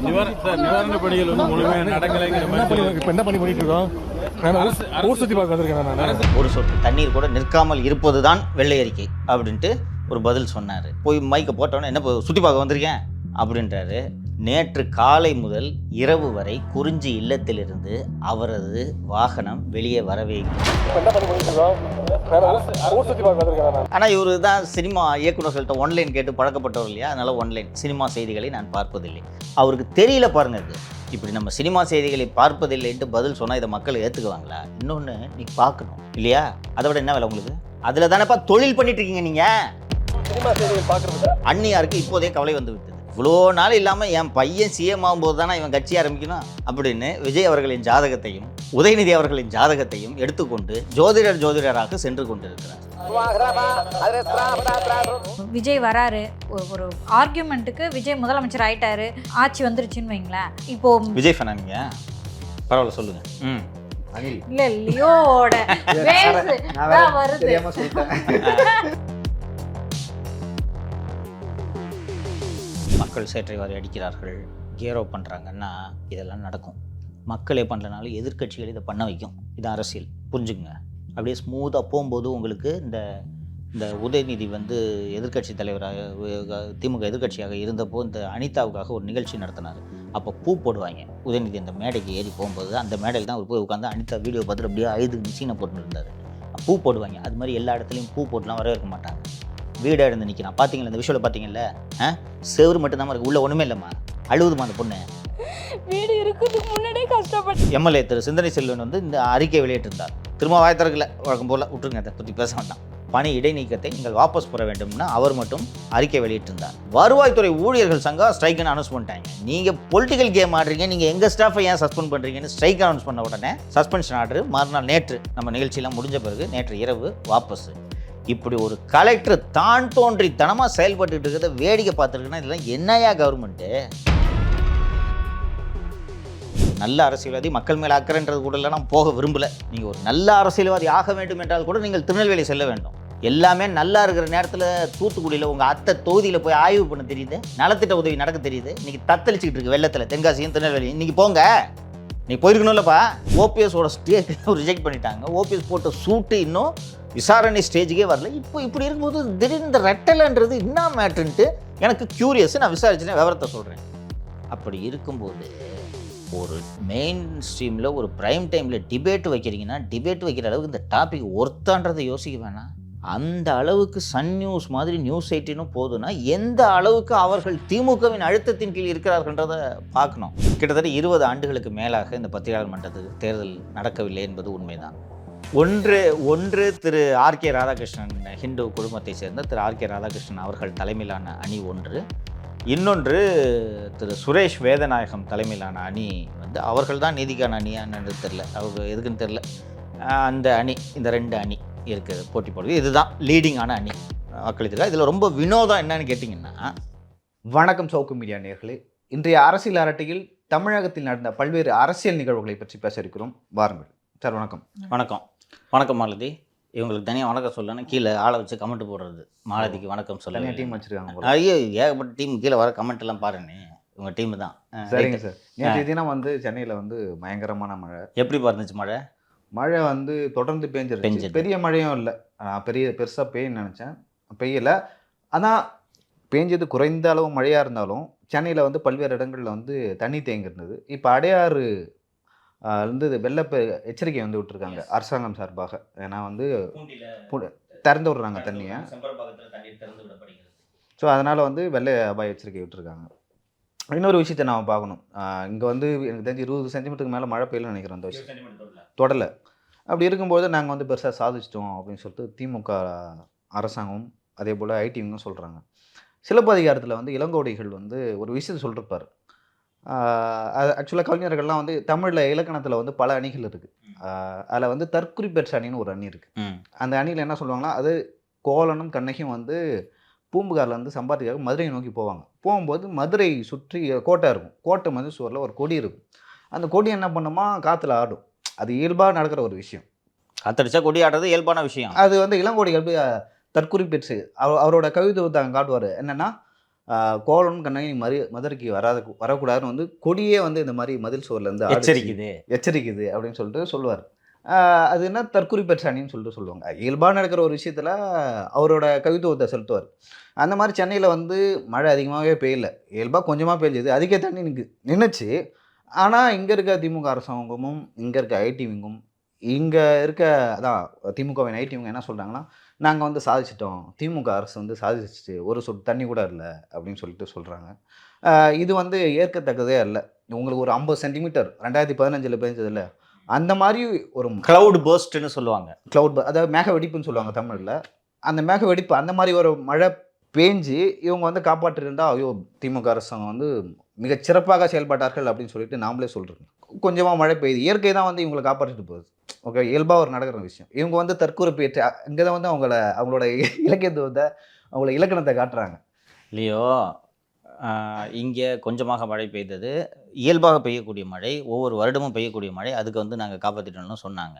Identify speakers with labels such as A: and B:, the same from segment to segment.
A: நிவாரண பணிகள் வந்து முழுமையாக நடக்கலைங்கிற மாதிரி இப்போ என்ன பண்ணிட்டு இருக்கோம். ஊர் சுற்றி பார்க்க வந்திருக்கேன் நான்.
B: ஒரு சொட்டு தண்ணீர் கூட நிற்காமல் இருப்பது தான் வெள்ளை அறிக்கை அப்படின்ட்டு ஒரு பதில் சொன்னார். போய் மைக்கை போட்டோன்னே என்ன சுற்றி பார்க்க வந்திருக்கேன் அப்படின்றாரு. நேற்று காலை முதல் இரவு வரை குறிஞ்சி இல்லத்திலிருந்து அவரது வாகனம் வெளியே வரவே இல்லை. ஆனால் இவர் தான் சினிமா இயக்குநர்கள்ட்ட ஒன்லைன் கேட்டு பழக்கப்பட்டவர் இல்லையா, அதனால் ஒன்லைன் சினிமா செய்திகளை நான் பார்ப்பதில்லை. அவருக்கு தெரியல பாருங்க. அது இப்படி நம்ம சினிமா செய்திகளை பார்ப்பதில்லைன்ட்டு பதில் சொன்னால் இதை மக்கள் ஏற்றுக்குவாங்களா? இன்னொன்று நீ பார்க்கணும் இல்லையா, அதை விட என்ன வேலை உங்களுக்கு? அதில் தானேப்பா தொழில் பண்ணிட்டு இருக்கீங்க நீங்கள். சினிமா செய்திகள் பார்க்குறது அந்நியாருக்கு இப்போதே கவலை வந்து விட்டது. இவ்வளோ நாள் இல்லாமல் என் பையன் சிஎம் ஆகும்போது தானே இவன் கட்சி ஆரம்பிக்கணும் அப்படின்னு விஜய் அவர்களின் ஜாதகத்தையும் உதயநிதி அவர்களின் ஜாதகத்தையும் எடுத்துக்கொண்டு ஜோதிடராக சென்று கொண்டிருக்கிறார்.
C: விஜய் வராரு, ஒரு ஆர்கியூமெண்ட்டுக்கு விஜய் முதலமைச்சர் ஆயிட்டாரு, ஆட்சி வந்துருச்சுன்னு வைங்களேன். இப்போ
B: விஜய் ஃபேனாங்க பரவாயில்ல சொல்லுங்க.
C: இல்ல லியோட வருது.
B: மக்கள் சேற்றைவாரி அடிக்கிறார்கள், கேரோ பண்ணுறாங்கன்னா இதெல்லாம் நடக்கும். மக்களே பண்ணலனாலும் எதிர்க்கட்சிகள் இதை பண்ண வைக்கும். இது அரசியல், புரிஞ்சுக்குங்க. அப்படியே ஸ்மூத்தாக போகும்போது உங்களுக்கு இந்த உதயநிதி வந்து எதிர்க்கட்சி தலைவராக திமுக எதிர்க்கட்சியாக இருந்தப்போ இந்த அனிதாவுக்காக ஒரு நிகழ்ச்சி நடத்தினார். அப்போ பூ போடுவாங்க. உதயநிதி அந்த மேடைக்கு ஏறி போகும்போது அந்த மேடையில் தான் அவர் போய் உட்காந்து அனிதா வீடியோ பார்த்துட்டு அப்படியே 5 மிஷினை போட்டுன்னு இருந்தார். பூ போடுவாங்க. அது மாதிரி எல்லா இடத்துலையும் பூ போட்டுலாம் வரவேற்க மாட்டாங்க. வீடாக இருந்து நிற்கிறான். பார்த்தீங்களா இந்த விஷயம்? பார்த்தீங்கல்ல, செவரு மட்டும்தான் இருக்குது, உள்ள ஒன்றுமே இல்லைம்மா. அழுவுதுமா அந்த பொண்ணு.
C: வீடு இருக்கிறதுக்கு முன்னாடியே கஷ்டப்பட்டு
B: எம்எல்ஏ திரு சிந்தனை செல்வன் வந்து இந்த அறிக்கை வெளியிட்டிருந்தார். திரும்ப வாய் திறக்கல, வழக்கம் போல் விட்டுருங்க, அதை பற்றி பேச வேண்டாம். பணி இடைநீக்கத்தை நீங்கள் வாபஸ் பெற வேண்டும்னா அவர் மட்டும் அறிக்கை வெளியிட்டிருந்தார். வருவாய்த்துறை ஊழியர்கள் சங்கம் ஸ்ட்ரைக்குன்னு அனௌன்ஸ் பண்ணிட்டாங்க. நீங்கள் பொலிட்டிக்கல் கேம் ஆடுறீங்க, நீங்கள் எங்கள் ஸ்டாஃபை ஏன் சஸ்பெண்ட் பண்ணுறீங்கன்னு ஸ்ட்ரைக் அனௌன்ஸ் பண்ண உடனே சஸ்பென்ஷன் ஆர்டர் மறுநாள் நேற்று நம்ம நிகழ்ச்சியெல்லாம் முடிஞ்ச பிறகு நேற்று இரவு வாபஸ். இப்படி ஒரு கலெக்டர் தான் தோன்றித்தனமாக செயல்பட்டு இருக்கிறத வேடிக்கை பார்த்துருக்குன்னா இதெல்லாம் என்னையா கவர்மெண்ட்டு? நல்ல அரசியல்வாதி மக்கள் மேலே அக்கறைன்றது கூட இல்லை, நான் போக விரும்பலை. நீங்கள் ஒரு நல்ல அரசியல்வாதி ஆக வேண்டும் என்றால் கூட நீங்கள் திருநெல்வேலி செல்ல வேண்டும். எல்லாமே நல்லா இருக்கிற நேரத்தில் தூத்துக்குடியில் உங்கள் அத்தை தொகுதியில் போய் ஆய்வு பண்ண தெரியுது, நலத்திட்ட உதவி நடக்க தெரியுது. இன்றைக்கி தத்தளிச்சுக்கிட்டு இருக்கு வெள்ளத்தில் தென்காசியும் திருநெல்வேலியும். இன்றைக்கி போங்க, நீ போயிருக்கணும்லப்பா. ஓபிஎஸோட ஸ்டேஜ் ரிஜெக்ட் பண்ணிட்டாங்க. ஓபிஎஸ் போட்ட சூட்டு இன்னும் விசாரணை ஸ்டேஜுக்கே வரல. இப்போ இப்படி இருக்கும்போது திடீர்னு இந்த ரெட்டலைன்றது என்ன மேட்ருன்ட்டு எனக்கு க்யூரியஸ். நான் விசாரிச்சுன்னு விவரத்தை சொல்கிறேன். அப்படி இருக்கும்போது ஒரு மெயின் ஸ்ட்ரீமில் ஒரு ப்ரைம் டைமில் டிபேட் வைக்கிறீங்கன்னா டிபேட் வைக்கிற அளவுக்கு இந்த டாபிக் ஒர்த்தான்றதை யோசிக்க வேணாம். அந்த அளவுக்கு சன் நியூஸ் மாதிரி நியூஸ் 18 போதுன்னா எந்த அளவுக்கு அவர்கள் திமுகவின் அழுத்தத்தின் கீழ் இருக்கிறார்கள்ன்றதை பார்க்கணும். கிட்டத்தட்ட 20 ஆண்டுகளுக்கு மேலாக இந்த பத்திரிகையாளர் மன்றத்துக்கு தேர்தல் நடக்கவில்லை என்பது உண்மைதான். ஒன்று திரு ஆர்கே ராதாகிருஷ்ணன் ஹிந்து குடும்பத்தை சேர்ந்த திரு ஆர்கே ராதாகிருஷ்ணன் அவர்கள் தலைமையிலான அணி ஒன்று, இன்னொன்று திரு சுரேஷ் வேதநாயகம் தலைமையிலான அணி வந்து அவர்கள் தான் நீதிக்கான அணியான்னு தெரில, அவங்க எதுக்குன்னு தெரில. அந்த அணி, இந்த 2 அணி இருக்குது போட்டி போடுது. இதுதான் லீடிங்கான அணி வாக்களித்திருக்கா. இதில் ரொம்ப வினோதம் என்னன்னு கேட்டிங்கன்னா,
D: வணக்கம் சவுக்கு மீடியா நேயர்களே. இன்றைய அரசியல் அரட்டையில் தமிழகத்தில் நடந்த பல்வேறு அரசியல் நிகழ்வுகளை பற்றி பேச இருக்கிறோம். வாருங்கள் சார். வணக்கம்.
B: வணக்கம். வணக்கம் மாலதி. இவங்களுக்கு தனியாக வணக்கம் சொல்லணும், கீழே ஆளை வச்சு கமெண்ட் போடுறது. மாலதிக்கு வணக்கம் சொல்ல
D: டீம் வச்சுருக்காங்க.
B: ஐயோ, ஏகப்பட்ட டீம் கீழே வர கமெண்ட் எல்லாம் பாருங்க, இவங்க டீம் தான்.
D: சரிங்க சார். நேற்று தினம் வந்து சென்னையில் வந்து பயங்கரமான மழை.
B: எப்படி இருந்துச்சு மழை வந்து தொடர்ந்து பெஞ்சிருச்சு. பெரிய மழையும் இல்லை, பெருசாக பெய்யுன்னு நினச்சேன், பெய்யலை. ஆனால் பெஞ்சது குறைந்த அளவு மழையாக இருந்தாலும் சென்னையில் வந்து பல்வேறு இடங்களில் வந்து தண்ணி தேங்கிருந்தது. இப்போ அடையாறு வந்து வெள்ள எச்சரிக்கை வந்து விட்டுருக்காங்க அரசாங்கம் சார்பாக. ஏன்னா வந்து திறந்து விடுறாங்க தண்ணியை. ஸோ அதனால் வந்து வெள்ள அபாய எச்சரிக்கை விட்டுருக்காங்க. இன்னொரு விஷயத்தை நாம் பார்க்கணும். இங்கே வந்து எனக்கு தெரிஞ்சு 20 சென்டிமீட்டருக்கு மேலே மழை பெய்யலன்னு நினைக்கிறோம். அந்த விஷயம் தொடலை. அப்படி இருக்கும்போது நாங்கள் வந்து பெருசாக சாதிச்சிட்டோம் அப்படின்னு சொல்லிட்டு திமுக அரசாங்கம் அதே போல் ஐடிவிங்கும் சொல்கிறாங்க. சிலப்பதிகாரத்தில் வந்து இளங்கோடிகள் வந்து ஒரு விஷயத்தை சொல்லிருப்பார். அது ஆக்சுவலாக கவிஞர்கள்லாம் வந்து தமிழில் இலக்கணத்தில் வந்து பல அணிகள் இருக்குது. அதில் வந்து தற்குறிப்பெற்ற அணின்னு ஒரு அணி இருக்குது. அந்த அணியில் என்ன சொல்லுவாங்கன்னா, அது கோவலனும் கண்ணகியும் வந்து பூம்புகாரில் வந்து சம்பாதிக்காக மதுரையை நோக்கி போவாங்க. போகும்போது மதுரை சுற்றி கோட்டை இருக்கும். கோட்டை மது சுவரில் ஒரு கொடி இருக்கும். அந்த கொடி என்ன பண்ணுமா, காற்றுல ஆடும். அது இயல்பாக நடக்கிற ஒரு விஷயம். காத்தடிச்சா கொடி ஆடுறது இயல்பான விஷயம்.
D: அது வந்து இளங்கோடிகள் தற்குறிப்பெற்று அவரோட கவிதை தாங்க காட்டுவார். என்னென்னா, கோவலன் கண்ணகி மதுரைக்கு வரக்கூடாதுன்னு வந்து கொடியே வந்து இந்த மாதிரி மதில் சுவர்லேருந்து எச்சரிக்குது அப்படின்னு சொல்லிட்டு சொல்லுவார். அது என்ன தற்குறிப்பற்ற அணின்னு சொல்லிட்டு சொல்லுவாங்க. இயல்பாக நடக்கிற ஒரு விஷயத்தில் அவரோட கவித்துவத்தை செலுத்துவார். அந்த மாதிரி சென்னையில் வந்து மழை அதிகமாகவே பெய்யல, இயல்பாக கொஞ்சமாக பெய்யுது, அதிக தண்ணி நின்றுச்சு. ஆனால் இங்கே இருக்க திமுக அரசாங்கமும் இங்கே இருக்க ஐடி விங்கும் இங்கே இருக்க அதான் திமுகவின் ஐடி விங்க என்ன சொல்கிறாங்கன்னா, நாங்கள் வந்து சாதிச்சிட்டோம், திமுக அரசு வந்து சாதிச்சிச்சு, ஒரு சொட்டு தண்ணி கூட இல்லை அப்படின்னு சொல்லிட்டு சொல்கிறாங்க. இது வந்து ஏற்கத்தக்கதே இல்லை. உங்களுக்கு ஒரு 50 சென்டிமீட்டர் 2015 பெஞ்சதில்ல, அந்த மாதிரி ஒரு
B: கிளவுட் பர்ஸ்ட்னு சொல்லுவாங்க.
D: அதாவது மேக வெடிப்புன்னு சொல்லுவாங்க தமிழில். அந்த மேக வெடிப்பு அந்த மாதிரி ஒரு மழை பேஞ்சு இவங்க வந்து காப்பாற்றிருந்தா, ஐயோ திமுக அரசாங்கம் வந்து மிகச் சிறப்பாக செயல்பட்டார்கள் அப்படின்னு சொல்லிட்டு நாமளே சொல்கிறோம். கொஞ்சமாக மழை பெய்யுது, இயற்கை தான் வந்து இவங்களை காப்பாற்றிட்டு போகுது. ஓகே, இயல்பாக ஒரு நடக்கிற விஷயம். இவங்க வந்து தற்கொலை இங்கே தான் வந்து அவங்களோட இலக்கியத்துவத்தை அவங்களோட இலக்கணத்தை காட்டுறாங்க
B: இல்லையோ. இங்கே கொஞ்சமாக மழை பெய்தது, இயல்பாக பெய்யக்கூடிய மழை, ஒவ்வொரு வருடமும் பெய்யக்கூடிய மழை, அதுக்கு வந்து நாங்கள் காப்பாற்றிட்டோம்னு சொன்னாங்க.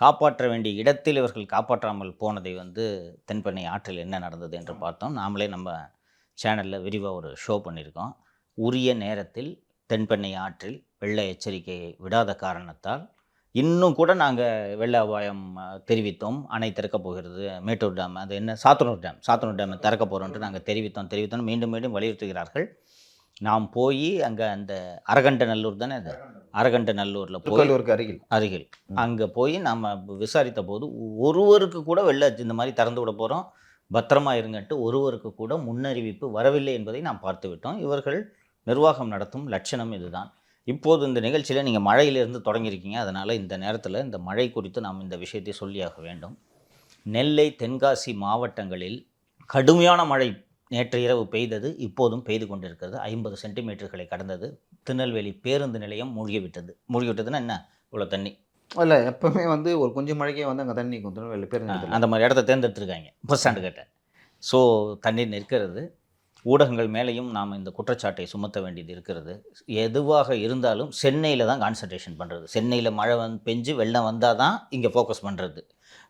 B: காப்பாற்ற வேண்டிய இடத்தில் இவர்கள் காப்பாற்றாமல் போனதை வந்து தென்பெண்ணை ஆற்றில் என்ன நடந்தது என்று பார்த்தோம். நாமளே நம்ம சேனலில் விரிவாக ஒரு ஷோ பண்ணியிருக்கோம். உரிய நேரத்தில் தென்பெண்ணை ஆற்றில் வெள்ள எச்சரிக்கையை விடாத காரணத்தால் இன்னும் கூட நாங்கள் வெள்ள அபாயம் தெரிவித்தோம். அணை திறக்கப் போகிறது, மேட்டூர் டேம், அது என்ன சாத்தனூர் டேமை திறக்க போகிறோன்ட்டு நாங்கள் தெரிவித்தோம் மீண்டும் வலியுறுத்துகிறார்கள். நாம் போய் அங்கே அந்த அரகண்டநல்லூர் தானே, அது அரகண்டநல்லூரில் போய் அருகில் அங்கே போய் நம்ம விசாரித்த போது ஒருவருக்கு கூட வெள்ள இந்த மாதிரி திறந்து விட போகிறோம், பத்திரமா இருங்கன்ட்டு ஒருவருக்கு கூட முன்னறிவிப்பு வரவில்லை என்பதை நாம் பார்த்து விட்டோம். இவர்கள் நிர்வாகம் நடத்தும் லட்சணம் இதுதான். இப்போது இந்த நிகழ்ச்சியில் நீங்கள் மழையிலிருந்து தொடங்கியிருக்கீங்க, அதனால் இந்த நேரத்தில் இந்த மழை குறித்து நாம் இந்த விஷயத்தை சொல்லியாக வேண்டும். நெல்லை, தென்காசி மாவட்டங்களில் கடுமையான மழை நேற்று இரவு பெய்தது, இப்போதும் பெய்து கொண்டிருக்கிறது. 50 சென்டிமீட்டர்களை கடந்தது. திருநெல்வேலி பேருந்து நிலையம் மூழ்கிவிட்டதுன்னா என்ன, இவ்வளோ தண்ணி
D: இல்லை, எப்பவுமே வந்து ஒரு கொஞ்சம் மழைக்கே வந்து அங்கே தண்ணி திருநெல்வேலி பேருந்து
B: அந்த மாதிரி இடத்த தேர்ந்தெடுத்துருக்காங்க பஸ் ஸ்டாண்டு கிட்ட. ஸோ தண்ணீர் நிற்கிறது. ஊடகங்கள் மேலேயும் நாம் இந்த குற்றச்சாட்டை சுமத்த வேண்டியது இருக்கிறது. எதுவாக இருந்தாலும் சென்னையில் தான் கான்சன்ட்ரேஷன் பண்ணுறது. சென்னையில் மழை பெஞ்சு வெள்ளம் வந்தால் தான் இங்கே ஃபோக்கஸ் பண்ணுறது.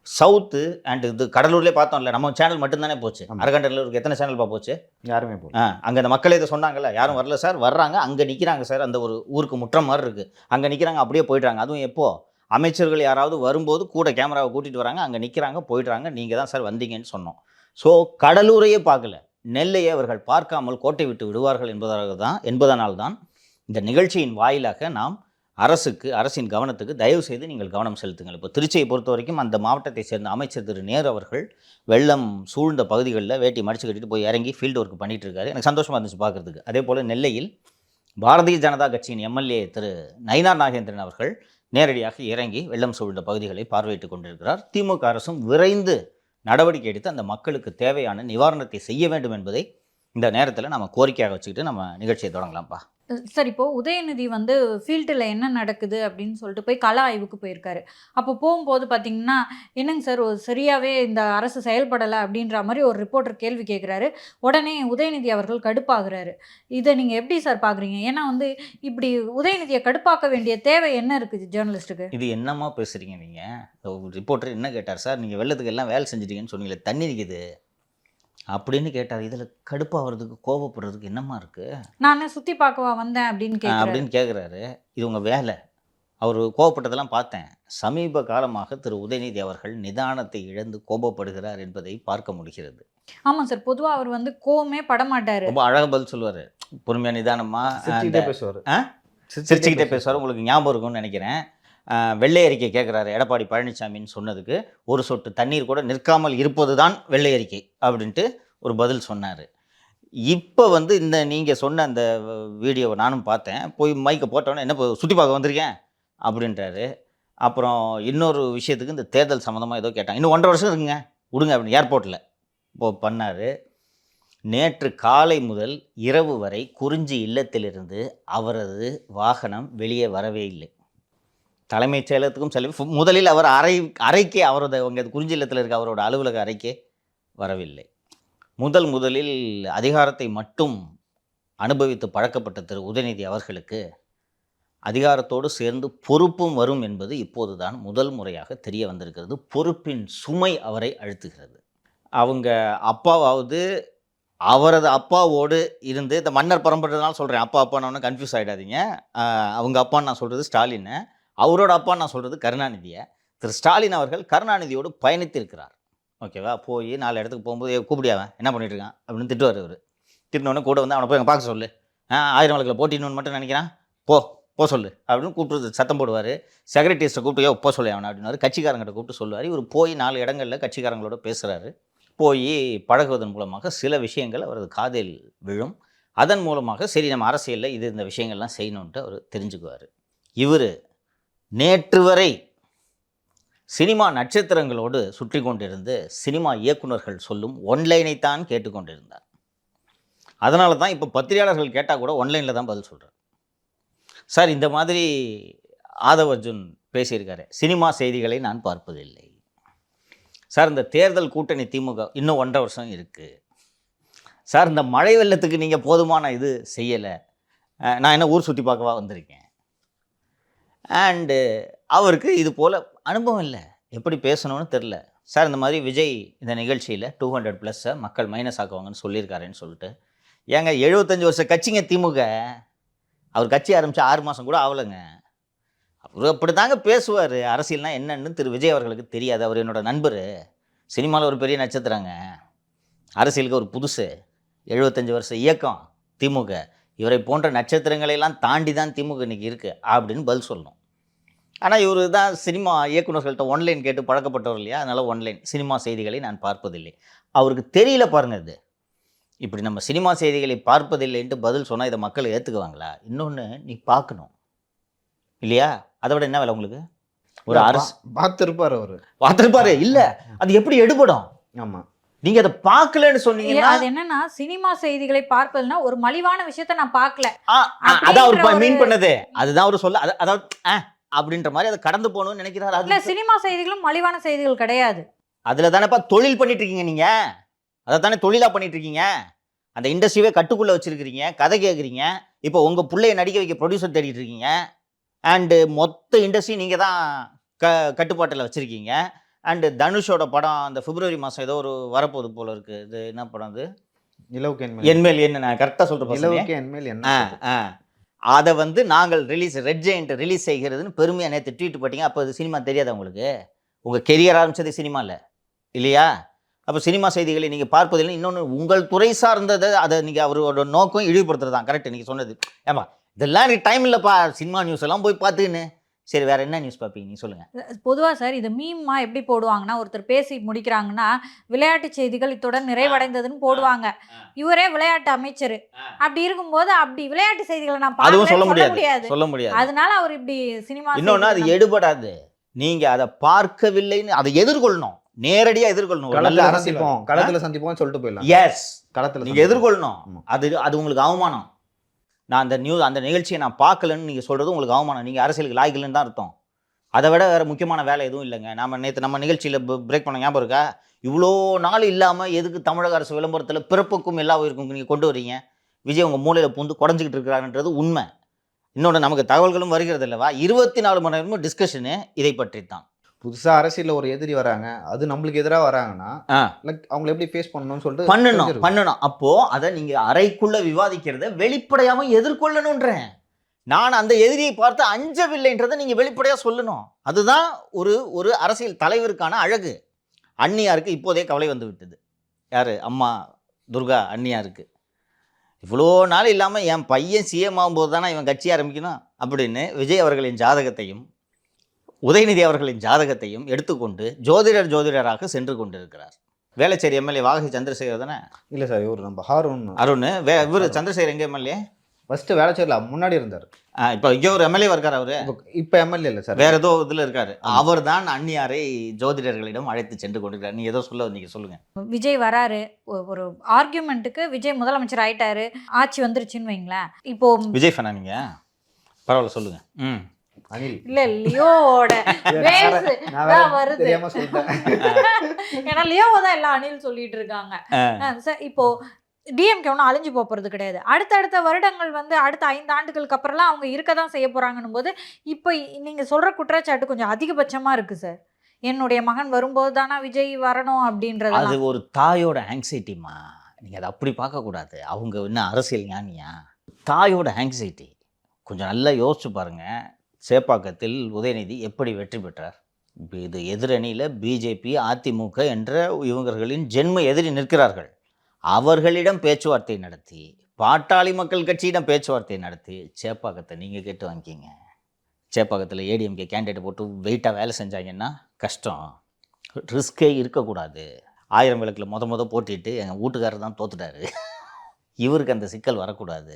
B: சவுத்து அண்ட் இது கடலூர்லேயே பார்த்தோம்ல, நம்ம சேனல் மட்டும்தானே போச்சு. அரகண்டலூருக்கு எத்தனை சேனல் போச்சு?
D: யாருமே போச்சு.
B: அங்கே அந்த மக்களே இதை சொன்னாங்கல்ல, யாரும் வரல சார், வர்றாங்க, அங்கே நிற்கிறாங்க சார், அந்த ஒரு ஊருக்கு முற்றம் மாதிரி இருக்குது, அங்கே நிற்கிறாங்க, அப்படியே போயிடுறாங்க. அதுவும் எப்போது அமைச்சர்கள் யாராவது வரும்போது கூட கேமராவை கூட்டிகிட்டு வராங்க, அங்கே நிற்கிறாங்க, போயிடுறாங்க, நீங்கள் தான் சார் வந்தீங்கன்னு சொன்னோம். ஸோ கடலூரையே பார்க்கல, நெல்லையை அவர்கள் பார்க்காமல் கோட்டை விட்டு விடுவார்கள் என்பதனால்தான் இந்த நிகழ்ச்சியின் வாயிலாக நாம் அரசின் கவனத்துக்கு தயவு செய்து நீங்கள் கவனம் செலுத்துங்கள். இப்போ திருச்சியை பொறுத்த வரைக்கும் அந்த மாவட்டத்தை சேர்ந்த அமைச்சர் திரு நேரு அவர்கள் வெள்ளம் சூழ்ந்த பகுதிகளில் வேட்டி மடிச்சு கட்டிட்டு போய் இறங்கி ஃபீல்டு ஒர்க் பண்ணிட்டு இருக்காரு. எனக்கு சந்தோஷமாக இருந்துச்சு பார்க்குறதுக்கு. அதே போல் நெல்லையில் பாரதிய ஜனதா கட்சியின் எம்எல்ஏ திரு நயினார் நாகேந்திரன் அவர்கள் நேரடியாக இறங்கி வெள்ளம் சூழ்ந்த பகுதிகளை பார்வையிட்டு கொண்டிருக்கிறார். திமுக அரசும் விரைந்து நடவடிக்கை எடுத்து அந்த மக்களுக்கு தேவையான நிவாரணத்தை செய்ய வேண்டும் என்பதை இந்த நேரத்தில் நம்ம கோரிக்கையாக வச்சுக்கிட்டு நம்ம நிகழ்ச்சியை தொடங்கலாம்ப்பா.
C: சார், இப்போது உதயநிதி வந்து ஃபீல்டில் என்ன நடக்குது அப்படின்னு சொல்லிட்டு போய் கள ஆய்வுக்கு போயிருக்காரு. அப்போ போகும்போது பார்த்தீங்கன்னா, என்னங்க சார் சரியாகவே இந்த அரசு செயல்படலை அப்படின்ற மாதிரி ஒரு ரிப்போர்ட்டர் கேள்வி கேட்குறாரு. உடனே உதயநிதி அவர்கள் கடுப்பாகிறாரு. இதை நீங்கள் எப்படி சார் பார்க்குறீங்க? ஏன்னா வந்து இப்படி உதயநிதியை கடுப்பாக்க வேண்டிய தேவை என்ன இருக்குது ஜேர்னலிஸ்ட்டுக்கு?
B: இது என்னம்மா பேசுகிறீங்க நீங்கள்? ரிப்போர்ட்டர் என்ன கேட்டார் சார், நீங்கள் வெள்ளத்துக்கு எல்லாம் வேலை செஞ்சிட்டீங்கன்னு சொன்னீங்களே, தண்ணி இருக்குது அப்படின்னு கேட்டார். இதில் கடுப்பாகிறதுக்கு கோபப்படுறதுக்கு என்னம்மா இருக்குது?
C: நான் சுற்றி பார்க்கவா வந்தேன் அப்படின்னு
B: கேட்குறாரு. இது உங்கள் வேலை. அவர் கோபப்பட்டதெல்லாம் பார்த்தேன். சமீப காலமாக திரு உதயநிதி அவர்கள் நிதானத்தை இழந்து கோபப்படுகிறார் என்பதை பார்க்க முடிகிறது.
C: ஆமாம் சார், பொதுவாக அவர் வந்து கோவமே படமாட்டார்,
B: ரொம்ப அழகாக பதில் சொல்லுவார், பொறுமையாக நிதானமாக
D: பேசுவார்,
B: சிரிச்சுக்கிட்டே பேசுவார். உங்களுக்கு ஞாபகம் இருக்கும்னு நினைக்கிறேன். வெள்ளை அறிக்கை கேட்குறாரு எடப்பாடி பழனிசாமின்னு சொன்னதுக்கு, ஒரு சொட்டு தண்ணீர் கூட நிற்காமல் இருப்பது தான் வெள்ளை அறிக்கை அப்படின்ட்டு ஒரு பதில் சொன்னார். இப்போ வந்து இந்த நீங்கள் சொன்ன அந்த வீடியோவை நானும் பார்த்தேன். போய் மைக்கை போட்டோன்னே என்ன சுற்றி பார்க்க வந்திருக்கேன் அப்படின்றாரு. அப்புறம் இன்னொரு விஷயத்துக்கு இந்த தேர்தல் சம்மந்தமாக ஏதோ கேட்டாங்க. இன்னும் 1.5 வருஷம் இருக்குங்க விடுங்க அப்படின்னு ஏர்போர்ட்டில் பண்ணார். நேற்று காலை முதல் இரவு வரை குறிஞ்சி இல்லத்திலிருந்து அவரது வாகனம் வெளியே வரவே இல்லை. தலைமைச் செயலகத்துக்கும் செல்ல முதலில் அவர் அறைக்கே அவரது அங்கே குறிஞ்சி இல்லத்தில் இருக்க அவரோட அலுவலக அறைக்கே வரவில்லை. முதலில் அதிகாரத்தை மட்டும் அனுபவித்து பழக்கப்பட்ட திரு உதயநிதி அவர்களுக்கு அதிகாரத்தோடு சேர்ந்து பொறுப்பும் வரும் என்பது இப்போதுதான் முதல் முறையாக தெரிய வந்திருக்கிறது. பொறுப்பின் சுமை அவரை அழுத்துகிறது. அவங்க அப்பாவாவது அவரது அப்பாவோடு இருந்து இந்த மன்னர் பரம்பரைனால சொல்கிறேன், அப்பா அப்பான்னு கன்ஃபியூஸ் ஆகிடாதீங்க. அவங்க அப்பான்னு நான் சொல்கிறது ஸ்டாலின், அவரோட அப்பான்னு நான் சொல்கிறது கருணாநிதியை. திரு ஸ்டாலின் அவர்கள் கருணாநிதியோடு பயணித்திருக்கிறார். ஓகேவா? போய் 4 இடத்துக்கு போகும்போது கூப்பிடியாவன் என்ன பண்ணிட்டு இருக்கான் அப்படின்னு திட்டுவார். அவர் திட்டினோடனே கூட வந்து அவனை போய் அங்கே பார்க்க சொல்லு, 1000 வழக்கில் போட்டின்னு மட்டும் நினைக்கிறான், போ சொல்லு அப்படின்னு கூப்பிட்டு சத்தம் போடுவார். செக்ரட்டரிஸ்ட்டை கூப்பிட்டு போ சொல்லு அவனை அப்படின்னாரு. கட்சிக்காரங்கிட்ட கூப்பிட்டு சொல்லுவார். இவர் போய் 4 இடங்களில் கட்சிக்காரங்களோட பேசுகிறாரு. போய் பழகுவதன் மூலமாக சில விஷயங்கள் அவரது காதில் விழும். அதன் மூலமாக சரி நம்ம அரசியலில் இந்த விஷயங்கள்லாம் செய்யணுன்ட்டு அவர் தெரிஞ்சுக்குவார். இவர் நேற்று வரை சினிமா நட்சத்திரங்களோடு சுற்றி கொண்டிருந்து சினிமா இயக்குநர்கள் சொல்லும் ஒன்லைனைத்தான் கேட்டுக்கொண்டிருந்தார். அதனால தான் இப்போ பத்திரிகையாளர்கள் கேட்டால் கூட ஒன்லைனில் தான் பதில் சொல்கிறார். சார் இந்த மாதிரி ஆதவ் அர்ஜுன் பேசியிருக்காரு, சினிமா செய்திகளை நான் பார்ப்பதில்லை சார். இந்த தேர்தல் கூட்டணி திமுக இன்னும் 1.5 வருஷம் இருக்குது சார். இந்த மழை வெள்ளத்துக்கு நீங்கள் போதுமான இது செய்யலை, நான் என்ன ஊர் சுற்றி பார்க்கவா வந்திருக்கேன். அண்டு அவருக்கு இது போல் அனுபவம் இல்லை, எப்படி பேசணும்னு தெரில சார். இந்த மாதிரி விஜய் இந்த நிகழ்ச்சியில் 200+ மக்கள் மைனஸ் ஆக்குவாங்கன்னு சொல்லியிருக்காருன்னு சொல்லிட்டு, ஏங்க 75 வருஷம் கட்சிங்க திமுக. அவர் கட்சி ஆரம்பித்து 6 மாதம் கூட ஆகலைங்க. அவர் அப்படி தாங்க பேசுவார். அரசியல்னால் என்னன்னு திரு விஜய் அவர்களுக்கு தெரியாது. அவர் என்னோடய நண்பர், சினிமாவில் ஒரு பெரிய நட்சத்திரங்க, அரசியலுக்கு ஒரு புதுசு, 75 வருஷம் இயக்கம் திமுக. இவரை போன்ற நட்சத்திரங்களையெல்லாம் தாண்டி தான் திமுக இன்றைக்கி இருக்குது அப்படின்னு பதில் சொல்லணும். ஆனால் இவர் தான் சினிமா இயக்குநர்கள்ட்ட ஒன்லைன் கேட்டு பழக்கப்பட்டவர் இல்லையா, அதனால் ஒன்லைன் சினிமா செய்திகளை நான் பார்ப்பதில்லை. அவருக்கு தெரியல பாருங்கள். இது இப்படி நம்ம சினிமா செய்திகளை பார்ப்பதில்லைன்ட்டு பதில் சொன்னால் இதை மக்கள் ஏற்றுக்குவாங்களா? இன்னொன்று நீ பார்க்கணும் இல்லையா, அதை விட என்ன வேலை உங்களுக்கு? ஒரு அரசு பார்த்துருப்பாரு இல்லை, அது எப்படி எடுபடும்? ஆமாம், நீங்க அதை பார்க்கலன்னு சொன்னீங்கன்னா
C: அது என்னன்னா சினிமா செய்திகளை பார்ப்பதுன்னா ஒரு மலிவான விஷயத்தை நான் பார்க்கல,
B: அதான் அவர் மீன் பண்ணது. அதுதான் அவர் சொல்ல, அதாவது அப்படின்ற மாதிரி அதை கடந்து போகணும்னு நினைக்கிறாரு.
C: அதுல சினிமா செய்திகளும் மலிவான செய்திகள் கிடையாது.
B: அதுல தானேப்பா தொழில் பண்ணிட்டு இருக்கீங்க நீங்க, அதை தானே தொழிலா பண்ணிட்டு இருக்கீங்க. அந்த இண்டஸ்ட்ரியே கட்டுக்குள்ள வச்சிருக்கிறீங்க, கதை கேட்குறீங்க. இப்போ உங்க பிள்ளைய நடிக்க வைக்க ப்ரொடியூசர் தேடிட்டு இருக்கீங்க. அண்டு மொத்த இண்டஸ்ட்ரி நீங்க தான் கட்டுப்பாட்டில் வச்சிருக்கீங்க. அண்டு தனுஷோட படம் அந்த பிப்ரவரி மாதம் ஏதோ ஒரு வரப்போகுது போல இருக்கு. இது என்ன படம்? அது நிலவுக்கு என்மேல் என்ன, நான் கரெக்டாக சொல்கிறேன். அதை வந்து நாங்கள் ரெட் ஜெயண்ட் ரிலீஸ் செய்கிறதுன்னு பெருமையாக நேற்று ட்வீட் போட்டிங்க. அப்போ அது சினிமா தெரியாதா உங்களுக்கு? உங்கள் கெரியர் ஆரம்பித்தது சினிமாவில் இல்லையா? அப்போ சினிமா செய்திகளை நீங்கள் பார்ப்பதில்லை. இன்னொன்று உங்கள் துறை சார்ந்ததை அதை நீங்கள் அவரோட நோக்கம் இழிவுபடுத்துறது தான். கரெக்ட் நீங்கள் சொன்னது. ஏமா இதெல்லாம் எனக்கு டைம் இல்லைப்பா, சினிமா நியூஸ் எல்லாம் போய் பார்த்துக்கின்னு. சரி, வேறு என்ன நியூஸ் பார்ப்பீங்க நீ சொல்லுங்கள்.
C: பொதுவாக சார் இதை மீமா எப்படி போடுவாங்கன்னா, ஒருத்தர் பேசி முடிக்கிறாங்கன்னா விளையாட்டு செய்திகள் இத்துடன் நிறைவடைந்ததுன்னு போடுவாங்க. இவரே விளையாட்டு அமைச்சர். அப்படி இருக்கும்போது அப்படி விளையாட்டு செய்திகளை நான்
B: அதுவும் சொல்ல முடியாது.
C: அதனால அவர் இப்படி சினிமா
B: இன்னொன்று அது எடுபடாது. நீங்கள் அதை பார்க்கவில்லைன்னு அதை எதிர்கொள்ளணும், நேரடியாக எதிர்கொள்ளணும்.
D: களத்தில் சந்திப்போம் சொல்லிட்டு போயிடலாம்.
B: எஸ், களத்தில் நீங்கள் எதிர்கொள்ளணும். அது உங்களுக்கு அவமானம். நான் அந்த நிகழ்ச்சியை நான் பார்க்கலன்னு நீங்கள் சொல்கிறது உங்களுக்கு அவமானம். நீங்கள் அரசியலுக்கு லாய்க்கலன்னு தான் அர்த்தம். அதை விட வேறு முக்கியமான வேலை எதுவும் இல்லைங்க. நேற்று நம்ம நிகழ்ச்சியில் பிரேக் பண்ண ஞாபகம் இருக்கா? இவ்வளோ நாள் இல்லாமல் எதுக்கு தமிழக அரசு விளம்பரத்தில் பிறப்புக்கும் எல்லா உயிருக்கும் நீங்கள் கொண்டு வரீங்க? விஜய் உங்கள் மூலையில் பூந்து குறைஞ்சிக்கிட்டு இருக்கிறாருன்றது உண்மை. இன்னொன்று நமக்கு தகவல்களும் வருகிறது இல்லவா? 24 மணி நேரமும் டிஸ்கஷனு இதை பற்றி தான்.
D: புதுசாக அரசியலில் ஒரு எதிரி வராங்க, அது நம்மளுக்கு எதிராக வராங்கன்னா அவங்களை எப்படி ஃபேஸ் பண்ணணும்னு சொல்லிட்டு
B: பண்ணணும். அப்போது அதை நீங்கள் அறைக்குள்ளே விவாதிக்கிறத வெளிப்படையாகவும் எதிர்கொள்ளணுன்றேன். நான் அந்த எதிரியை பார்த்து அஞ்சவில்லைன்றதை நீங்கள் வெளிப்படையாக சொல்லணும். அதுதான் ஒரு அரசியல் தலைவருக்கான அழகு. அண்ணியாருக்கு இப்போதே கவலை வந்து விட்டது. யார்? அம்மா துர்கா அண்ணியாருக்கு. இவ்வளோ நாள் இல்லாமல் என் பையன் சிஎம் ஆகும்போது தானே இவன் கட்சி ஆரம்பிக்கணும் அப்படின்னு விஜய் அவர்களின் ஜாதகத்தையும் உதயநிதி அவர்களின் ஜாதகத்தையும் எடுத்துக்கொண்டு ஜோதிடராக சென்று கொண்டிருக்கிறார். வேளச்சேரி எம்எல்ஏ வாகை சந்திரசேகர் தானே?
D: இல்லை சார், இவர் நம்ம அருண்.
B: இவர் சந்திரசேகர் எங்கே எம்எல்ஏ?
D: ஃபஸ்ட்டு வேளச்சேரியில் முன்னாடி இருந்தார்.
B: இப்போ இங்கே ஒரு எம்எல்ஏ இருக்கார். அவர்
D: இப்போ எம்எல்ஏ இல்லை சார்,
B: வேற ஏதோ இதில் இருக்காரு. அவர் தான் அந்நியாரை ஜோதிடர்களிடம் அழைத்து சென்று கொண்டிருக்கிறார். நீ ஏதோ சொல்ல வந்தீங்க, சொல்லுங்க.
C: விஜய் வராரு, ஒரு ஆர்கியூமெண்ட்டுக்கு விஜய் முதலமைச்சர் ஆயிட்டாரு, ஆட்சி வந்துருச்சுன்னு வைங்களேன். இப்போ
B: விஜய் ஃபேனா நீங்க? பரவாயில்ல, சொல்லுங்க.
D: அனில்
C: இல்ல லியோவோட வருது. ஏன்னா லியோவை தான் எல்லாம் அனில் சொல்லிட்டு இருக்காங்க. சார் இப்போ டிஎம்கே ஒன்றும் அழிஞ்சு போகிறது கிடையாது. அடுத்த வருடங்கள் வந்து அடுத்த 5 ஆண்டுகளுக்கு அப்புறம்லாம் அவங்க இருக்க தான் செய்ய போகிறாங்கன்னும் போது இப்போ நீங்கள் சொல்கிற குற்றச்சாட்டு கொஞ்சம் அதிகபட்சமாக இருக்குது சார். என்னுடைய மகன் வரும்போது தானே விஜய் வரணும் அப்படின்றது.
B: அது ஒரு தாயோட ஆங்ஸைட்டிமா. நீங்கள் அதை அப்படி பார்க்கக்கூடாது. அவங்க என்ன அரசியல் ஞானியா? தாயோட ஆங்ஸைட்டி கொஞ்சம் நல்லா யோசிச்சு பாருங்கள். சேப்பாக்கத்தில் உதயநிதி எப்படி வெற்றி பெற்றார்? இது எதிரணியில் பிஜேபி, அதிமுக என்ற இவர்களின் ஜென்ம எதிரி நிற்கிறார்கள். அவர்களிடம் பேச்சுவார்த்தை நடத்தி, பாட்டாளி மக்கள் கட்சியிடம் பேச்சுவார்த்தை நடத்தி சேப்பாக்கத்தை நீங்கள் கேட்டு வாங்கிக்கிங்க. சேப்பாக்கத்தில் ஏடிஎம்கே கேண்டிடேட் போட்டு வெயிட்டாக வேலை செஞ்சாங்கன்னா கஷ்டம். ரிஸ்கே இருக்கக்கூடாது. 1000 விளக்கில் முத போட்டிட்டு எங்கள் வீட்டுக்காரர் தான் தோத்துட்டாரு, இவருக்கு அந்த சிக்கல் வரக்கூடாது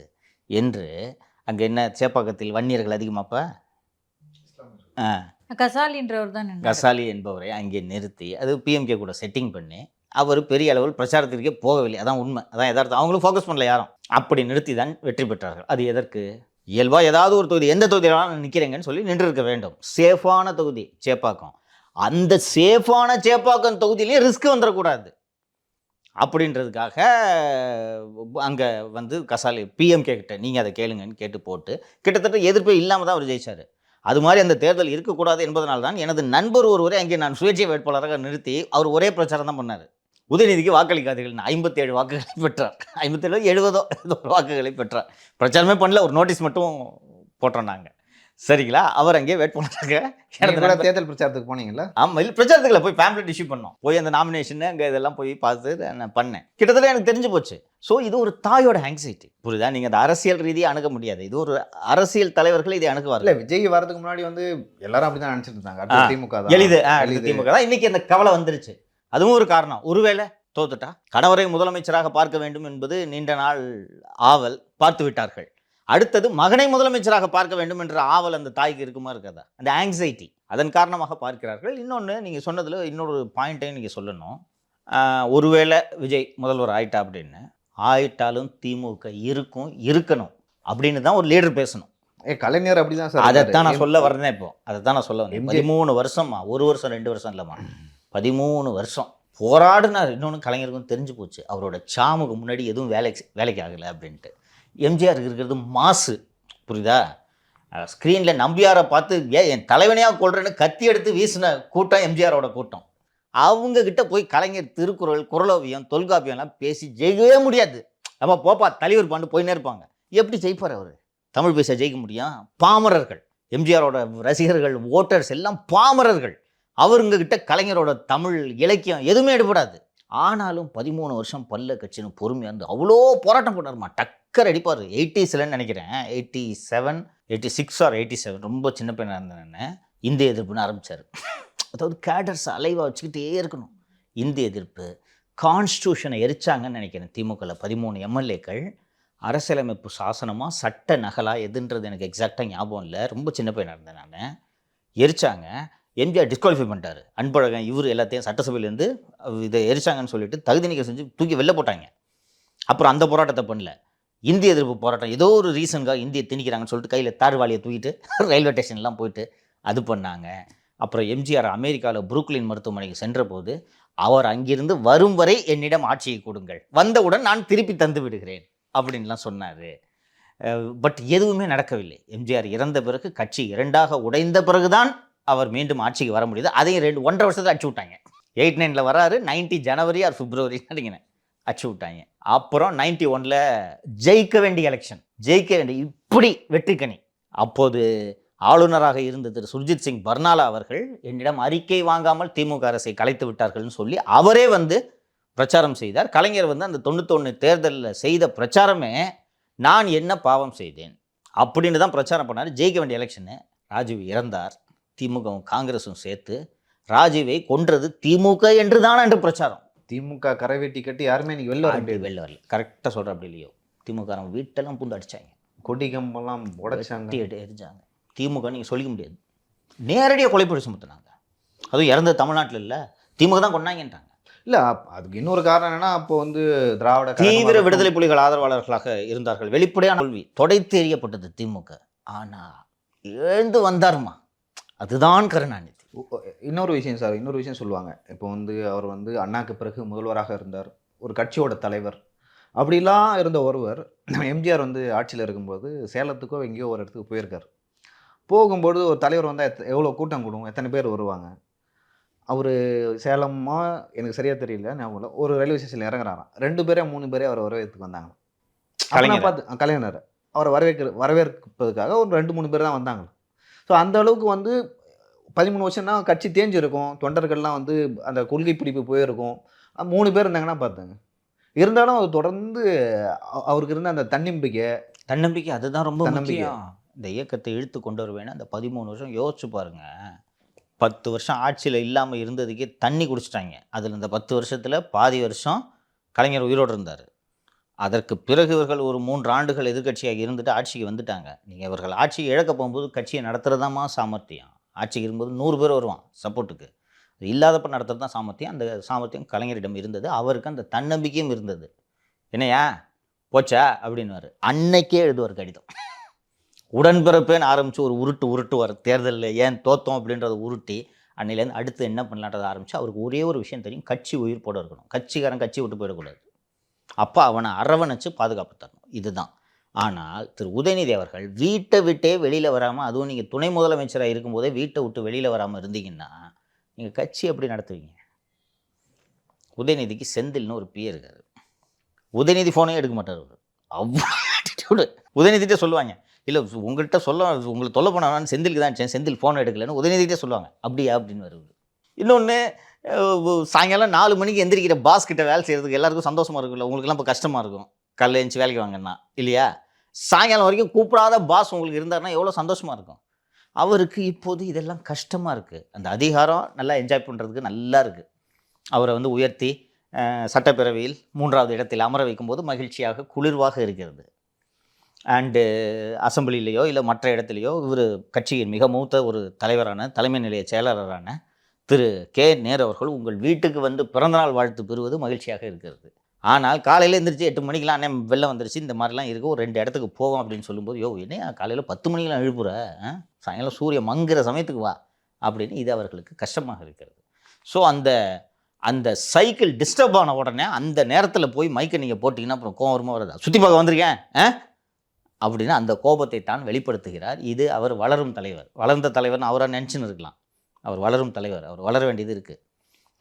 B: என்று அங்கே என்ன சேப்பாக்கத்தில் வன்னியர்கள் அதிகமாப்ப
C: கசாலின்றவர் தான்
B: கசாலி என்பவரை அங்கே நிறுத்தி அது பிஎம்கே கூட செட்டிங் பண்ணி அவர் பெரிய அளவில் பிரச்சாரத்திற்கே போகவில்லை. அதான் உண்மை, அதான் எதார்த்தம். அவங்களும் ஃபோக்கஸ் பண்ணல யாரும். அப்படி நிறுத்தி தான் வெற்றி பெற்றார்கள். அது எதற்கு? இயல்பாக ஏதாவது ஒரு தொகுதி, எந்த தொகுதியிலாம் நிற்கிறேங்கன்னு சொல்லி நின்று இருக்க வேண்டும். சேஃபான தொகுதி சேப்பாக்கம். அந்த சேஃபான சேப்பாக்கம் தொகுதியிலே ரிஸ்க் வந்துடக்கூடாது அப்படின்றதுக்காக அங்கே வந்து கசாலி பிஎம்கே கிட்ட நீங்கள் அதை கேளுங்கன்னு கேட்டு போட்டு கிட்டத்தட்ட எதிர்ப்பே இல்லாமல் தான் அவர் ஜெயிச்சார். அது மாதிரி அந்த தேர்தல் இருக்கக்கூடாது என்பதனால் தான் எனது நண்பர் ஒருவரை அங்கே நான் சுயேட்சை வேட்பாளராக நிறுத்தி அவர் ஒரே பிரச்சாரம் தான் பண்ணார். உதயநிதிக்கு வாக்களிக்காதீர்கள் 57 வாக்குகளை பெற்றார். 57 70 வாக்குகளை பெற்றார். பிரச்சாரமே பண்ணல, ஒரு நோட்டீஸ் மட்டும் போட்டோம் நாங்கள். சரிங்களா? அவர் அங்கே வேட்பாளராக
D: தேர்தல் பிரச்சாரத்துக்கு போனீங்களா?
B: ஆமாம், இல்லை பிரச்சாரத்துக்குள்ள போய் பேம்ப்ளெட் இஷ்யூ பண்ணோம். போய் அந்த நாமினேஷன் அங்கே இதெல்லாம் போய் பார்த்து நான் பண்ணேன். கிட்டத்தட்ட எனக்கு தெரிஞ்சு போச்சு. ஸோ இது ஒரு தாயோட ஆங்ஸைட்டி, புரியுதா? நீங்கள் அந்த அரசியல் ரீதியாக அணுக முடியாது. இது ஒரு அரசியல் தலைவர்கள் இதை அணுகுவார்.
D: இல்லை, விஜய் வரதுக்கு முன்னாடி வந்து எல்லாரும் அப்படி தான் நினச்சிட்டு இருந்தாங்க. திமுக தான்
B: எளிது திமுக தான். இன்னைக்கு அந்த கவலை வந்துருச்சு. அதுவும் ஒரு காரணம். ஒருவேளை தோத்துட்டா கணவரை முதலமைச்சராக பார்க்க வேண்டும் என்பது நீண்ட நாள் ஆவல், பார்த்து விட்டார்கள். அடுத்தது மகனை முதலமைச்சராக பார்க்க வேண்டும் என்ற ஆவல் அந்த தாய்க்கு இருக்குமா இருக்காதா? அந்த ஆங்ஸைட்டி அதன் காரணமாக பார்க்கிறார்கள். இன்னொன்று, நீங்கள் சொன்னதில் இன்னொரு பாயிண்ட்டையும் நீங்கள் சொல்லணும். ஒருவேளை விஜய் முதல்வர் ஆயிட்டா அப்படின்னு, ஆயிட்டாலும் திமுக இருக்கணும் அப்படின்னு தான் ஒரு லீடர் பேசணும்.
D: கலைஞர் அப்படிதான் சார்.
B: அதைத்தான் நான் சொல்ல வரேன். இப்போ அதைத்தான் நான் சொல்ல வந்தேன். 13 வருஷமா, 1 வருஷம் 2 வருஷம் இல்லைம்மா, 13 வருஷம் போராடினார். இன்னொன்று, கலைஞருக்கும் தெரிஞ்சு போச்சு அவரோட சாமுக்கு முன்னாடி எதுவும் வேலைக்கு ஆகலை அப்படின்ட்டு. எம்ஜிஆர் இருக்கிறது மாசு, புரியுதா? ஸ்க்ரீனில் நம்பியாரை பார்த்து என் தலைவனையாக கொள்றேன்னு கத்தி எடுத்து வீசின கூட்டம் எம்ஜிஆரோட கூட்டம். அவங்கக்கிட்ட போய் கலைஞர் திருக்குறள், குறளோவியம், தொல்காப்பியம்லாம் பேசி ஜெயிக்கவே முடியாது. நம்ம போப்பா தலைவர் பாண்டு போயினே இருப்பாங்க. எப்படி ஜெயிப்பார் அவர்? தமிழ் பேச ஜெயிக்க முடியும்? பாமரர்கள், எம்ஜிஆரோட ரசிகர்கள், ஓட்டர்ஸ் எல்லாம் பாமரர்கள். அவருங்கக்கிட்ட கலைஞரோட தமிழ் இலக்கியம் எதுவுமே எடுபடாது. ஆனாலும் 13 வருஷம் பல்ல கட்சின்னு பொறுமையாக இருந்து அவ்வளோ போராட்டம் பண்ணாருமா. டக்கர் அடிப்பார். 80ஸ்லன்னு நினைக்கிறேன், 87, 86 ஆர் 87, ரொம்ப சின்ன பையனாக இருந்தேன் நான். இந்திய எதிர்ப்புன்னு ஆரம்பித்தார். அதாவது கேடர்ஸ் அலைவாக வச்சுக்கிட்டே இருக்கணும். இந்திய எதிர்ப்பு, கான்ஸ்டியூஷனை எரிச்சாங்கன்னு நினைக்கிறேன். திமுகவில் 13 எம்எல்ஏக்கள் அரசியலமைப்பு சாசனமாக சட்ட நகலா எதுன்றது எனக்கு எக்ஸாக்டாக ஞாபகம் இல்லை, ரொம்ப சின்ன பையனாக இருந்தேன் நான். எரிச்சாங்க. எம்ஜிஆர் டிஸ்குவாலிஃபை பண்ணிட்டார். அன்பழகன் இவர் எல்லாத்தையும் சட்டசபையிலேருந்து இதை எரிச்சாங்கன்னு சொல்லிட்டு தகுதி நீக்கம் செஞ்சு தூக்கி வெளில போட்டாங்க. அப்புறம் அந்த போராட்டத்தை பண்ணல. இந்திய எதிர்ப்பு போராட்டம் ஏதோ ஒரு ரீசனுக்காக இந்தியை திணிக்கிறாங்கன்னு சொல்லிட்டு கையில் தார்வாளியை தூக்கிட்டு ரயில்வே ஸ்டேஷன்லாம் போயிட்டு அது பண்ணாங்க. அப்புறம் எம்ஜிஆர் அமெரிக்காவில் புரூக்லின் மருத்துவமனைக்கு சென்ற போது அவர் அங்கிருந்து வரும் வரை என்னிடம் ஆட்சியை கொடுங்கள், வந்தவுடன் நான் திருப்பி தந்து விடுகிறேன் அப்படின்லாம் சொன்னார். பட் எதுவுமே நடக்கவில்லை. எம்ஜிஆர் இறந்த பிறகு கட்சி 2ஆக உடைந்த பிறகுதான் அவர் மீண்டும் ஆட்சிக்கு வர முடியுது. அதையும் 1.5 வருஷத்தில் அடிச்சு விட்டாங்க. 89 வராரு, 90 ஜனவரி ஆர் பிப்ரவரி நினைக்கிறேன் அடிச்சு விட்டாங்க. அப்புறம் 91 ஜெயிக்க வேண்டிய எலெக்ஷன், ஜெயிக்க வேண்டிய இப்படி வெற்றிக்கணி. அப்போது ஆளுநராக இருந்த திரு சுர்ஜித் சிங் பர்னாலா அவர்கள் என்னிடம் அறிக்கை வாங்காமல் திமுக அரசை கலைத்து விட்டார்கள்னு சொல்லி அவரே வந்து பிரச்சாரம் செய்தார். கலைஞர் வந்து அந்த 91 தேர்தலில் செய்த பிரச்சாரமே நான் என்ன பாவம் செய்தேன் அப்படின்னு தான் பிரச்சாரம் பண்ணார். ஜெயிக்க வேண்டிய எலெக்ஷனு. ராஜீவ் இறந்தார். திமுகவும் காங்கிரஸும் சேர்த்து ராஜீவை கொன்றது திமுக என்று தான் என்று பிரச்சாரம்.
D: திமுக கரை வெட்டி கட்டி யாருமே இன்னைக்கு வெளில
B: வரல. கரெக்டாக சொல்கிற அப்படி இல்லையோ? திமுக நம்ம வீட்டெல்லாம் பூந்து அடித்தாங்க,
D: கொடி கம்பெல்லாம் உடைச்சாங்க,
B: எரிஞ்சாங்க. திமுக நீங்கள் சொல்லிக்க முடியாது, நேரடியாக கொலைப்பழி சுமத்துனாங்க. அதுவும் இறந்த தமிழ்நாட்டில் இல்லை, திமுக தான் கொண்டாங்கன்றாங்க.
D: இல்லை, அதுக்கு இன்னொரு காரணம் என்னன்னா, அப்போ வந்து திராவிட
B: தீவிர விடுதலை புலிகள் ஆதரவாளர்களாக இருந்தார்கள். வெளிப்படையான தோல்வி, தொடைத்து எறியப்பட்டது திமுக. ஆனால் எழுந்து வந்தாருமா, அதுதான் கருணாநிதி.
D: இன்னொரு விஷயம் சொல்லுவாங்க. இப்போ வந்து அவர் வந்து அண்ணாக்கு பிறகு முதல்வராக இருந்தார், ஒரு கட்சியோட தலைவர், அப்படிலாம் இருந்த ஒருவர் எம்ஜிஆர் வந்து ஆட்சியில் இருக்கும்போது சேலத்துக்கோ எங்கேயோ ஒரு இடத்துக்கு போயிருக்கார். போகும்போது ஒரு தலைவர் வந்தால் எவ்வளோ கூட்டம் கூடும், எத்தனை பேர் வருவாங்க. அவர் சேலமா எனக்கு சரியாக தெரியல ஞாபகம் இல்லை, ஒரு ரயில்வே ஸ்டேஷனில் இறங்குறாராம். 2 பேரே 3 பேரே அவரை வரவேற்கிறதுக்கு வந்தாங்க.
B: கலைஞரை.
D: பார்த்து கலைஞரை அவரை வரவேற்பதற்காக ஒரு 2-3 பேர் தான் வந்தாங்க. ஸோ அந்த அளவுக்கு வந்து 13 வருஷம்னா கட்சி தேஞ்சிருக்கும், தொண்டர்கள்லாம் வந்து அந்த கொள்கை பிடிப்பு போயிருக்கும். 3 பேர் இருந்தாங்கன்னா பார்த்துங்க. இருந்தாலும் அவர் தொடர்ந்து அவருக்கு இருந்த அந்த
B: தன்னம்பிக்கை அதுதான் ரொம்ப
D: தன்னம்பிக்கை.
B: முக்கியம். இந்த இயக்கத்தை இழுத்து கொண்டு வருவேன்னு அந்த 13 வருஷம் யோசிச்சு பாருங்க. 10 வருஷம் ஆட்சியில் இல்லாமல் இருந்ததுக்கே தண்ணி குடிச்சிட்டாங்க. அதில் இந்த 10 வருஷத்தில் பாதி வருஷம் கலைஞர் உயிரோடு இருந்தார். அதற்கு பிறகு இவர்கள் ஒரு 3 ஆண்டுகள் எதிர்க்கட்சியாக இருந்துட்டு ஆட்சிக்கு வந்துட்டாங்க. நீங்கள் இவர்கள் ஆட்சியை இழக்க போகும்போது கட்சியை நடத்துகிறதாமா சாமர்த்தியம். ஆட்சிக்கு இருக்கும்போது 100 பேர் வருவான் சப்போர்ட்டுக்கு. அது இல்லாதப்ப நடத்துறது தான் சாமர்த்தியம். அந்த சாமர்த்தியம் கலைஞரிடம் இருந்தது. அவருக்கு அந்த தன்னம்பிக்கையும் இருந்தது. என்னையா போச்சா அப்படின்னுவார். அன்னைக்கே எழுதுவார் கடிதம். உடன்பிறப்பேன்னு ஆரம்பித்து ஒரு உருட்டுவார். தேர்தலில் ஏன் தோத்தோம் அப்படின்றத உருட்டி அன்னையிலேருந்து அடுத்து என்ன பண்ணலான்றதை ஆரம்பித்து அவருக்கு ஒரே ஒரு விஷயம் தெரியும், கட்சி உயிர் போட இருக்கணும். கட்சிக்காரன் கட்சி விட்டு போயிடக்கூடாது. அப்போ அவனை அரவணைச்சு பாதுகாப்பு தரணும். இதுதான். ஆனால் திரு உதயநிதி அவர்கள் வீட்டை விட்டே வெளியில் வராமல், அதுவும் நீங்கள் துணை முதலமைச்சராக இருக்கும்போதே வீட்டை விட்டு வெளியில் வராமல் இருந்தீங்கன்னா நீங்கள் கட்சி எப்படி நடத்துவீங்க? உதயநிதிக்கு செந்தில்னு ஒரு பிஏ இருக்காரு. உதயநிதி ஃபோனே எடுக்க மாட்டார் அவர். அவ்வளோ ஆட்டிடியூடு. உதயநிதிட்டே சொல்லுவாங்க, இல்லை உங்கள்கிட்ட உங்களுக்கு தொல்லை பண்ணான்னு செந்திலுக்கு தான் செந்தில் ஃபோன் எடுக்கலன்னு உதயநிதிட்டே சொல்லுவாங்க. அப்படியா அப்படின்னு வருது. இன்னொன்று, சாயங்காலம் 4 மணிக்கு எந்திரிக்கிற பாஸ் கிட்ட வேலை செய்கிறதுக்கு எல்லாருக்கும் சந்தோஷமாக இருக்குல்ல. உங்களுக்குலாம் இப்போ கஷ்டமாக இருக்கும். காலைல எழுந்துச்சி வேலைக்கு வாங்கன்னா இல்லையா? சாயங்காலம் வரைக்கும் கூப்பிடாத பாஸ் உங்களுக்கு இருந்தாருன்னா எவ்வளோ சந்தோஷமாக இருக்கும். அவருக்கு இப்போது இதெல்லாம் கஷ்டமாக இருக்குது. அந்த அதிகாரம் நல்லா என்ஜாய் பண்ணுறதுக்கு நல்லா இருக்குது. அவரை வந்து உயர்த்தி சட்டப்பேரவையில் 3வது இடத்தில் அமர வைக்கும்போது மகிழ்ச்சியாக குளிர்வாக இருக்கிறது. அண்டு அசம்பிளிலேயோ இல்லை மற்ற இடத்துலையோ இவர் கட்சியின் மிக மூத்த ஒரு தலைவரான தலைமை நிலைய செயலாளரான திரு கே நேரு அவர்கள் உங்கள் வீட்டுக்கு வந்து பிறந்தநாள் வாழ்த்து பெறுவது மகிழ்ச்சியாக இருக்கிறது. ஆனால் காலையில் எழுந்திரிச்சு 8 மணிக்கெலாம் அண்ணன் வெள்ளம் வந்துருச்சு, இந்த மாதிரிலாம் இருக்குது, ஒரு 2 இடத்துக்கு போவோம் அப்படின்னு சொல்லும்போது, என்னையா காலையில் 10 மணிக்கெலாம் எழுப்புற, சாயங்காலம் சூரியன் மங்குற சமயத்துக்கு வா அப்படின்னு இது அவர்களுக்கு கஷ்டமாக இருக்கிறது. ஸோ அந்த சைக்கிள் டிஸ்டர்ப் ஆன உடனே அந்த நேரத்தில் போய் மைக்கை நீங்கள் போட்டிங்கன்னா அப்புறம் கோவம் வருமா வருதா? சுற்றி பார்க்க வந்திருக்கேன் அப்படின்னு அந்த கோபத்தை தான் வெளிப்படுத்துகிறார். இது அவர் வளரும் தலைவர், வளர்ந்த தலைவர்னு அவராக நினச்சின்னு இருக்கலாம். அவர் வளரும் தலைவர், அவர் வளர வேண்டியது இருக்குது.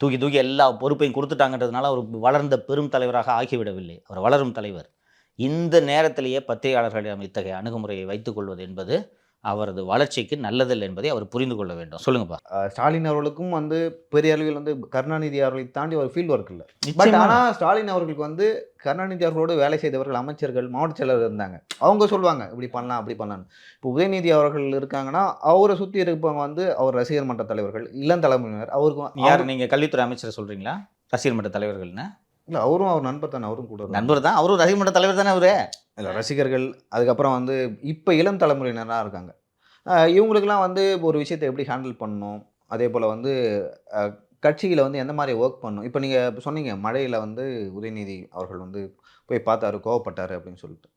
B: தூக்கி எல்லா பொறுப்பையும் கொடுத்துட்டாங்கன்றதுனால அவர் வளர்ந்த பெரும் தலைவராக ஆகிவிடவில்லை. அவர் வளரும் தலைவர். இந்த நேரத்திலேயே பத்திரிகையாளர்களிடம் இத்தகைய அணுகுமுறையை வைத்துக்கொள்வது என்பது அவரது வளர்ச்சிக்கு நல்லதில்லை என்பதை அவர் புரிந்து கொள்ள வேண்டும். சொல்லுங்கப்பா.
D: ஸ்டாலின் அவர்களுக்கும் வந்து பெரிய அளவில் வந்து கருணாநிதி அவர்களை தாண்டி ஒரு ஃபீல்ட் ஒர்க் இல்லை. பட் ஆனால் ஸ்டாலின் அவர்களுக்கு வந்து கருணாநிதி அவர்களோடு வேலை செய்தவர்கள், அமைச்சர்கள், மாவட்ட செயலர் இருந்தாங்க. அவங்க சொல்லுவாங்க இப்படி பண்ணலாம் அப்படி பண்ணலான்னு. இப்போ உதயநிதி அவர்கள் இருக்காங்கன்னா அவரை சுற்றி இருப்பவங்க வந்து அவர் ரசிகர் மன்ற தலைவர்கள், இளம் தலைமுறையினர். அவருக்கு
B: யார் நீங்கள் கல்வித்துறை அமைச்சரை சொல்கிறீங்களா? ரசிகர் மன்ற தலைவர்கள்னு
D: இல்லை, அவரும் அவர் நண்பர் தானே, அவரும் கூட
B: நண்பர் தான், அவரும் ரசிகர் மன்ற தலைவர் தானே அவரு.
D: இல்லை, ரசிகர்கள். அதுக்கப்புறம் வந்து இப்போ இளம் தலைமுறையினராக இருக்காங்க. இவங்களுக்கெல்லாம் வந்து ஒரு விஷயத்தை எப்படி ஹேண்டில் பண்ணணும், அதே போல் வந்து கட்சியில் வந்து எந்த மாதிரி ஒர்க் பண்ணணும். இப்போ நீங்கள் சொன்னீங்க மழையில் வந்து உதயநிதி அவர்கள் வந்து போய் பார்த்தாரு, கோவப்பட்டார் அப்படின்னு சொல்லிட்டு.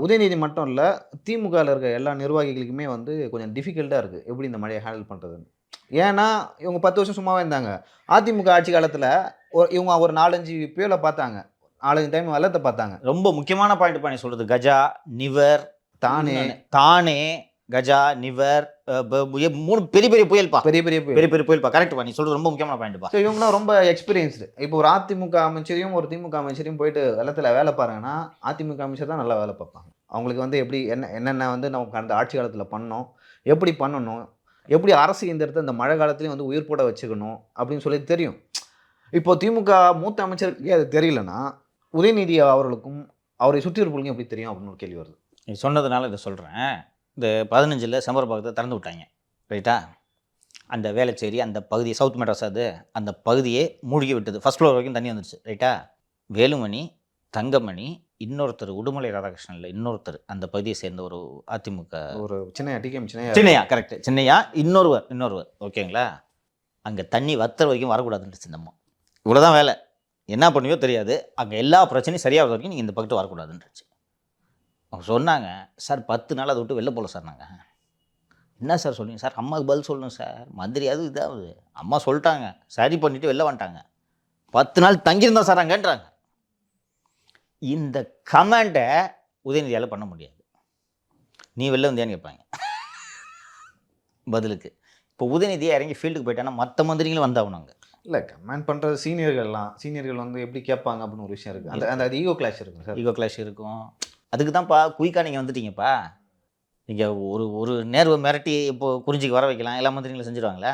D: உதயநிதி மட்டும் இல்லை, திமுகவில் இருக்க எல்லா நிர்வாகிகளுக்குமே வந்து கொஞ்சம் டிஃபிகல்ட்டாக இருக்குது எப்படி இந்த மழையை ஹேண்டில் பண்ணுறதுன்னு. ஏன்னா இவங்க 10 வருஷம் சும்மாவே இருந்தாங்க. அதிமுக ஆட்சி காலத்தில் இவங்க ஒரு 4-5 புயலை பார்த்தாங்க, 4-5 டைம் வெள்ளத்தை பார்த்தாங்க.
B: ரொம்ப முக்கியமான பாயிண்ட் பண்ணி சொல்கிறது, கஜா, நிவர், தானே கஜா, நிவர், 3 பெரிய புயல்ப்பா, பெரிய புயல்ப்பா. கரெக்ட்பா, நீ சொல்கிறது ரொம்ப முக்கியமான பாயிண்ட்ப்பா.
D: ஸோ இவங்களாம் ரொம்ப எக்ஸ்பீரியன்ஸ்டு. இப்போ ஒரு அதிமுக அமைச்சரையும் ஒரு திமுக அமைச்சரையும் போயிட்டு வெள்ளத்தில் வேலை பாருங்கன்னா அதிமுக அமைச்சர் தான் நல்லா வேலை பார்ப்பாங்க. அவங்களுக்கு வந்து எப்படி என்னென்ன வந்து நம்ம கடந்த ஆட்சி காலத்தில் பண்ணோம், எப்படி பண்ணணும், எப்படி அரசு இயந்திரத்தை இந்த மழை காலத்துலேயும் வந்து உயிர் போட வச்சுக்கணும் அப்படின்னு சொல்லி தெரியும். இப்போ திமுக மூத்த அமைச்சருக்கு அது தெரியலன்னா உதயநிதி அவர்களுக்கும் அவரை சுற்றி இருப்பவர்களுக்கும் எப்படி தெரியும் அப்படின்னு ஒரு கேள்வி வருது.
B: நீ சொன்னதுனால இதை சொல்கிறேன். இந்த 15 செம்பரபாக்கத்தை திறந்து விட்டாங்க, ரைட்டா? அந்த வேளச்சேரி அந்த பகுதி, சவுத் மெட்ராஸ், அது அந்த பகுதியே மூழ்கி விட்டது. ஃபஸ்ட் ஃப்ளோர் வரைக்கும் தண்ணி வந்துடுச்சு, ரைட்டா? வேலுமணி, தங்கமணி, இன்னொருத்தர் உடுமலை ராதாகிருஷ்ணனில் இன்னொருத்தர் அந்த பகுதியை சேர்ந்த ஒரு அதிமுக
D: ஒரு
B: சின்னையா, கரெக்டு, சின்னையா, இன்னொருவர் ஓகேங்களா? அங்கே தண்ணி வத்துற வரைக்கும் வரக்கூடாதுன்னு சின்னம்மா. இவ்வளோதான் வேலை, என்ன பண்ணுவியோ தெரியாது. அங்கே எல்லா பிரச்சனையும் சரியாக வரைக்கும் நீங்கள் இந்த பக்கத்து வரக்கூடாதுன்றுச்சு. அவங்க சொன்னாங்க, சார் 10 நாள் அதை விட்டு வெளில போகல சார். நாங்கள் என்ன சார் சொல்லுங்கள் சார், அம்மாவுக்கு பதில் சொல்லணும் சார், மந்திரியாவது இதாவது அம்மா சொல்லிட்டாங்க, சரி பண்ணிவிட்டு வெளில வந்துட்டாங்க, 10 நாள் தங்கியிருந்தோம் சார் அங்கன்றாங்க. இந்த கமெண்டை உதயநிதியால் பண்ண முடியாது. நீ வெளில வந்தியான்னு கேட்பாங்க பதிலுக்கு. இப்போ உதயநிதியை இறங்கி ஃபீல்டுக்கு போயிட்டாங்கன்னா மற்ற மந்திரிகளும் வந்தாகணுங்க.
D: இல்லை கமெண்ட் பண்ணுறது சீனியர்கள் வந்து எப்படி கேட்பாங்க அப்படின்னு ஒரு விஷயம் இருக்குது. அந்த அந்த ஈகோ கிளாஷ் இருக்கும் சார்.
B: ஈகோ கிளாஷ் இருக்கும். அதுக்கு தான்ப்பா குயிக்காக நீங்கள் வந்துட்டீங்கப்பா. நீங்கள் ஒரு நேர்வை மிரட்டி இப்போ குறிஞ்சிக்கு வர வைக்கலாம், எல்லா மந்திரிகளும் செஞ்சுருவாங்களே.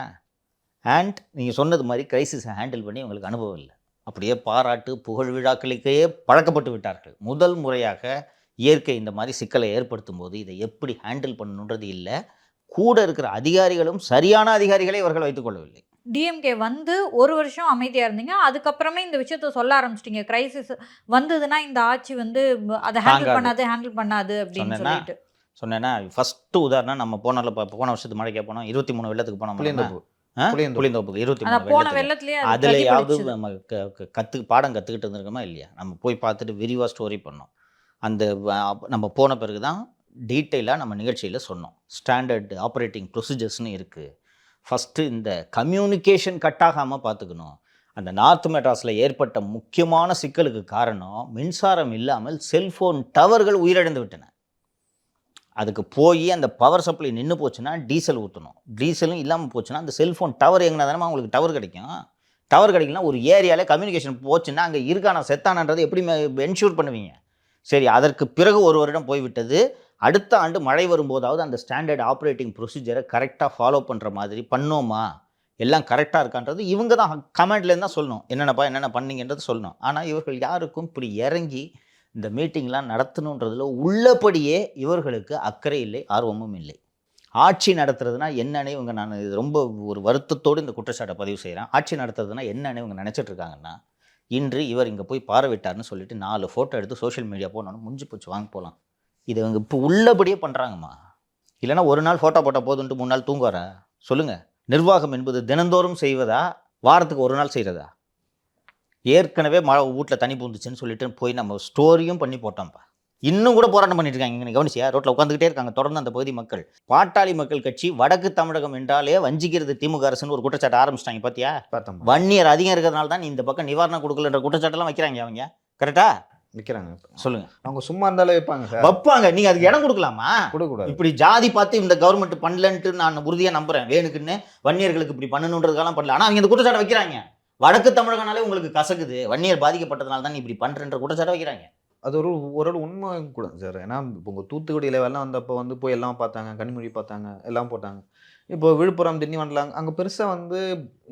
B: அண்ட் நீங்கள் சொன்னது மாதிரி கிரைசிஸை ஹேண்டில் பண்ணி உங்களுக்கு அனுபவம் இல்லை. அப்படியே பாராட்டு புகழ் விழாக்களுக்கே பழக்கப்பட்டு விட்டார்கள். முதல் முறையாக இயற்கை இந்த மாதிரி சிக்கலை ஏற்படுத்தும் போது இதை எப்படி ஹேண்டில் பண்ணணுன்றது இல்லை. கூட இருக்கிற அதிகாரிகளும் சரியான அதிகாரிகளை இவர்கள் வைத்துக் கொள்ளவில்லை.
C: டிஎம்கே வந்து 1 வருஷம் அமைதியாக இருந்தீங்க, அதுக்கப்புறமே இந்த விஷயத்த சொல்ல ஆரம்பிச்சிட்டிங்க. கிரைசிஸ் வந்ததுன்னா இந்த ஆட்சி வந்து அதை ஹேண்டில் பண்ணாது அப்படின்னு சொல்லிட்டு
B: சொன்னேன்னா. ஃபஸ்ட்டு உதாரணம் நம்ம போன வருஷத்துக்கு மழைக்கே போனோம், 23 வெள்ளத்துக்கு போனோம். புளியந்தோப்புக்கு 23 வெள்ளத்துலேயே அதுலையாவது நம்ம பாடம் கற்றுக்கிட்டு இருந்திருக்கோமா இல்லையா? நம்ம போய் பார்த்துட்டு விரிவாக ஸ்டோரி பண்ணோம். அந்த நம்ம போன பிறகு தான் டீட்டெயிலாக நம்ம நிகழ்ச்சியில் சொன்னோம். ஸ்டாண்டர்ட் ஆப்ரேட்டிங் ப்ரொசீஜர்ஸ்னு இருக்குது. ஃபஸ்ட்டு இந்த கம்யூனிகேஷன் கட் ஆகாமல் பார்த்துக்கணும். அந்த நார்த் மெட்ராஸில் ஏற்பட்ட முக்கியமான சிக்கலுக்கு காரணம் மின்சாரம் இல்லாமல் செல்ஃபோன் டவர்கள் உயிரிழந்து விட்டன. அதுக்கு போய் அந்த பவர் சப்ளை நின்று போச்சுன்னா டீசல் ஊற்றணும். டீசலும் இல்லாமல் போச்சுன்னா அந்த செல்ஃபோன் டவர் எங்கன்னா தானே உங்களுக்கு டவர் கிடைக்கும். டவர் கிடைக்கலாம் ஒரு ஏரியாவில் கம்யூனிகேஷன் போச்சுன்னா அங்கே இருக்கான செத்தானன்றது எப்படி என்ஷூர் பண்ணுவீங்க? சரி, அதற்கு பிறகு 1 வருடம் போய்விட்டது. அடுத்த ஆண்டு மழை வரும்போதாவது அந்த ஸ்டாண்டர்ட் ஆப்ரேட்டிங் ப்ரொசீஜரை கரெக்டாக ஃபாலோ பண்ணுற மாதிரி பண்ணோமா, எல்லாம் கரெக்டாக இருக்கான்றது இவங்க தான் கமெண்ட்லேருந்து தான் சொல்லணும். என்னென்ன பண்ணீங்கன்றது சொல்லணும். ஆனால் இவர்கள் யாருக்கும் இப்படி இறங்கி இந்த மீட்டிங்லாம் நடத்தணுன்றதில் உள்ளபடியே இவர்களுக்கு அக்கறை இல்லை, ஆர்வமும் இல்லை. ஆட்சி நடத்துறதுனா என்னன்னு இவங்க, நான் இது ரொம்ப ஒரு வருத்தத்தோடு இந்த குற்றச்சாட்டை பதிவு செய்கிறேன். ஆட்சி நடத்துறதுனா என்னன்னு இவங்க நினச்சிட்டு இருக்காங்கன்னா, இன்று இவர் இங்கே போய் பார்வையிட்டார்னு சொல்லிட்டு 4 ஃபோட்டோ எடுத்து சோஷியல் மீடியா போனோன்னு முடிஞ்சு போச்சு, வாங்க போகலாம். இதை இவங்க இப்போ உள்ளபடியே பண்ணுறாங்கம்மா. இல்லைனா ஒரு நாள் ஃபோட்டோ போட்டால் போதுன்ட்டு 3 நாள் தூங்குவாரா? சொல்லுங்கள். நிர்வாகம் என்பது தினந்தோறும் செய்வதா, வாரத்துக்கு 1 நாள் செய்கிறதா? ஏற்கனவே மழை வீட்டில் தண்ணி பூந்துச்சுன்னு சொல்லிட்டு போய் நம்ம ஸ்டோரியும் பண்ணி போட்டோம்ப்பா. இன்னும் கூட போராட்டம் பண்ணிட்டு இருக்காங்க. இங்கே கவனிச்சியா? ரோட்டில் உட்காந்துக்கிட்டே இருக்காங்க தொடர்ந்து அந்த பகுதி மக்கள். பாட்டாளி மக்கள் கட்சி வடக்கு தமிழகம் என்றாலே வஞ்சிக்கிறது திமுக அரசுன்னு ஒரு குற்றச்சாட்டை ஆரம்பிச்சிட்டாங்க. பார்த்தியா? வன்னியர் அதிகம் இருக்கிறதுனால தான் இந்த பக்கம் நிவாரணம் கொடுக்கலன்ற குற்றச்சாட்டெல்லாம் வைக்கிறாங்க அவங்க. கரெக்டா வைக்கிறாங்க? சொல்லுங்க. அவங்க சும்மா இருந்தாலே வைப்பாங்க. நீங்க அதுக்கு இடம் கொடுக்கலாமா? கொடுக்கூடாது. இப்படி ஜாதி பார்த்து இந்த கவர்மெண்ட் பண்ணலன்ட்டு நான் உறுதியாக நம்புறேன். வேணுக்குன்னு வன்னியர்களுக்கு இப்படி பண்ணணுன்றதுக்கெல்லாம் பண்ணல. ஆனால் அவங்க இந்த குற்றச்சாட்டை வைக்கிறாங்க. வடக்கு தமிழகனாலே உங்களுக்கு கசக்குது, வன்னியர் பாதிக்கப்பட்டதுனால தான் நீ இப்படி பண்ணுறன்ற குற்றச்சாட்டை வைக்கிறாங்க. அது ஒரு உண்மை கூட சார். ஏன்னா இப்போ உங்கள் தூத்துக்குடியில் வெள்ளம் வந்தப்போ வந்து போய் எல்லாம் பார்த்தாங்க, கனிமொழி பார்த்தாங்க, எல்லாம் போட்டாங்க. இப்போ விழுப்புரம் திண்டிவனம்லாம் அங்கே பெருசாக வந்து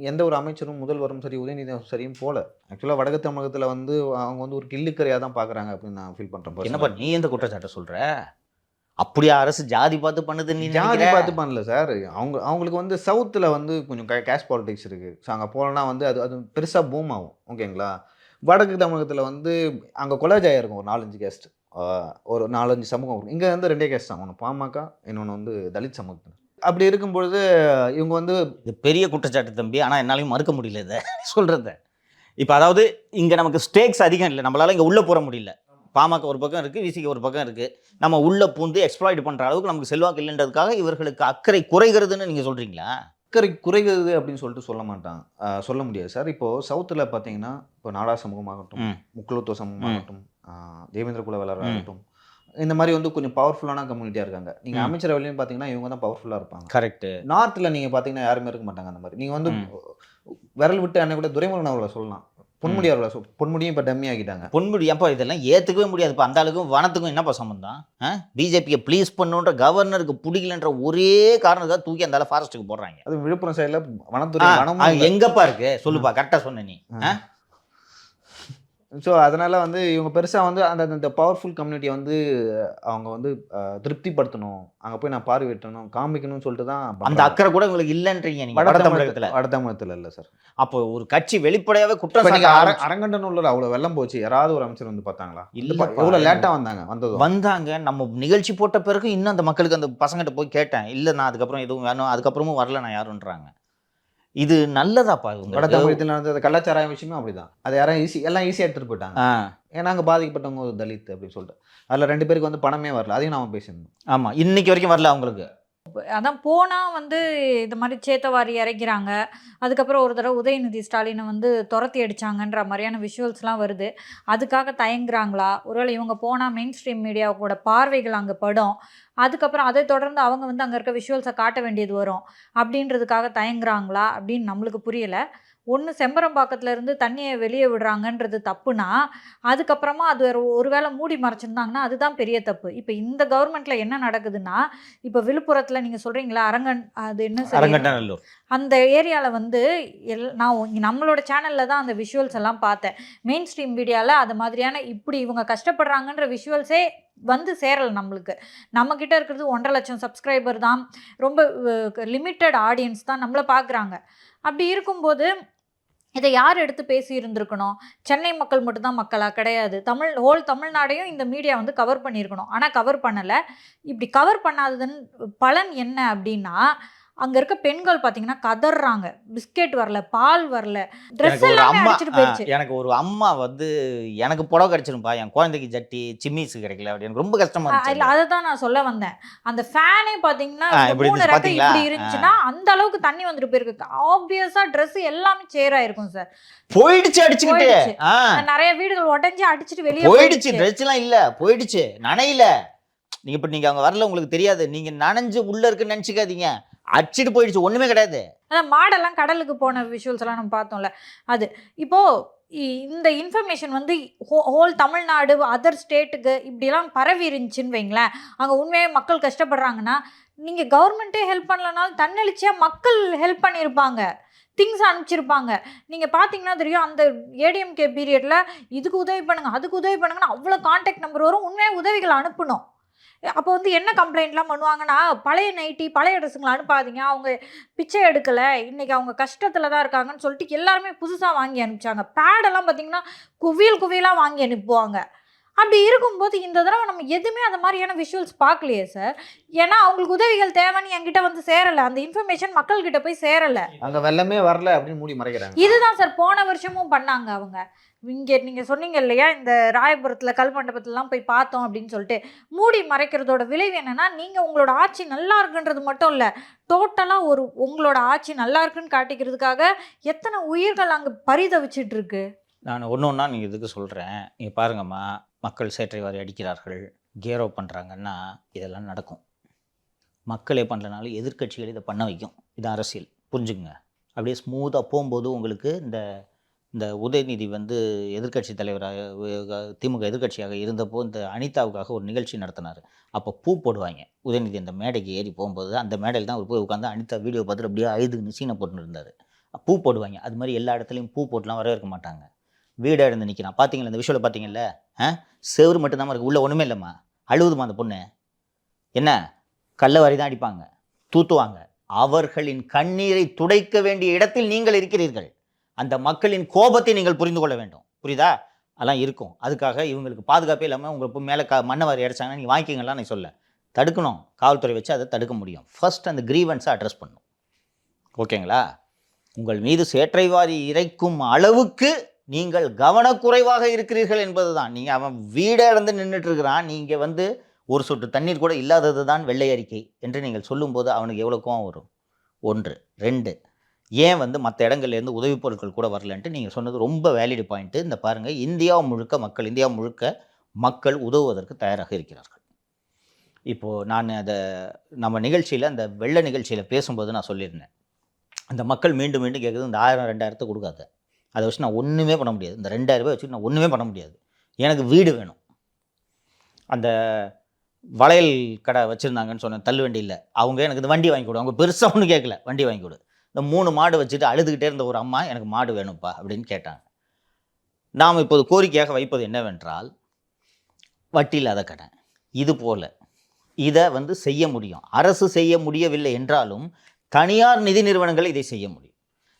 B: எந்த ஒரு அமைச்சரும் முதல்வரும் சரி உதயநிதி சரியும் போல. ஆக்சுவலாக வடக்கு தமிழகத்தில் வந்து அவங்க வந்து ஒரு கில்லுக்கரையாக தான் பார்க்குறாங்க அப்படின்னு நான் ஃபீல் பண்ணுறேன். என்னப்பா நீ எந்த குற்றச்சாட்டை சொல்கிற? அப்படியா அரசு ஜாதி பார்த்து பண்ணுது? நீ ஜாதி பார்த்து பண்ணல சார். அவங்களுக்கு வந்து சவுத்தில் வந்து கொஞ்சம் கேஷ் பாலிடிக்ஸ் இருக்குது. ஸோ அங்கே போனால் வந்து அது பெருசாக பூம் ஆகும். ஓகேங்களா? வடக்கு தமிழகத்தில் வந்து அங்கே கொலாஜாயம் இருக்கும். ஒரு 4-5 கேஸ்ட், ஒரு 4-5 சமூகம் இருக்கும். இங்கே வந்து 2 கேஸ்ட் தான். ஒன்று பாமக, இன்னொன்று வந்து தலித் சமூகத்தினர். அப்படி இருக்கும்பொழுது இவங்க வந்து இது பெரிய குற்றச்சாட்டு தம்பி. ஆனால் என்னாலையும் மறுக்க முடியல இதை சொல்கிறத. இப்போ அதாவது இங்கே நமக்கு ஸ்டேக்ஸ் அதிகம் இல்லை, நம்மளால் இங்கே உள்ளே போக முடியல. பாமக ஒரு பக்கம் இருக்குது, விசிக ஒரு பக்கம் இருக்குது. நம்ம உள்ளே பூந்து எக்ஸ்ப்ளாய்ட் பண்ணுற அளவுக்கு நமக்கு செல்வாக்கு இல்லைன்றதுக்காக இவர்களுக்கு அக்கறை குறைகிறதுன்னு நீங்கள் சொல்கிறீங்களா? அக்கறை குறைகிறது அப்படின்னு சொல்லிட்டு சொல்ல முடியாது சார். இப்போது சவுத்தில் பார்த்தீங்கன்னா இப்போ நாடா சமூகமாகட்டும், முக்குலத்துவ சமூகமாகட்டும், தேவேந்திர குல வேளாளராகட்டும், இந்த மாதிரி வந்து கொஞ்சம் பவர்ஃபுல்லான கம்யூனிட்டியாக இருக்காங்க. நீங்கள் அமைச்சரவையிலையும் பார்த்தீங்கன்னா இவங்க தான் பவர்ஃபுல்லாக இருப்பாங்க. கரெக்ட். நார்த்தில் நீங்கள் பார்த்தீங்கன்னா யாருமே இருக்க மாட்டாங்க அந்த மாதிரி. நீங்கள் வந்து விரல் விட்டு அன்னை கூட துரைமுருகன் அவர்களை சொல்லலாம். பொன்முடி அவர்களை பொன்முடியும் இப்போ டம்மி ஆகிட்டாங்க. பொன்முடி அப்போ இதெல்லாம் ஏற்றுக்கவே முடியாது. இப்போ அந்த அளவுக்கும் வனத்துக்கும் என்னப்பா சம்பந்தம்? பிஜேபியை ப்ளீஸ் பண்ணுன்ற கவர்னருக்கு பிடிக்கலன்ற ஒரே காரணத்துக்காக தூக்கி அந்த ஃபாரஸ்ட்டுக்கு போடுறாங்க. அது விழுப்புரம் சைடில் வனத்துறை வனம் எங்கப்பா இருக்கு சொல்லுப்பா, கரெக்டாக சொன்ன நீ. ஸோ அதனால் வந்து இவங்க பெருசாக வந்து அந்த பவர்ஃபுல் கம்யூனிட்டியை வந்து அவங்க வந்து திருப்திப்படுத்தணும், அங்கே போய் நான் பார்வையிட்டணும், காமிக்கணும்னு சொல்லிட்டு தான் அந்த அக்கறை கூட உங்களுக்கு இல்லைன்றீங்க. நீங்கள் வட தமிழகத்தில் இல்லை சார். அப்போ ஒரு கட்சி வெளிப்படையாகவே குற்றம் அரங்கண்டனூரில் அவ்வளோ வெள்ளம் போச்சு, யாராவது ஒரு அமைச்சர் வந்து பார்த்தாங்களா? இல்லை, எவ்வளோ லேட்டாக வந்தாங்க. நம்ம நிகழ்ச்சி போட்ட பிறகு இன்னும் அந்த மக்களுக்கு அந்த பசங்கிட்ட போய் கேட்டேன். இல்லை நான் அதுக்கப்புறம் எதுவும் வேணும், அதுக்கப்புறமும் வரல நான் யாருன்றாங்க. இது நல்லதாப்பா? வட தமிழகத்தில் நடந்த கலாச்சார விஷயமும் அப்படிதான். அதை யாரும் எல்லாம் ஈஸியாக எடுத்துகிட்டு போயிட்டாங்க. ஏன்னா அங்கே பாதிக்கப்பட்டவங்க ஒரு தலித் அப்படின்னு சொல்லிட்டு அதில் 2 பேருக்கு வந்து பணமே வரல. அதையும் நாம பேசணும். ஆமாம், இன்னைக்கு வரைக்கும் வரல அவங்களுக்கு.
C: அதான் போனால் வந்து இந்த மாதிரி சேத்தவாரி இறக்கிறாங்க, அதுக்கப்புறம் ஒரு தடவை உதயநிதி ஸ்டாலினை வந்து துரத்தி அடிச்சாங்கன்ற மாதிரியான விஷுவல்ஸ்லாம் வருது. அதுக்காக தயங்குறாங்களா? ஒருவேளை இவங்க போனால் மெயின் ஸ்ட்ரீம் மீடியாவோட பார்வைகள் அங்கே படும், அதுக்கப்புறம் அதை தொடர்ந்து அவங்க வந்து அங்கே இருக்க விஷுவல்ஸை காட்ட வேண்டியது வரும் அப்படின்றதுக்காக தயங்குறாங்களா அப்படின்னு நம்மளுக்கு புரியலை. ஒன்று செம்பரம்பாக்கத்துல இருந்து தண்ணியை வெளியே விடுறாங்கன்றது தப்புனா, அதுக்கப்புறமா அது ஒருவேளை மூடி மறைச்சிருந்தாங்கன்னா அதுதான் பெரிய தப்பு. இப்போ இந்த கவர்மெண்ட்ல என்ன நடக்குதுன்னா, இப்போ விழுப்புரத்தில் நீங்கள் சொல்கிறீங்களா அது என்ன
B: அரங்கநல்லூர்
C: அந்த ஏரியாவில் வந்து நான் நம்மளோட சேனலில் தான் அந்த விஷுவல்ஸ் எல்லாம் பார்த்தேன். மெயின் ஸ்ட்ரீம் மீடியாவில் அது மாதிரியான இப்படி இவங்க கஷ்டப்படுறாங்கன்ற விஷுவல்ஸே வந்து சேரலை நம்மளுக்கு. நம்மக்கிட்ட இருக்கிறது 1.5 லட்சம் சப்ஸ்கிரைபர் தான், ரொம்ப லிமிட்டட் ஆடியன்ஸ் தான் நம்மளை பார்க்குறாங்க. அப்படி இருக்கும்போது இதை யார் எடுத்து பேசி இருந்திருக்கணும்? சென்னை மக்கள் மட்டும்தான் மக்களா? கிடையாது. ஹோல் தமிழ்நாடையும் இந்த மீடியா வந்து கவர் பண்ணியிருக்கணும். ஆனால் கவர் பண்ணலை. இப்படி கவர் பண்ணாததுன்னு பலன் என்ன அப்படின்னா, அங்கே இருக்க பெண்கள் பார்த்தீங்கன்னா கதறாங்க. பிஸ்கெட் வரல, பால் வரல, ட்ரெஸ் எல்லாமே அடிச்சிட்டு போயிடுச்சு.
B: எனக்கு ஒரு அம்மா வந்து எனக்கு புடவை கிடைச்சிருப்பா, என் குழந்தைக்கு ஜட்டி சிம்மிஸ் கிடைக்கல அப்படின்னு ரொம்ப கஷ்டமா இருந்துச்சு.
C: இல்லை, அதை தான் நான் சொல்ல வந்தேன். அந்த ஃபேனே பார்த்தீங்கன்னா 3 ரெக்கை இப்படி இருந்துச்சுன்னா அந்த அளவுக்கு தண்ணி வந்துட்டு போயிருக்கு. ஆப்வியஸா ட்ரெஸ் எல்லாமே சேர் ஆயிருக்கும் சார்.
B: போயிடுச்சு, அடிச்சுக்கிட்டு
C: நிறைய வீடுகள் உடஞ்சி அடிச்சுட்டு வெளியே
B: போயிடுச்சு. ட்ரெஸ் எல்லாம் இல்ல, போயிடுச்சு, நனையில. நீங்க அங்க வரல, உங்களுக்கு தெரியாது. நீங்க நனைஞ்சு உள்ள இருக்குன்னு நினைச்சுக்காதீங்க, அடிச்சுட்டு போயிடுச்சு, ஒண்ணுமே கிடையாது.
C: அதான் மாடெல்லாம் கடலுக்கு போன விஷுவல்ஸ் எல்லாம் நம்ம பார்த்தோம்ல. அது இப்போ இந்த இன்ஃபர்மேஷன் வந்து ஹோல் தமிழ்நாடு அதர் ஸ்டேட்டுக்கு இப்படிலாம் பரவி இருந்துச்சுன்னு வைங்களேன். அங்கே உண்மையாக மக்கள் கஷ்டப்படுறாங்கன்னா, நீங்கள் கவர்மெண்ட்டே ஹெல்ப் பண்ணலனாலும் தன்னெழுச்சியாக மக்கள் ஹெல்ப் பண்ணியிருப்பாங்க, திங்ஸ் அனுப்பிச்சிருப்பாங்க. நீங்கள் பார்த்தீங்கன்னா தெரியும், அந்த ஏடிஎம்கே பீரியடில் இதுக்கு உதவி பண்ணுங்கள், அதுக்கு உதவி பண்ணுங்கன்னா அவ்வளோ கான்டாக்ட் நம்பர் வரும். உண்மையாக உதவிகளை அனுப்பணும். அப்போ வந்து என்ன கம்ப்ளைண்ட்லாம் பண்ணுவாங்கன்னா, பழைய நைட்டி பழைய ட்ரெஸ்ஸுங்களை அனுப்பாதீங்க, அவங்க பிச்சை எடுக்கலை, இன்றைக்கி அவங்க கஷ்டத்தில் தான் இருக்காங்கன்னு சொல்லிட்டு எல்லாருமே புதுசாக வாங்கி அனுப்பிச்சாங்க. பேடெல்லாம் பார்த்திங்கன்னா குவியலாக வாங்கி அனுப்புவாங்க. அப்படி இருக்கும்போது இந்த தடவை நம்ம எதுவுமே அந்த மாதிரியான விஷுவல்ஸ் பார்க்கலையே சார். ஏன்னா அவங்களுக்கு உதவிகள் தேவைன்னு என்கிட்ட வந்து சேரலை, அந்த இன்ஃபர்மேஷன் மக்கள்கிட்ட போய் சேரலை.
D: அங்கே வெள்ளமே வரல அப்படின்னு மூடி மறைக்கிறாங்க.
C: இதுதான் சார் போன வருஷமும் பண்ணாங்க அவங்க. இங்கே நீங்கள் சொன்னீங்க இல்லையா, இந்த ராயபுரத்தில் கல்மண்டபத்துலலாம் போய் பார்த்தோம் அப்படின்னு சொல்லிட்டு மூடி மறைக்கிறதோட விளைவு என்னென்னா, நீங்கள் உங்களோட ஆட்சி நல்லா இருக்குன்றது மட்டும் இல்லை, டோட்டலாக உங்களோட ஆட்சி நல்லா இருக்குன்னு காட்டிக்கிறதுக்காக எத்தனை உயிர்கள் அங்கே பரிதவிச்சிட்டு இருக்கு.
B: நான் ஒன்றா நீங்கள் இதுக்கு சொல்கிறேன். நீங்கள் பாருங்கம்மா, மக்கள் சேற்றைவாரி அடிக்கிறார்கள், கேரோ பண்ணுறாங்கன்னா இதெல்லாம் நடக்கும். மக்களே பண்ணலனாலும் எதிர்க்கட்சிகள் இதை பண்ண வைக்கும். இது அரசியல், புரிஞ்சுக்குங்க. அப்படியே ஸ்மூத்தாக போகும்போது உங்களுக்கு இந்த உதயநிதி வந்து எதிர்க்கட்சி தலைவராக, திமுக எதிர்க்கட்சியாக இருந்தப்போ இந்த அனிதாவுக்காக ஒரு நிகழ்ச்சி நடத்தினார். அப்போ பூ போடுவாங்க. உதயநிதி அந்த மேடைக்கு ஏறி போகும்போது அந்த மேடையில் தான் அவர் போய் உட்காந்து அனிதா வீடியோ பார்த்துட்டு அப்படியே அழுதுன்னு சீனை போட்டுன்னு இருந்தார். பூ போடுவாங்க. அது மாதிரி எல்லா இடத்துலையும் பூ போட்டுலாம் வரவேற்க மாட்டாங்க. வீடாக இருந்து நிற்கிறான். பார்த்தீங்களா இந்த விஷுவலை? பார்த்தீங்கல்ல? செவரு மட்டும்தான் இருக்குது, உள்ளே ஒன்றுமே இல்லைம்மா. அழுவுதுமா அந்த பொண்ணு. என்ன கல்ல வாரி தான் அடிப்பாங்க, தூத்துவாங்க. அவர்களின் கண்ணீரை துடைக்க வேண்டிய இடத்தில் நீங்கள் இருக்கிறீர்கள். அந்த மக்களின் கோபத்தை நீங்கள் புரிந்து கொள்ள வேண்டும். புரியுதா? அதெல்லாம் இருக்கும். அதுக்காக இவங்களுக்கு பாதுகாப்பே இல்லாமல் உங்களுக்கு மேலே மண்ணை வாரி அடிச்சாங்கன்னா நீங்கள் வாங்கிக்கிங்கலாம் நான் சொல்ல. தடுக்கணும், காவல்துறை வச்சு அதை தடுக்க முடியும். ஃபர்ஸ்ட் அந்த கிரீவன்ஸை அட்ரஸ் பண்ணணும். ஓகேங்களா? உங்கள் மீது சேற்றைவாரி இறைக்கும் அளவுக்கு நீங்கள் கவனக்குறைவாக இருக்கிறீர்கள் என்பது தான். நீங்கள் அவன் வீடே இருந்து நின்றுட்டு இருக்கிறான், நீங்கள் வந்து ஒரு சொட்டு தண்ணீர் கூட இல்லாதது தான் வெள்ளை அறிக்கை என்று நீங்கள் சொல்லும்போது அவனுக்கு எவ்வளோ கோவம் வரும்? 1. 2, ஏன் வந்து மற்ற இடங்கள்லேருந்து உதவி பொருட்கள் கூட வரலன்ட்டு நீங்கள் சொன்னது ரொம்ப வேலிட் பாயிண்ட்டு. இந்த பாருங்கள், இந்தியா முழுக்க மக்கள் உதவுவதற்கு தயாராக இருக்கிறார்கள். இப்போது நான் அதை நம்ம நிகழ்ச்சியில், அந்த வெள்ள நிகழ்ச்சியில் பேசும்போது நான் சொல்லியிருந்தேன், அந்த மக்கள் மீண்டும் கேட்குது, இந்த 1000 2000 கொடுக்காத, அதை வச்சு நான் ஒன்றுமே பண்ண முடியாது. இந்த 2000 ரூபாய் வச்சுட்டு நான் ஒன்றுமே பண்ண முடியாது, எனக்கு வீடு வேணும். அந்த வளையல் கடை வச்சுருந்தாங்கன்னு சொன்னேன், தள்ளுவண்டியில். அவங்க எனக்கு இந்த வண்டி வாங்கி கொடு, அவங்க பெருசாக ஒன்றும் கேட்கல, வண்டி வாங்கி கொடு. இந்த 3 மாடு வச்சுட்டு அழுதுகிட்டே இருந்த ஒரு அம்மா எனக்கு மாடு வேணும்ப்பா அப்படின்னு கேட்டாங்க. நாம் இப்போது கோரிக்கையாக வைப்பது என்னவென்றால், வட்டி இல்லாத கடை இது போல் இதை வந்து செய்ய முடியும். அரசு செய்ய முடியவில்லை என்றாலும் தனியார் நிதி நிறுவனங்கள் இதை செய்ய முடியும்.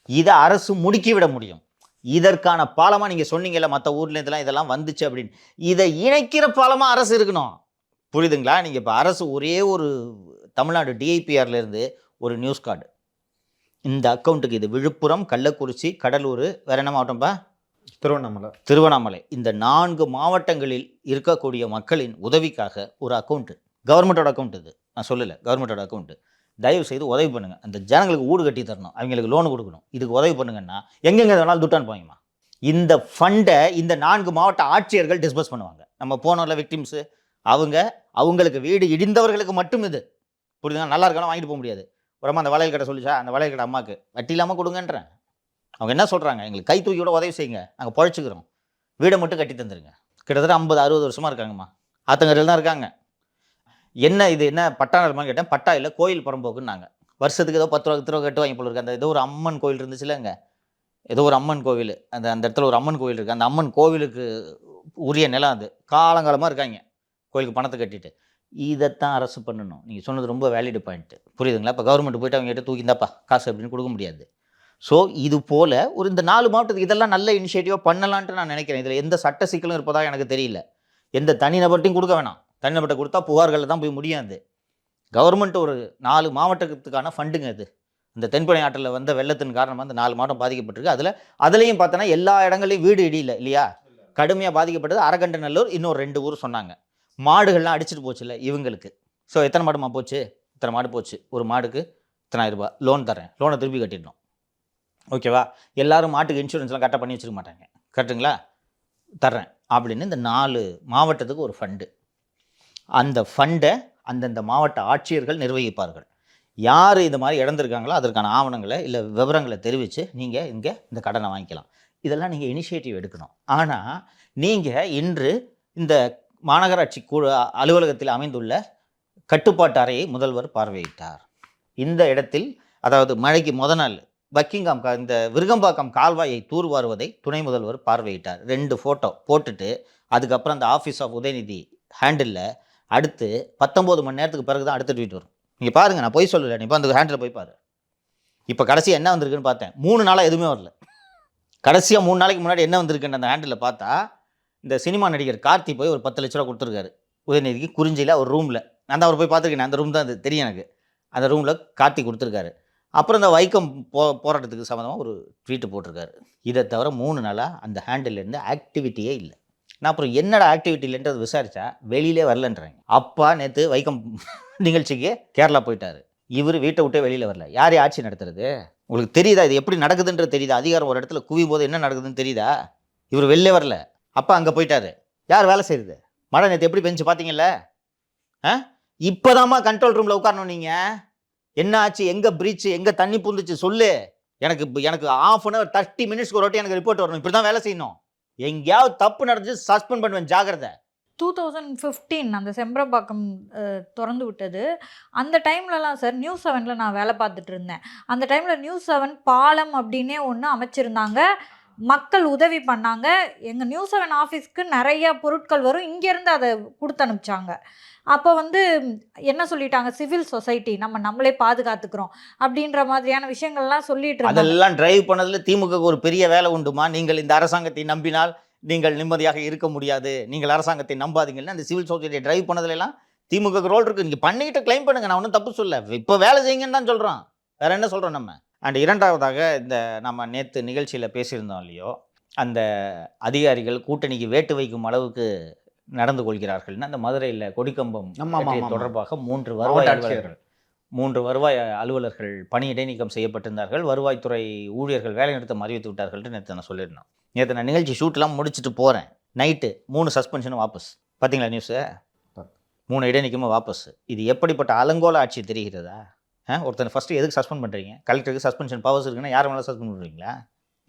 B: இதை அரசு முடுக்கிவிட முடியும். இதற்கான பாலமாக நீங்கள் சொன்னீங்கல்ல, மற்ற ஊர்லேருந்துலாம் இதெல்லாம் வந்துச்சு அப்படின்னு, இதை இணைக்கிற பாலமாக அரசு இருக்கணும். புரியுதுங்களா? நீங்கள் இப்போ அரசு ஒரே ஒரு தமிழ்நாடு டிஐபிஆர்லேருந்து ஒரு நியூஸ் கார்டு, இந்த அக்கௌண்ட்டுக்கு இது விழுப்புரம், கள்ளக்குறிச்சி, கடலூர், வேறு என்ன மாவட்டம்ப்பா? திருவண்ணாமலை. இந்த 4 மாவட்டங்களில் இருக்கக்கூடிய மக்களின் உதவிக்காக ஒரு அக்கௌண்ட்டு, கவர்மெண்ட்டோட அக்கௌண்ட், இது நான் சொல்லலை, கவர்மெண்ட்டோட அக்கௌண்ட்டு. தயவு செய்து உதவி பண்ணுங்கள். அந்த ஜனங்களுக்கு வீடு கட்டி தரணும், அவங்களுக்கு லோன் கொடுக்கணும், இதுக்கு உதவி பண்ணுங்கன்னா எங்கெங்கே வேணாலும் துட்டான் போங்கம்மா. இந்த ஃபண்டை இந்த 4 மாவட்ட ஆட்சியர்கள் டிஸ்பர்ஸ் பண்ணுவாங்க. நம்ம போனோம்ல விக்டிம்ஸு, அவங்களுக்கு வீடு இடிந்தவர்களுக்கு மட்டும் இது புரியுதுங்க. நல்லா இருக்கலாம் வாங்கிட்டு போக முடியாது. அப்புறமா அந்த வளையல் கடை சொல்லிச்சா, அந்த வளையல் கடை அம்மாவுக்கு வட்டி இல்லாமல் கொடுங்கன்றேன். அவங்க என்ன சொல்கிறாங்க, எங்களுக்கு கை தூக்கி கூட உதவி செய்யுங்க, நாங்கள் பழச்சிக்கிறோம், வீடை மட்டும் கட்டி தந்துருங்க. கிட்டத்தட்ட 50-60 வருஷமாக இருக்காங்கம்மா, ஆத்தங்கரையில் தான் இருக்காங்க. என்ன இது என்ன பட்டா நிலமான்னு கேட்டேன். பட்டா இல்லை, கோயில் புறம்போக்குன்னாங்க. வருஷத்துக்கு ஏதோ 10 ரூபா கட்டு வாங்கி போல இருக்கு. அந்த ஏதோ ஒரு அம்மன் கோயில் இருந்துச்சுல்லங்க, ஏதோ ஒரு அம்மன் கோவில், அந்த இடத்துல ஒரு அம்மன் கோவில் இருக்குது. அந்த அம்மன் கோவிலுக்கு உரிய நிலம் அது. காலங்காலமாக இருக்காங்க கோயிலுக்கு பணத்தை கட்டிட்டு. இதைத்தான் அரசு பண்ணணும். நீங்கள் சொன்னது ரொம்ப வேலிடு பாயிண்ட்டு, புரியுதுங்களா? இப்போ கவர்மெண்ட் போய்ட்டு அவங்க கிட்ட தூக்கிந்தாப்பா காசு அப்படின்னு கொடுக்க முடியாது. ஸோ இது போல் ஒரு இந்த 4 மாவட்டத்துக்கு இதெல்லாம் நல்ல இனிஷியேட்டிவாக பண்ணலான்ட்டு நான் நினைக்கிறேன். இதில் எந்த சட்ட சிக்கலும் இருப்பதாக எனக்கு தெரியல. எந்த தனிநபர்ட்டையும் கொடுக்க வேணாம். தனிநபர்கிட்ட கொடுத்தா புகார்களில் தான் போய் முடியாது. கவர்மெண்ட் ஒரு 4 மாவட்டத்துக்கான ஃபண்டுங்க அது. இந்த தென்பெண்ணை ஆற்றில் வந்த வெள்ளத்தின் காரணமாக அந்த 4 மாவட்டம் பாதிக்கப்பட்டிருக்கு. அதுலேயும் பார்த்தோன்னா எல்லா இடங்களையும் வீடு இடியில இல்லையா, கடுமையாக பாதிக்கப்பட்டது அரகண்டநல்லூர், இன்னொரு 2 ஊர் சொன்னாங்க. மாடுகள்லாம் அடிச்சுட்டு போச்சு இல்லை இவங்களுக்கு. ஸோ எத்தனை மாடுமா போச்சு? இத்தனை மாடு போச்சு. ஒரு மாடுக்கு இத்தனாயிரம் ரூபாய் லோன் தரேன், லோனை திருப்பி கட்டிடணும், ஓகேவா? எல்லாரும் மாட்டுக்கு இன்சூரன்ஸ்லாம் கரெக்டாக பண்ணி வச்சுருக்க மாட்டாங்க, கரெக்டுங்களா? தர்றேன் அப்படின்னு இந்த 4 மாவட்டத்துக்கு ஒரு ஃபண்டு. அந்த ஃபண்டை அந்தந்த மாவட்ட ஆட்சியர்கள் நிர்வகிப்பார்கள். யார் இந்த மாதிரி இழந்திருக்காங்களோ அதற்கான ஆவணங்களை இல்லை விவரங்களை தெரிவித்து நீங்கள் இங்கே இந்த கடனை வாங்கிக்கலாம். இதெல்லாம் நீங்கள் இனிஷியேட்டிவ் எடுக்கணும். ஆனால் நீங்கள் இன்று இந்த மாநகராட்சி அலுவலகத்தில் அமைந்துள்ள கட்டுப்பாட்டு அறையை முதல்வர் பார்வையிட்டார். இந்த இடத்தில் அதாவது மழைக்கு நாள் இந்த விருகம்பாக்கம் கால்வாயை தூர்வாருவதை துணை முதல்வர் பார்வையிட்டார். 2 ஃபோட்டோ போட்டுட்டு அதுக்கப்புறம் அந்த ஆஃபீஸ் ஆஃப் உதயநிதி ஹேண்டிலில் அடுத்து 19 மணி நேரத்துக்கு பிறகு தான் அடுத்த ட்வீட் வரும். நீங்கள் பாருங்கள், நான் போய் சொல்லலை, இப்போ அந்த ஹேண்டில் போய் பாரு. இப்போ கடைசியாக என்ன வந்திருக்குன்னு பார்த்தேன். 3 நாளாக எதுவுமே வரல. கடைசியாக 3 நாளைக்கு முன்னாடி என்ன வந்திருக்குன்னு அந்த ஹேண்டில் பார்த்தா, இந்த சினிமா நடிகர் கார்த்தி போய் ஒரு 10 லட்ச ரூபா கொடுத்துருக்காரு உதயநிதிக்கு குறிஞ்சியில் ஒரு ரூமில். நான் தான் அவர் போய் பார்த்துருக்கேன், அந்த ரூம் தான் அது தெரியும் எனக்கு. அந்த ரூமில் கார்த்தி கொடுத்துருக்காரு. அப்புறம் இந்த வைக்கம் போராட்டத்துக்கு சம்மந்தமாக ஒரு ட்வீட்டு போட்டிருக்காரு. இதை தவிர 3 நாளாக அந்த ஹேண்டில்லேருந்து ஆக்டிவிட்டியே இல்லை. நான் அப்புறம் என்னடா ஆக்டிவிட்டி இல்லைன்றது விசாரித்தா வெளியிலே வரலன்றாங்க. அப்பா நேற்று வைக்கம் நிகழ்ச்சிக்கு கேரளா போயிட்டார். இவர் வீட்டை விட்டே வெளியில் வரல. யார் ஆட்சி நடத்துறது? உங்களுக்கு தெரியுதா இது எப்படி நடக்குதுன்றது தெரியுதா? அதிகாரம் ஒரு இடத்துல குவியும் போது என்ன நடக்குதுன்னு தெரியுதா? இவர் வெளிலே வரல, அப்பா அங்கே போயிட்டாரு. யார் வேலை செய்யுது? மழை நேற்று எப்படி பெஞ்சு பார்த்தீங்கல்ல? இப்போதாம்மா கண்ட்ரோல் ரூமில் உட்காரணும். நீங்கள் என்ன ஆச்சு, எங்கே பிரீச்சு, எங்கே தண்ணி பூந்துச்சு சொல்லு. எனக்கு ½ hour 30 மினிட்ஸ்க்கு ஒரு வாட்டி எனக்கு ரிப்போர்ட் வரணும். இப்படி தான் வேலை செய்யணும். எங்கேயாவது தப்பு நடந்துச்சு சஸ்பெண்ட் பண்ணுவேன், ஜாகிரதை.
C: 2015 அந்த செம்பரம்பாக்கம் திறந்து விட்டது. அந்த டைம்லலாம் சார் நியூஸ் 7ல் நான் வேலை பார்த்துட்டு இருந்தேன். அந்த டைமில் நியூஸ் 7 பாலம் அப்படின்னே ஒன்று அமைச்சிருந்தாங்க. மக்கள் உதவி பண்ணாங்க. எங்கள் நியூஸ் 7 ஆஃபீஸ்க்கு நிறைய பொருட்கள் வரும், இங்கேருந்து அதை கொடுத்து அனுப்பிச்சாங்க. அப்போ என்ன சொல்லிட்டாங்க, சிவில் சொசைட்டி நம்மளே பாதுகாத்துக்கிறோம் அப்படின்ற மாதிரியான விஷயங்கள்லாம் சொல்லிட்டு இருந்தாங்க.
B: அதெல்லாம் டிரைவ் பண்ணதுல திமுக ஒரு பெரிய வேலை உண்டுமா? நீங்கள் இந்த அரசாங்கத்தை நம்பினால் நீங்கள் நிம்மதியாக இருக்க முடியாது, நீங்கள் அரசாங்கத்தை நம்பாதீங்கன்னு அந்த சிவில் சொசைட்டியை டிரைவ் பண்ணதுலாம் திமுக ரோல் இருக்குது. நீங்கள் பண்ணிக்கிட்டு கிளைம் பண்ணுங்கள், நான் ஒன்றும் தப்பு சொல்ல. இப்போ வேலை செய்யுங்கன்னு தான் சொல்கிறோம், வேறு என்ன சொல்கிறோம் நம்ம. அண்ட் இரண்டாவதாக இந்த நம்ம நேற்று நிகழ்ச்சியில் பேசியிருந்தோம் இல்லையோ, அந்த அதிகாரிகள் கூட்டணிக்கு வேட்டு வைக்கும் அளவுக்கு நடந்து கொள்கிறார்கள்னு அந்த மதுரையில் கொடிக்கம்பம் தொடர்பாக 3 வருவாய் அலுவலர்கள் பணி இடைநீக்கம் செய்யப்பட்டிருந்தார்கள். வருவாய்த்துறை ஊழியர்கள் வேலை நிறுத்தம் அறிவித்து விட்டார்கள் நேற்று நான் சொல்லியிருந்தேன். நேற்று நான் நிகழ்ச்சி ஷூட்லாம் முடிச்சுட்டு போகிறேன். நைட்டு 3 சஸ்பென்ஷனும் வாபஸ். பார்த்தீங்களா நியூஸு? 3 இடைநீக்கமும் வாபஸ். இது எப்படிப்பட்ட அலங்கோல ஆட்சி தெரிகிறதா? ஒருத்தர் ஃபஸ்ட்டு எதுக்கு சஸ்பெண்ட் பண்ணுறீங்க? கலெக்டருக்கு சஸ்பென்ஷன் பவர்ஸ் இருக்குன்னா யார் வேணாலும் சஸ்பெண்ட் பண்ணுறீங்களா?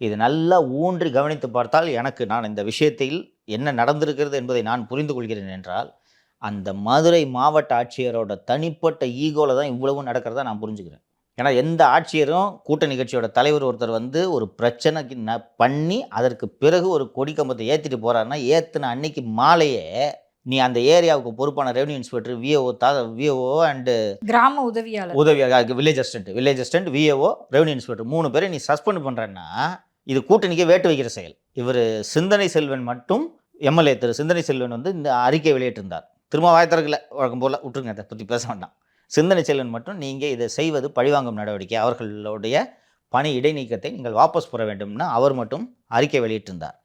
B: இது நல்லா ஊன்றி கவனித்து பார்த்தால் நான் இந்த விஷயத்தில் என்ன நடந்திருக்கிறது என்பதை நான் புரிந்து கொள்கிறேன் என்றால், அந்த மதுரை மாவட்ட ஆட்சியரோட தனிப்பட்ட ஈகோவில் தான் இவ்வளவும் நடக்கிறதா நான் புரிஞ்சுக்கிறேன். ஏன்னா எந்த ஆட்சியரும் கூட்டணி கட்சியோட தலைவர் ஒருத்தர் ஒரு பிரச்சனைக்கு பண்ணி அதற்கு பிறகு ஒரு கொடிக்கம்பத்தை ஏற்றிட்டு போகிறாருன்னா, ஏற்றின அன்னைக்கு மாலையே நீ அந்த ஏரியாவுக்கு பொறுப்பான ரெவன்யூ இன்ஸ்பெக்டர், விஓஓ அண்டு
C: கிராம உதவியாளர்,
B: வில்லேஜ் அசிஸ்டன்ட், விஓஓ, ரெவன்யூ இன்ஸ்பெக்டர் 3 பேரை நீ சஸ்பெண்ட் பண்ணுறேன்னா இது கூட்டணிக்கே வேட்டு வைக்கிற செயல். இவர் சிந்தனை செல்வன் மட்டும் எம்எல்ஏ திரு சிந்தனை செல்வன் இந்த அறிக்கை வெளியிட்டிருந்தார். திரும்ப வாய்த்திறக்கல, வழக்கம் போல் விட்டுருங்க, அதை பற்றி பேச வேண்டாம். சிந்தனை செல்வன் மட்டும் நீங்கள் இதை செய்வது பழிவாங்கும் நடவடிக்கை, அவர்களுடைய பணி இடைநீக்கத்தை நீங்கள் வாபஸ் பெற வேண்டும்னு அவர் மட்டும் அறிக்கை வெளியிட்டிருந்தார்.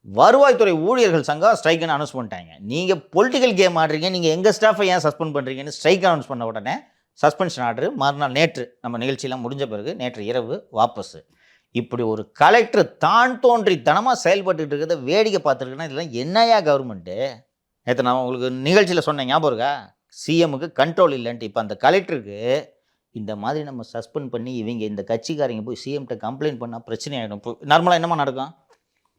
B: வருவாய்த்துறை ஊழியர்கள் சங்கம் ஸ்ட்ரைக்குன்னு அனௌன்ஸ் பண்ணிட்டாங்க. நீங்கள் பொலிட்டிக்கல் கேம் ஆடுறீங்க, நீங்கள் எங்கள் ஸ்டாஃபை ஏன் சஸ்பெண்ட் பண்ணுறீங்கன்னு ஸ்ட்ரைக் அனௌன்ஸ் பண்ண உடனே சஸ்பென்ஷன் ஆர்டர் மறுநாள் நேற்று நம்ம நிகழ்ச்சியெல்லாம் முடிஞ்ச பிறகு நேற்று இரவு வாபஸ். இப்படி ஒரு கலெக்டர் தான் தோன்றித்தனமாக செயல்பட்டுட்டு இருக்கிறத வேடிக்கை பார்த்துருக்குன்னா இதெல்லாம் என்னையா கவர்மெண்ட்டு? நேற்று நான் உங்களுக்கு நிகழ்ச்சியில் சொன்னேன் ஞாபகம் இருக்கா? சிஎம்முக்கு கண்ட்ரோல் இல்லைன்ட்டு. இப்போ அந்த கலெக்டருக்கு இந்த மாதிரி நம்ம சஸ்பெண்ட் பண்ணி இவங்க இந்த கட்சிக்காரங்க போய் சிஎம்கிட்ட கம்ப்ளைண்ட் பண்ணால் பிரச்சனை ஆகிடும். இப்போ நார்மலாக என்னமா நடக்கும்?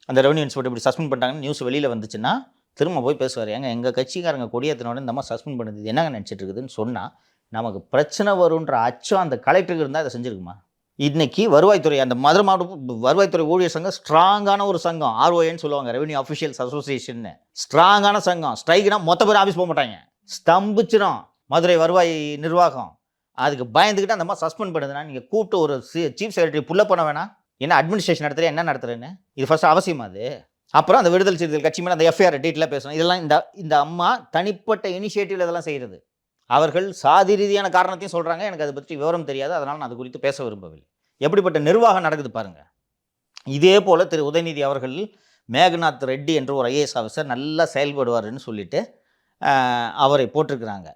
B: அந்த ரெவன்யூ இன்ஸ்பெக்டர் இப்படி சஸ்பெண்ட் பண்ணிட்டாங்கன்னு நியூஸ் வெளியில் வந்துச்சுன்னா திரும்ப போய் பேசுவார், ஏங்க எங்கள் கட்சிக்காரங்க கொடியேற்றினோட இந்த மாதிரி சஸ்பெண்ட் பண்ணுது என்னங்க நினச்சிட்டு இருக்குதுன்னு சொன்னால் நமக்கு பிரச்சனை வருன்ற அச்சம் அந்த கலெக்டருக்கு இருந்தால் அதை செஞ்சுருக்குமா? இன்றைக்கி வருவாய்த்துறை, அந்த மதுரை மாவட்ட வருவாய்த்துறை ஊழியர் சங்கம் ஸ்ட்ராங்கான ஒரு சங்கம், ROAன்னு சொல்லுவாங்க, ரெவன்யூ அஃபிஷியல்ஸ் அசோசியேஷன். ஸ்ட்ராங்கான சங்கம். ஸ்ட்ரைக்னா மொத்த பேர் ஆஃபீஸ் போக மாட்டாங்க, ஸ்தம்பிச்சிடும் மதுரை வருவாய் நிர்வாகம். அதுக்கு பயந்துக்கிட்டு அந்த மாதிரி சஸ்பெண்ட் பண்ணுதுன்னா நீங்கள் கூப்பிட்டு ஒரு சீஃப் செக்ரட்டரி புள்ள பண்ண வேணாம், என்ன அட்மினிஸ்ட்ரேஷன் நடத்துகிறேன் என்ன நடத்துகிறேன்னு? இது ஃபஸ்ட்டு அவசியமா அது? அப்புறம் அந்த விடுதலை சிறுத்தைகள் கட்சி மேலே அந்த எஃப்ஐஆர் டீட்டெயிலாக பேசணும். இதெல்லாம் இந்த அம்மா தனிப்பட்ட இனிஷியேட்டிவ் இதெல்லாம் செய்கிறது. அவர்கள் சாதி ரீதியான காரணத்தையும் சொல்கிறாங்க. எனக்கு அதை பற்றி விவரம் தெரியாது, அதனால் நான் அது குறித்து பேச விரும்பவில்லை. எப்படிப்பட்ட நிர்வாகம் நடக்குது பாருங்கள். இதே போல் திரு உதயநிதி அவர்கள் மேகநாத் ரெட்டி என்ற ஒரு IAS ஆஃபீஸர் நல்லா செயல்படுவார்னு சொல்லிட்டு அவரை போட்டிருக்கிறாங்க.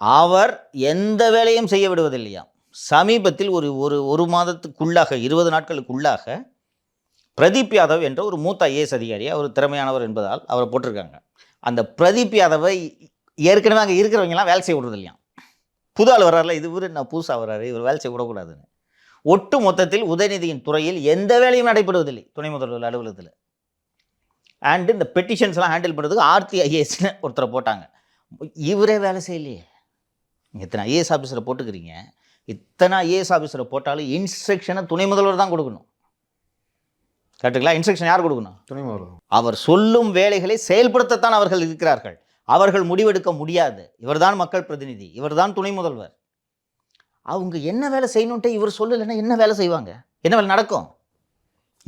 B: அவர் எந்த வேலையும் செய்ய விடுவதில்லையா. சமீபத்தில் ஒரு மாதத்துக்குள்ளாக 20 நாட்களுக்குள்ளாக பிரதீப் யாதவ் என்ற ஒரு மூத்த IAS அதிகாரி, அவர் திறமையானவர் என்பதால் அவரை போட்டிருக்காங்க. அந்த பிரதீப் யாதவை ஏற்கனவே அங்கே இருக்கிறவங்கலாம் வேலை செய்ய விடுறது இல்லையா. புது ஆள் வர்றாருல, இது நான் புதுசாக வர்றாரு, இவர் வேலை செய்ய விடக்கூடாதுன்னு. ஒட்டு மொத்தத்தில் உதயநிதியின் துறையில் எந்த வேலையும் நடைபெறுவதில்லை துணை முதல்வர் அலுவலகத்தில். அண்டு இந்த பெட்டிஷன்ஸ்லாம் ஹேண்டில் பண்ணுறதுக்கு ஆர்த்தி IASன்னு ஒருத்தரை போட்டாங்க. இவரே வேலை செய்யலையே. இத்தனை IAS ஆஃபீஸரை போட்டுக்கிறீங்க, இத்தனை IAS ஆஃபீஸரை போட்டாலும் இன்ஸ்ட்ரக்ஷனை துணை முதல்வர் தான் கொடுக்கணும். கரெக்டுங்களா? இன்ஸ்ட்ரக்ஷன் யார் கொடுக்கணும்? துணை முதல்வர். அவர் சொல்லும் வேலைகளை செயல்படுத்தத்தான் அவர்கள் இருக்கிறார்கள். அவர்கள் முடிவெடுக்க முடியாது. இவர்தான் மக்கள் பிரதிநிதி, இவர்தான் துணை முதல்வர். அவங்க என்ன வேலை செய்யணுன்ட்டு இவர் சொல்லலைன்னா என்ன வேலை செய்வாங்க? என்ன வேலை நடக்கும்?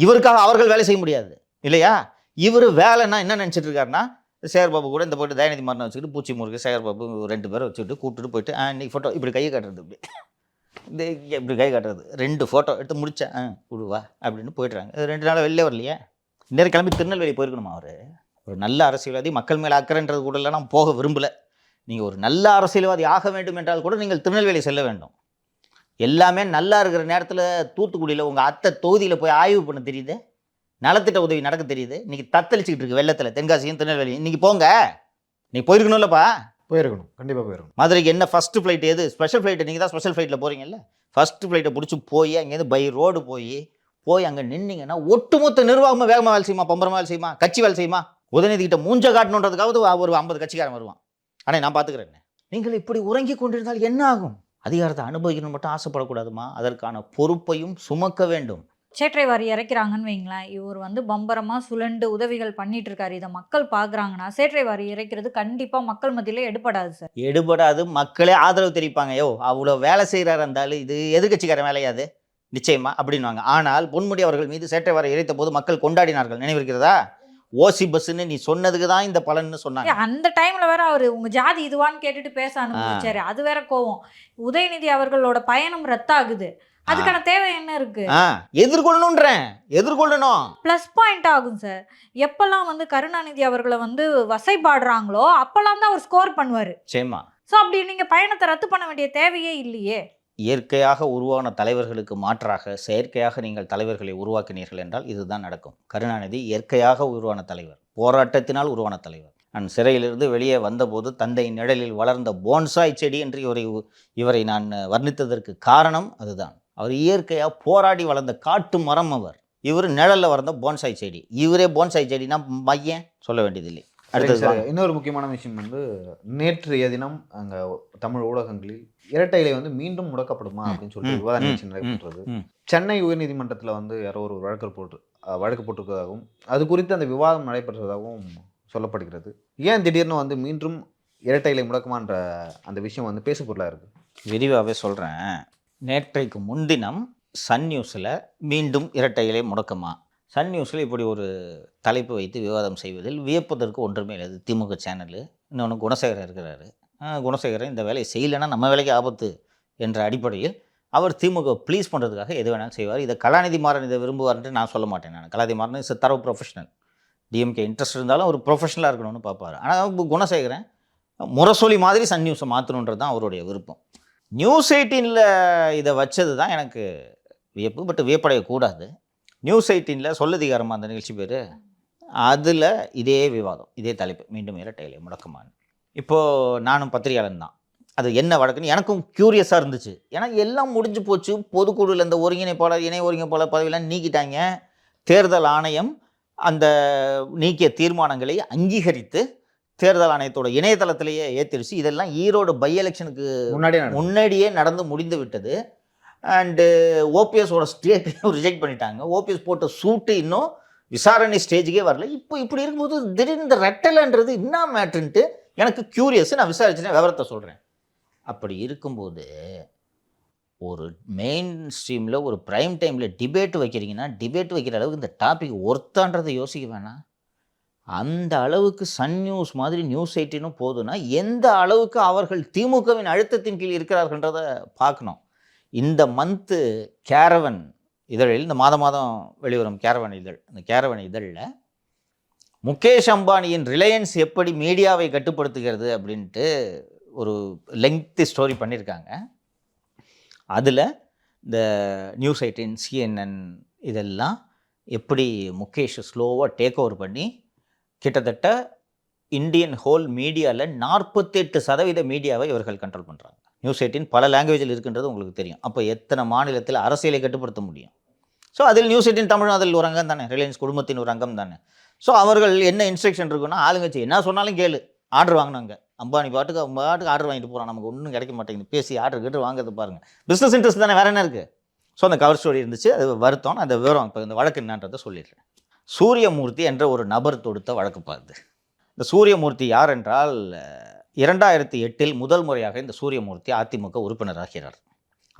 B: இவருக்காக அவர்கள் வேலை செய்ய முடியாது இல்லையா? இவர் வேலைன்னா என்ன நினச்சிட்டு இருக்காருன்னா, சேகர்பாபு கூட இந்த போய்ட்டு தயாநிதி மாறனை வச்சுக்கிட்டு பூச்சி முருகு சேகர்பாபு 2 பேரை வச்சுக்கிட்டு கூப்பிட்டுட்டு போயிட்டு இன்னைக்கு ஃபோட்டோ இப்படி கையை காட்டுறது, இப்படி இந்த இப்படி கை காட்டுறது, 2 ஃபோட்டோ எடுத்து முடித்தேன் விடுவா அப்படின்னு போய்ட்டுறாங்க. 2 நாள் வெளிலே வரலையே. நேரம் கிளம்பி திருநெல்வேலி போயிருக்கணுமா? அவர் ஒரு நல்ல அரசியல்வாதி, மக்கள் மேலே அக்கறைன்றது கூட இல்லை, நான் போக விரும்பலை. நீங்கள் ஒரு நல்ல அரசியல்வாதி ஆக வேண்டும் என்றால் கூட நீங்கள் திருநெல்வேலி செல்ல வேண்டும். எல்லாமே நல்லா இருக்கிற நேரத்தில் தூத்துக்குடியில் உங்கள் அத்தை தொகுதியில் போய் ஆய்வு பண்ண தெரியுது, நலத்திட்ட உதவி நடக்க தெரியுது. இன்றைக்கி தத்தளிச்சிக்கிட்டு இருக்கு வெள்ளத்தில் தென்காசியும் திருநெல்வேலியும். இன்றைக்கி போங்க, நீ போயிருக்கணும்லப்பா.
E: போயிருக்கணும், கண்டிப்பாக போயிருக்கணும்.
B: மதுரைக்கு என்ன ஃபஸ்ட்டு ஃப்ளைட் எது? Special flight. நீங்கள் தான் ஸ்பெஷல் ஃப்ளைட்டில் போகிறீங்கல்ல, ஃபஸ்ட்டு ஃப்ளைட்டை பிடிச்சி போய் அங்கேருந்து பை ரோடு போய் அங்கே நின்னீங்கன்னா ஒட்டுமொத்த நிர்வாகமாக வேகமாக வேலை செய்யுமா, பம்பரமாக வேலை செய்யுமா, கட்சி வேலை செய்யுமா? உதயநிதிக்கிட்ட மூஞ்ச காட்டணுன்றதுக்காவது ஒரு 50 கட்சிக்காரன் வருவான். ஆனால் நான் பார்த்துக்கிறேன். நீங்கள் இப்படி உறங்கி கொண்டிருந்தால் என்ன ஆகும்? அதிகாரத்தை அனுபவிக்கணும்னு மட்டும் ஆசைப்படக்கூடாதுமா, அதற்கான பொறுப்பையும் சுமக்க வேண்டும்.
C: சேற்றை வாரி இறைக்கிறாங்கன்னு வைங்களேன், இவர் வந்து பம்பரமாக சுழண்டு உதவிகள் பண்ணிட்டு இருக்காரு. இதை மக்கள் பார்க்குறாங்கன்னா சேற்றை வாரி இறைக்கிறது கண்டிப்பாக மக்கள் மத்தியிலே எடுபடாது சார்.
B: எடுபடாது. மக்களே ஆதரவு தெரிவிப்பாங்க. அவ்வளோ வேலை செய்கிறாரு இருந்தாலும் இது எதிர்கட்சிக்காரன் வேலையாது நிச்சயமா அப்படின்வாங்க. ஆனால் பொன்முடி அவர்கள் மீது சேற்றை வாரி இறைத்த போது மக்கள் கொண்டாடினார்கள், நினைவிருக்கிறதா? ஓசி பஸ்ன்னு நீ சொன்னதுக்கு தான் இந்த பலன்னு சொன்னாங்க.
C: அந்த டைம்ல வேற அவர் உங்க ஜாதி இதுவான்னு கேட்டுட்டு பேச அனுபவிச்சாரு. அது வேற கோவம். உதயநிதி அவர்களோட பயணம் ரத்தாகுது, அதுக்கான தேவை என்ன இருக்கு? எதிர்கொள்ளணும். ப்ளஸ் பாயிண்ட் ஆகும் சார். எப்பெல்லாம் வந்து கருணாநிதி அவர்களை வந்து வசைபாடுறாங்களோ அப்பெல்லாம் தான் அவர் ஸ்கோர் பண்ணுவாரு.
B: சரிமா.
C: ஸோ அப்படி நீங்க பயணத்தை ரத்து பண்ண வேண்டிய தேவையே இல்லையே.
B: இயற்கையாக உருவான தலைவர்களுக்கு மாற்றாக செயற்கையாக நீங்கள் தலைவர்களை உருவாக்கினீர்கள் என்றால் இதுதான் நடக்கும். கருணாநிதி இயற்கையாக உருவான தலைவர், போராட்டத்தினால் உருவான தலைவர். நான் சிறையிலிருந்து வெளியே வந்தபோது தந்தை நிழலில் வளர்ந்த போன்சாய் செடி என்று இவரை நான் வர்ணித்ததற்கு காரணம் அதுதான். அவர் இயற்கையாக போராடி வளர்ந்த காட்டு மரம். இவர் நிழலில் வளர்ந்த போன்சாய் செடி. இவரே போன்சாய் செடினா மையன் சொல்ல வேண்டியதில்லை.
D: இன்னொரு முக்கியமான விஷயம் வந்து நேற்றைய தினம் அங்கே தமிழ் ஊடகங்களில் இரட்டை இலை வந்து மீண்டும் முடக்கப்படுமா அப்படின்னு சொல்லிட்டு விவாத நிகழ்ச்சி நடைபெற்றது. சென்னை உயர்நீதிமன்றத்தில் வந்து யாரோ ஒரு வழக்கு போட்டிருக்கிறதாகவும் அது குறித்து அந்த விவாதம் நடைபெற்றதாகவும் சொல்லப்படுகிறது. ஏன் திடீர்னு வந்து மீண்டும் இரட்டை இலை முடக்குமான்ற அந்த விஷயம் வந்து பேசு பொருளாக இருக்குது?
B: விரிவாகவே சொல்கிறேன். நேற்றைக்கு முன்தினம் சன் நியூஸில் மீண்டும் இரட்டை இலை முடக்குமா, சன் நியூஸில் இப்படி ஒரு தலைப்பு வைத்து விவாதம் செய்வதில் வியப்பதற்கு ஒன்றுமே இல்லை. திமுக சேனலு, இன்னொன்று குணசேகரன் இருக்கிறாரு. குணசேகரன் இந்த வேலையை செய்யலைன்னா நம்ம வேலைக்கு ஆபத்து என்ற அடிப்படையில் அவர் திமுக ப்ளீஸ் பண்ணுறதுக்காக எது வேணாலும் செய்வார். இதை கலாநிதி மாறன் இதை விரும்புவார்ன்ட்டு நான் சொல்ல மாட்டேன். நான் கலாநிதி மாறன் இஸ் தரவு ப்ரொஃபஷனல். டிஎம்கே இன்ட்ரெஸ்ட் இருந்தாலும் ஒரு ப்ரொஃபஷனலாக இருக்கணும்னு பார்ப்பார். ஆனால் குணசேகரன் முரசொலி மாதிரி சன் நியூஸை மாற்றணுன்றது தான் அவருடைய விருப்பம். நியூஸ் 18ல் இதை வச்சது தான் எனக்கு வியப்பு. பட் வியப்படையக்கூடாது. நியூஸ் 18ல் சொல்லதிகாரமாக அந்த நிகழ்ச்சி பேர், அதில் இதே விவாதம், இதே தலைப்பு, மீண்டும் இரட்டையிலை முடக்கமான. இப்போது நானும் பத்திரிகையாளன் தான். அது என்ன வழக்குன்னு எனக்கும் க்யூரியஸாக இருந்துச்சு. ஏன்னா எல்லாம் முடிஞ்சு போச்சு. பொதுக்குழுவில் இந்த ஒருங்கிணைப்பாளர், இணை ஒருங்கிணைப்பாளர் பதவியெல்லாம் நீக்கிட்டாங்க. தேர்தல் ஆணையம் அந்த நீக்கிய தீர்மானங்களை அங்கீகரித்து தேர்தல் ஆணையத்தோட இணையதளத்திலேயே ஏற்றிருச்சு. இதெல்லாம் ஈரோடு பை எலெக்ஷனுக்கு முன்னாடியே நடந்து முடிந்து விட்டது. அண்டு ஓபிஎஸோட ஸ்டேட்டையும் ரிஜெக்ட் பண்ணிட்டாங்க. ஓபிஎஸ் போட்ட சூட்டு இன்னும் விசாரணை ஸ்டேஜுக்கே வரல. இப்போ இப்படி இருக்கும்போது திடீர்னு இந்த ரெட்டலைன்றது என்ன மேட்ருன்ட்டு எனக்கு க்யூரியஸ். நான் விசாரிச்சுட்டேன், விவரத்தை சொல்கிறேன். அப்படி இருக்கும்போது ஒரு மெயின் ஸ்ட்ரீமில் ஒரு ப்ரைம் டைமில் டிபேட் வைக்கிறீங்கன்னா, டிபேட் வைக்கிற அளவுக்கு இந்த டாபிக் ஒர்த்தான்றதை யோசிக்க வேணாம். அந்த அளவுக்கு சன் நியூஸ் மாதிரி நியூஸ் 18 போதுன்னா எந்த அளவுக்கு அவர்கள் திமுகவின் அழுத்தத்தின் கீழ் இருக்கிறார்கள்ன்றதை பார்க்கணும். இந்த மந்த்து கேரவன் இதழில், இந்த மாதம் வெளிவரும் கேரவன் இதழ், அந்த கேரவன் இதழில் முகேஷ் அம்பானியின் ரிலையன்ஸ் எப்படி மீடியாவை கட்டுப்படுத்துகிறது அப்படின்ட்டு ஒரு லெங்க்தி ஸ்டோரி பண்ணியிருக்காங்க. அதில் இந்த நியூஸ் 18, CNN இதெல்லாம் எப்படி முகேஷ் ஸ்லோவாக டேக் ஓவர் பண்ணி கிட்டத்தட்ட இந்தியன் ஹோல் மீடியாவில் 48% மீடியாவை இவர்கள் கண்ட்ரோல் பண்ணுறாங்க. நியூஸ் 18 பல லாங்குவேஜில் இருக்குன்றது உங்களுக்கு தெரியும். அப்போ எத்தனை மாநிலத்தில் அரசியலை கட்டுப்படுத்த முடியும்? ஸோ அதில் நியூஸ் 18 தமிழ் அதில் ஒரு அங்கம் தானே, ரிலையன்ஸ் குடும்பத்தின் ஒரு அங்கம் தானே. ஸோ அவர்கள் என்ன இன்ஸ்ட்ரக்ஷன் இருக்குன்னா, ஆளுங்கட்சி என்ன சொன்னாலும் கேளு, ஆர்டர் வாங்கினாங்க. அம்பானி பாட்டுக்கு ஆர்டர் வாங்கிட்டு போகிறான், நமக்கு ஒன்றும் கிடைக்க மாட்டேங்குது, பேசி ஆர்டர் கேட்டு வாங்குறது பாருங்கள். பிஸ்னஸ் இன்ட்ரெஸ்ட் தானே, வேறு என்ன இருக்குது? ஸோ அந்த கவர் ஸ்டோரி இருந்துச்சு, அது வருத்தம். அந்த விவரம் இப்போ இந்த வழக்கு என்னன்றதை சொல்லிடுறேன். சூரியமூர்த்தி என்ற ஒரு நபர் தொடுத்த வழக்கு பார்த்து. இந்த சூரியமூர்த்தி யார் என்றால், 2008 முதல் முறையாக இந்த சூரியமூர்த்தி அதிமுக உறுப்பினராகிறார்.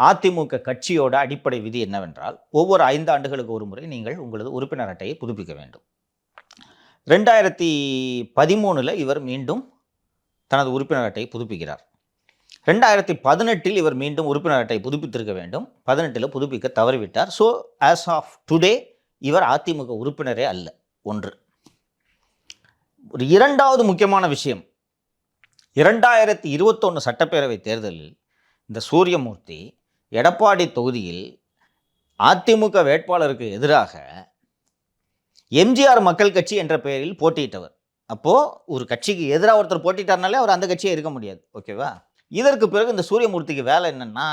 B: அதிமுக கட்சியோட அடிப்படை விதி என்னவென்றால், ஒவ்வொரு 5 ஆண்டுகளுக்கு ஒரு முறை நீங்கள் உங்களது உறுப்பினர் அட்டையை புதுப்பிக்க வேண்டும். 2013 இவர் மீண்டும் தனது உறுப்பினர் அட்டையை புதுப்பிக்கிறார். 2018 இவர் மீண்டும் உறுப்பினர் அட்டையை புதுப்பித்திருக்க வேண்டும். 18 புதுப்பிக்க தவறிவிட்டார். ஸோ ஆஸ் ஆஃப் டுடே இவர் அதிமுக உறுப்பினரே அல்ல. ஒன்று. ஒரு இரண்டாவது முக்கியமான விஷயம், 2021 சட்டப்பேரவை தேர்தலில் இந்த சூரியமூர்த்தி எடப்பாடி தொகுதியில் அதிமுக வேட்பாளருக்கு எதிராக எம்ஜிஆர் மக்கள் கட்சி என்ற பெயரில் போட்டியிட்டவர். அப்போது ஒரு கட்சிக்கு எதிராக ஒருத்தர் போட்டிட்டார்னாலே அவர் அந்த கட்சியே இருக்க முடியாது. ஓகேவா? இதற்கு பிறகு இந்த சூரியமூர்த்திக்கு வேலை என்னென்னா,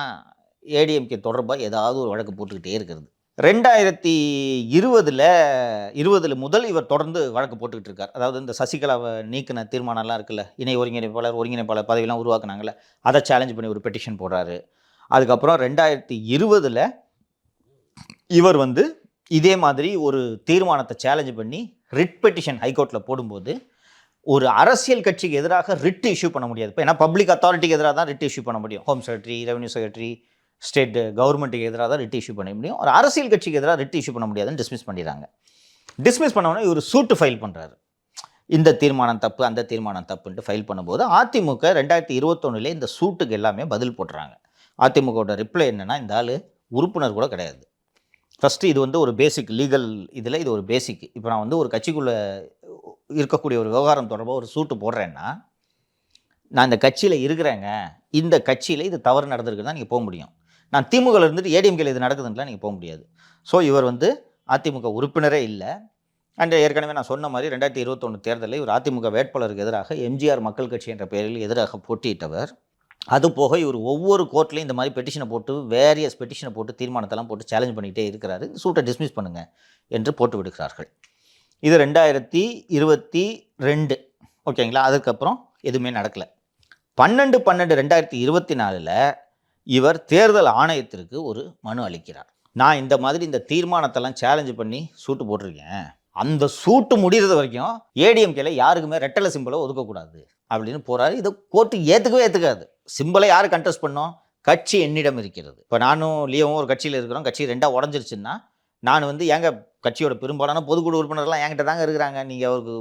B: ஏடிஎம்கே தொடர்பாக ஏதாவது ஒரு வழக்கு போட்டுக்கிட்டே இருக்கிறது. 2020 முதல் இவர் தொடர்ந்து வழக்கு போட்டுக்கிட்டு இருக்கார். அதாவது இந்த சசிகலாவை நீக்கின தீர்மானம்லாம் இருக்குல்ல, இணை ஒருங்கிணைப்பாளர் பதவியெல்லாம் உருவாக்குனாங்கல்ல, அதை சேலஞ்ச் பண்ணி ஒரு பெட்டிஷன் போடுறாரு. அதுக்கப்புறம் 2020 இவர் இதே மாதிரி ஒரு தீர்மானத்தை சேலஞ்ச் பண்ணி ரிட் பெட்டிஷன் ஹைகோர்ட்டில் போடும்போது, ஒரு அரசியல் கட்சிக்கு எதிராக ரிட் இஷ்யூ பண்ண முடியாது. இப்போ ஏன்னா பப்ளிக் அத்தாரிட்டிக்கு எதிராக தான் ரிட் இஷ்யூ பண்ண முடியும். Home secretary, revenue secretary, state கவர்மெண்ட்டுக்கு எதிராக தான் ரிட் இஷ்யூ பண்ண முடியும். ஒரு அரசியல் கட்சிக்கு எதிராக ரிட் இஷ்யூ பண்ண முடியாதுன்னு டிஸ்மிஸ் பண்ணிடுறாங்க. டிஸ்மிஸ் பண்ணோன்னா இவர் சூட்டு ஃபைல் பண்ணுறாரு. இந்த தீர்மானம் தப்பு, அந்த தீர்மானம் தப்புன்ட்டு ஃபைல் பண்ணும்போது அதிமுக 2021 இந்த சூட்டுக்கு எல்லாமே பதில் போட்டுறாங்க. அதிமுகவோட ரிப்ளை என்னென்னா, இந்த ஆள் உறுப்பினர் கூட கிடையாது. ஃபஸ்ட்டு இது ஒரு பேசிக் லீகல் இதில் இது ஒரு பேசிக். இப்போ நான் ஒரு கட்சிக்குள்ளே இருக்கக்கூடிய ஒரு விவகாரம் தொடர்பாக ஒரு சூட்டு போடுறேன்னா, நான் இந்த கட்சியில் இருக்கிறேங்க, இந்த கட்சியில் இது தவறு நடந்திருக்கு தான் நீங்கள் போக முடியும். நான் திமுகவில் இருந்துட்டு ஏடிஎம்கேல இது நடக்குதுன்னுலாம் நீங்கள் போக முடியாது. ஸோ இவர் அதிமுக உறுப்பினரே இல்லை. அண்ட் ஏற்கனவே நான் சொன்ன மாதிரி 2021 தேர்தலில் இவர் அதிமுக வேட்பாளருக்கு எதிராக எம்ஜிஆர் மக்கள் கட்சி என்ற பெயரில் எதிராக போட்டியிட்டவர். அது போக இவர் ஒவ்வொரு கோர்ட்லையும் இந்த மாதிரி பெட்டிஷனை போட்டு, வேரியஸ் பெட்டிஷனை போட்டு, தீர்மானத்தெல்லாம் போட்டு சேலஞ்ச் பண்ணிகிட்டே இருக்கிறாரு. சூட்டை டிஸ்மிஸ் பண்ணுங்கள் என்று போட்டு விடுகிறார்கள். இது 2022. ஓகேங்களா? அதுக்கப்புறம் எதுவுமே நடக்கலை. 12/12/2024 இவர் தேர்தல் ஆணையத்திற்கு ஒரு மனு அளிக்கிறார். நான் இந்த மாதிரி இந்த தீர்மானத்தெல்லாம் சேலஞ்சு பண்ணி சூட்டு போட்டிருக்கேன், அந்த சூட்டு முடிகிறது வரைக்கும் ஏடிஎம்கேல யாருக்குமே ரெட்டலை சிம்பிளை ஒதுக்கக்கூடாது அப்படின்னு போகிறாரு. இதை கோர்ட்டு ஏற்றுக்காது. சிம்பிளை யார் கண்டெஸ்ட் பண்ணோம்? கட்சி என்னிடம் இருக்கிறது. இப்போ நானும் லியோவும் ஒரு கட்சியில் இருக்கிறோம். கட்சி 2 உடஞ்சிருச்சுன்னா நான் எங்க கட்சியோட பெரும்பாலான பொதுக்குழு உறுப்பினர்லாம் என்கிட்ட தாங்க இருக்கிறாங்க, நீங்கள் அவருக்கு